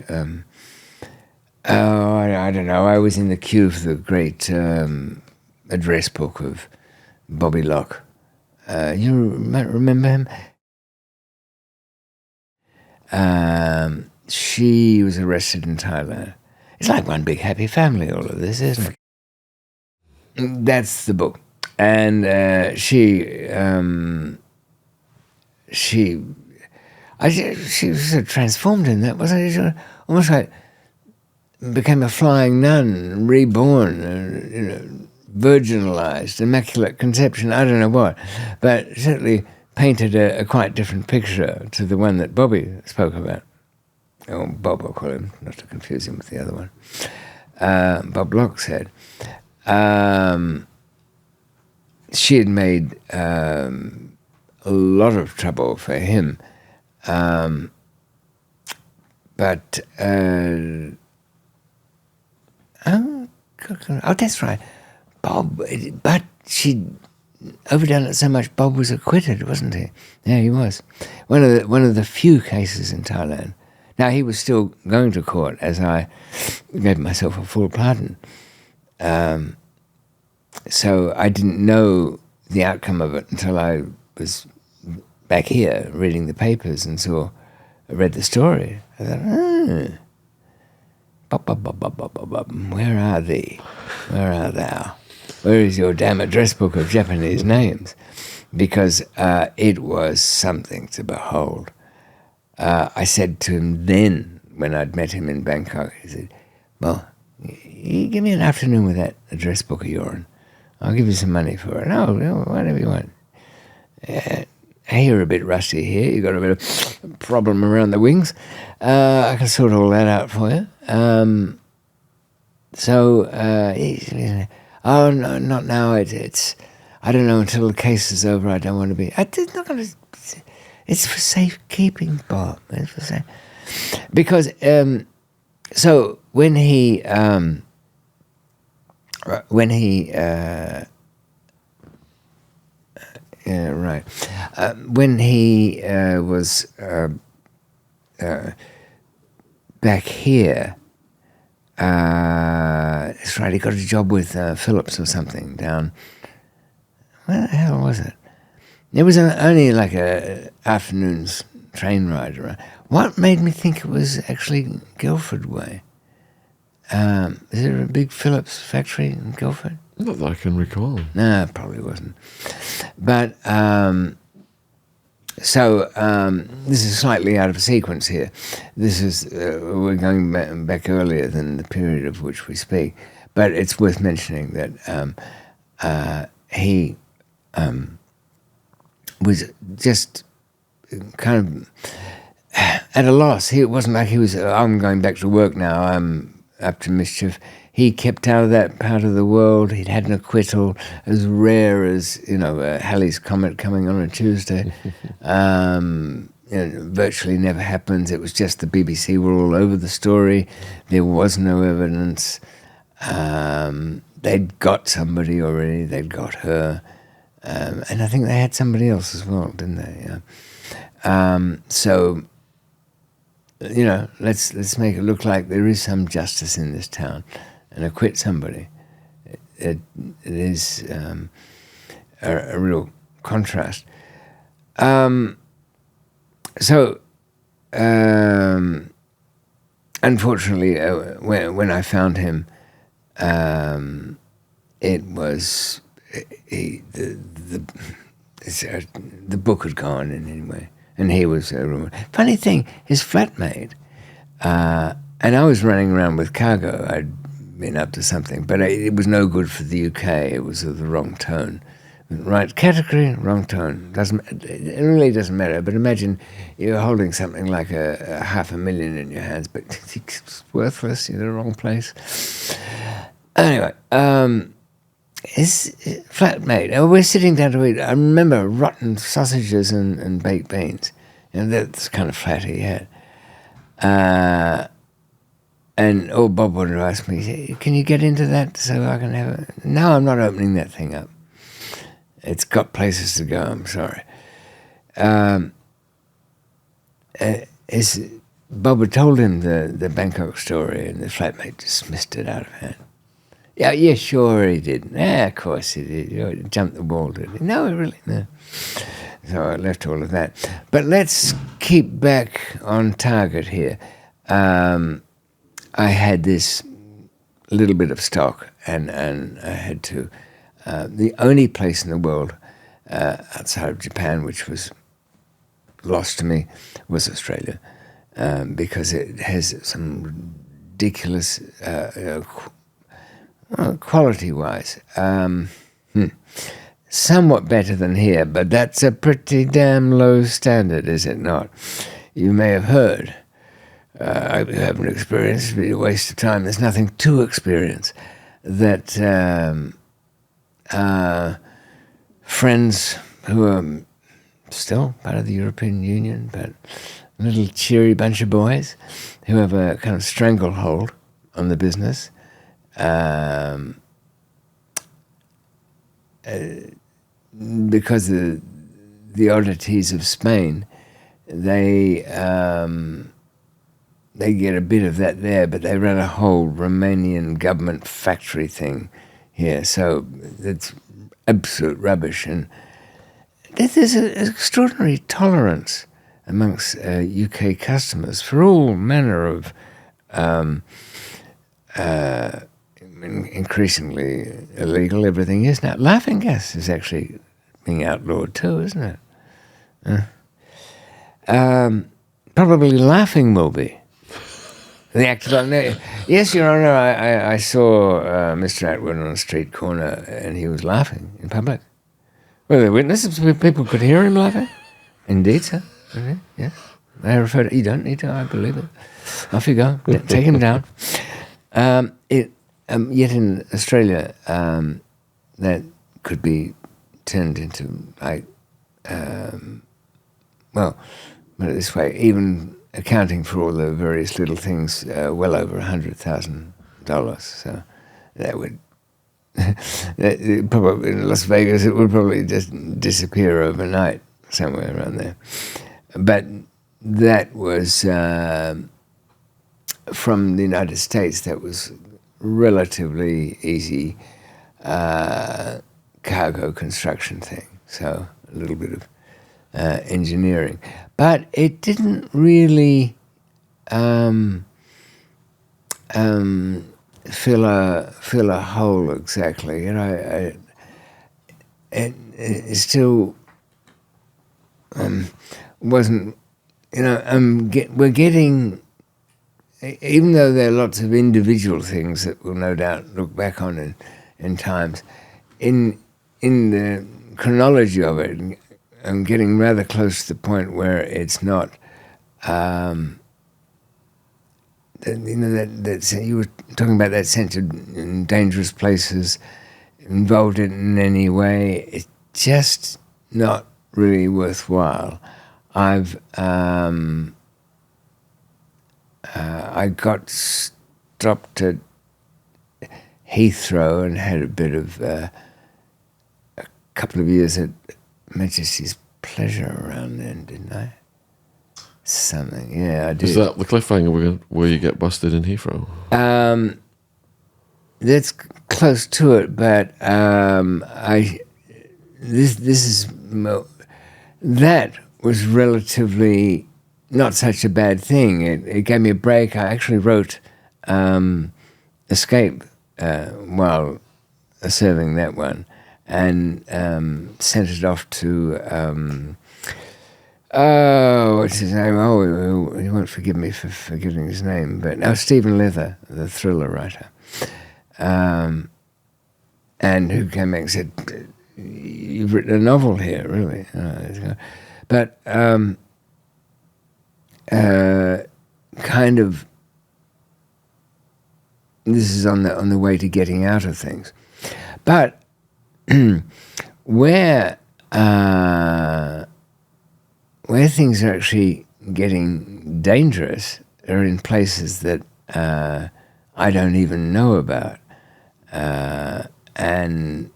I don't know, I was in the queue for the great address book of Bobby Locke. You might remember him? She was arrested in Thailand. It's like one big happy family, all of this, isn't it? That's the book. And she was so transformed in that, wasn't she? Almost like became a flying nun, reborn, you know, virginalized, immaculate conception, I don't know what, but certainly painted a quite different picture to the one that Bobby spoke about. Oh, Bob, I'll call him, not to confuse him with the other one. Bob Locke said. She had made a lot of trouble for him, but oh, that's right, Bob. But she'd overdone it so much. Bob was acquitted, wasn't he? Yeah, he was. One of the few cases in Thailand. Now he was still going to court, as I gave myself a full pardon. So I didn't know the outcome of it until I was back here reading the papers and read the story. I thought, where are thee? Where art thou? Where is your damn address book of Japanese names? Because it was something to behold. I said to him then, when I'd met him in Bangkok, he said, well, you give me an afternoon with that address book of yours. I'll give you some money for it. No, whatever you want. You're a bit rusty here. You've got a bit of problem around the wings. I can sort all that out for you. He said, oh, no, not now. It's I don't know, until the case is over. I don't want to be. It's for safekeeping, Bob. It's for safe. Because, so when he when he was back here, that's right, he got a job with Phillips or something down, where the hell was it? It was only like a afternoon's train ride around. What made me think it was actually Guildford way? Is there a big Phillips factory in Guildford? Not that I can recall. No, it probably wasn't. But, this is slightly out of sequence here. This is, we're going back earlier than the period of which we speak. But it's worth mentioning that he was just kind of at a loss. It wasn't like he was, I'm going back to work now, I'm up to mischief. He kept out of that part of the world. He'd had an acquittal as rare as, Halley's Comet coming on a Tuesday. Virtually never happens. It was just the BBC were all over the story. There was no evidence. They'd got somebody already. They'd got her. And I think they had somebody else as well, didn't they? So, let's make it look like there is some justice in this town and acquit somebody. It is a real contrast. Unfortunately, when I found him, it was the book had gone in anyway, and he was a ruined. Funny thing, his flatmate, and I was running around with cargo. I'd been up to something, but it was no good for the UK. It was of the wrong tone. Right category, wrong tone. It really doesn't matter. But imagine you're holding something like a $500,000 in your hands, but it's worthless. You're in the wrong place. Anyway, his flatmate. We're sitting down to eat. I remember rotten sausages and baked beans, and that's kind of flat he had. And Bob wanted to ask me, "Can you get into that so I can have it?" No, I'm not opening that thing up. It's got places to go, I'm sorry. Bob had told him the Bangkok story, and the flatmate dismissed it out of hand. Yeah, sure he did. Yeah, of course he did. He jumped the wall, did he? No, really, no. So I left all of that. But let's keep back on target here. I had this little bit of stock, and I had to... the only place in the world outside of Japan which was lost to me was Australia, because it has some ridiculous quality-wise. Somewhat better than here, but that's a pretty damn low standard, is it not? You may have heard. I hope you haven't experienced. It'd be a waste of time. There's nothing to experience. That friends who are still part of the European Union, but a little cheery bunch of boys who have a kind of stranglehold on the business. Because of the oddities of Spain, they get a bit of that there, but they run a whole Romanian government factory thing here, so it's absolute rubbish. And there's an extraordinary tolerance amongst UK customers for all manner of increasingly illegal everything is now. Laughing gas is actually being outlawed too, isn't it? Probably laughing will be. The act of, yes, Your Honour, I saw Mr. Atwood on a street corner and he was laughing in public. Were there witnesses? People could hear him laughing? Indeed, sir. Okay, yes. They refer to, you don't need to, I believe it. Off you go. Take him down. Yet in Australia, that could be turned into, like, put it this way, even accounting for all the various little things, well over $100,000. So that would probably in Las Vegas, it would probably just disappear overnight somewhere around there. But that was from the United States. That was relatively easy cargo construction thing. So a little bit of engineering, but it didn't really fill a hole exactly. You know, it still wasn't. You know, we're getting, even though there are lots of individual things that we'll no doubt look back on in times, in the chronology of it, I'm getting rather close to the point where it's not. That you were talking about that sense of dangerous places, involved in any way. It's just not really worthwhile. I got stopped at Heathrow and had a bit of a couple of years at Majesty's Pleasure around then, didn't I? Something, yeah, I did. Is that the cliffhanger where you get busted in Heathrow? That's close to it, but that was relatively not such a bad thing. It gave me a break. I actually wrote Escape while serving that one, and sent it off to what's his name? Oh, he won't forgive me for forgetting his name, but Stephen Leather, the thriller writer, and who came back and said, "You've written a novel here, really." But kind of, this is on the way to getting out of things, but where things are actually getting dangerous are in places that I don't even know about, and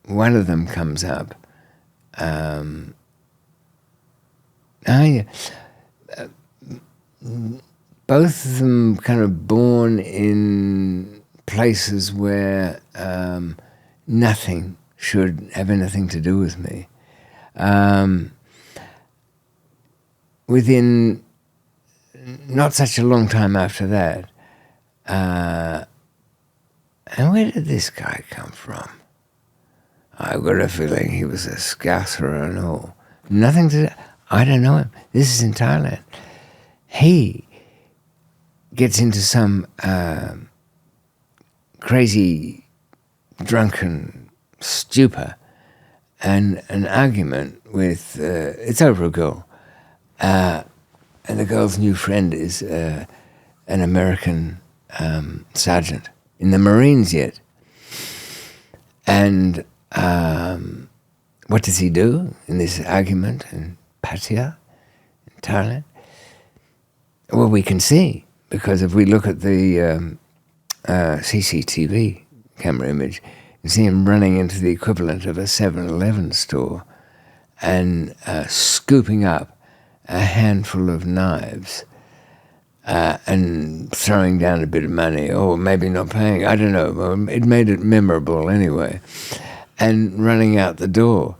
one of them comes up. Both of them kind of born in places where nothing should have anything to do with me. Within not such a long time after that, and where did this guy come from? I've got a feeling he was a Scoutser and all. Nothing to do. I don't know him. This is in Thailand. He gets into some crazy, drunken stupor and an argument with, it's over a girl. And the girl's new friend is an American sergeant in the Marines yet. And what does he do in this argument in Pattaya, in Thailand? Well, we can see, because if we look at the CCTV camera image, you see him running into the equivalent of a 7-Eleven store and scooping up a handful of knives and throwing down a bit of money, or maybe not paying, I don't know. It made it memorable anyway. And running out the door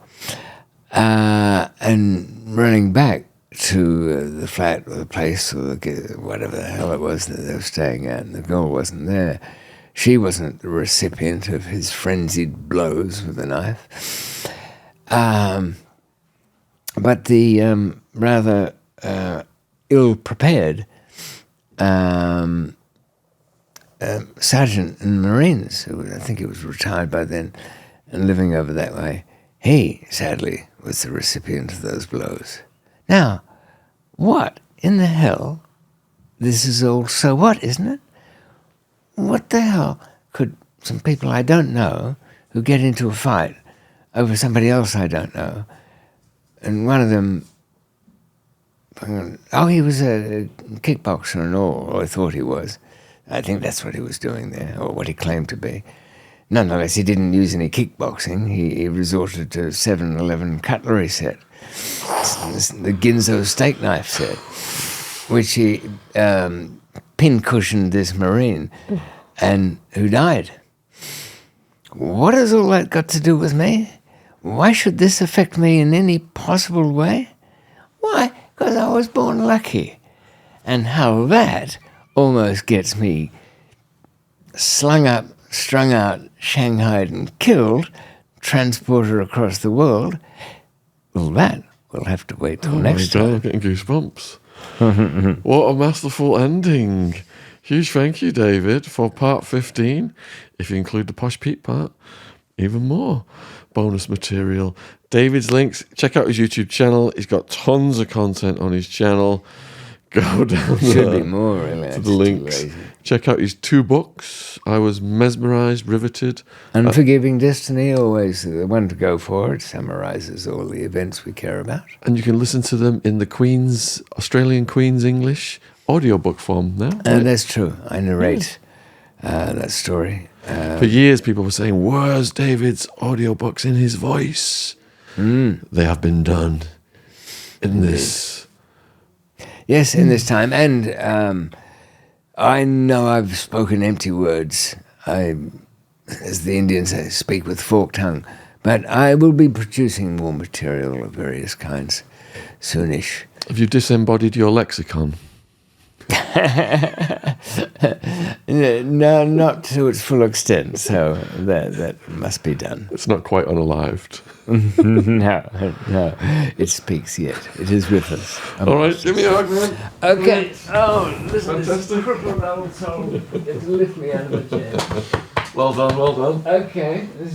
and running back to the flat or the place or whatever the hell it was that they were staying at, and the girl wasn't there. She wasn't the recipient of his frenzied blows with a knife. But the rather ill-prepared sergeant in the Marines, who I think he was retired by then and living over that way, he, sadly, was the recipient of those blows. Now, what in the hell? This is all so what, isn't it? What the hell could some people I don't know who get into a fight over somebody else I don't know, and one of them, he was a kickboxer and all, or I thought he was. I think that's what he was doing there, or what he claimed to be. Nonetheless, he didn't use any kickboxing. He resorted to 7-Eleven cutlery set, the Ginzo steak knife set, which he pin-cushioned this Marine, and who died. What has all that got to do with me? Why should this affect me in any possible way? Why? Because I was born lucky. And how that almost gets me slung up, strung out, shanghaied and killed, transported across the world, well, that will have to wait till next time. I'm getting goosebumps. What a masterful ending. Huge thank you, David, for part 15, if you include the Posh Pete part. even more bonus material. David's links, check out his YouTube channel. He's got tons of content on his channel. Go down Should be more, really. to the links. Check out his 2 books. I was mesmerised, riveted. Unforgiving Destiny, always the one to go for. It summarises all the events we care about. And you can listen to them in the Queen's, Australian Queen's English audiobook form now. And that's true. I narrate that story. For years, people were saying, where's David's audiobooks in his voice? They have been done in this. Yes, in this time. And I know I've spoken empty words. As the Indians say, speak with forked tongue. But I will be producing more material of various kinds soonish. Have you disembodied your lexicon? No, not to its full extent. So that must be done. It's not quite unalived. No, it speaks yet. It is with us. All right, give me a hug, man. Okay. Oh, listen, this Fantastic. crippled old soul. You have to lift me out of the chair. Well done, well done. Okay.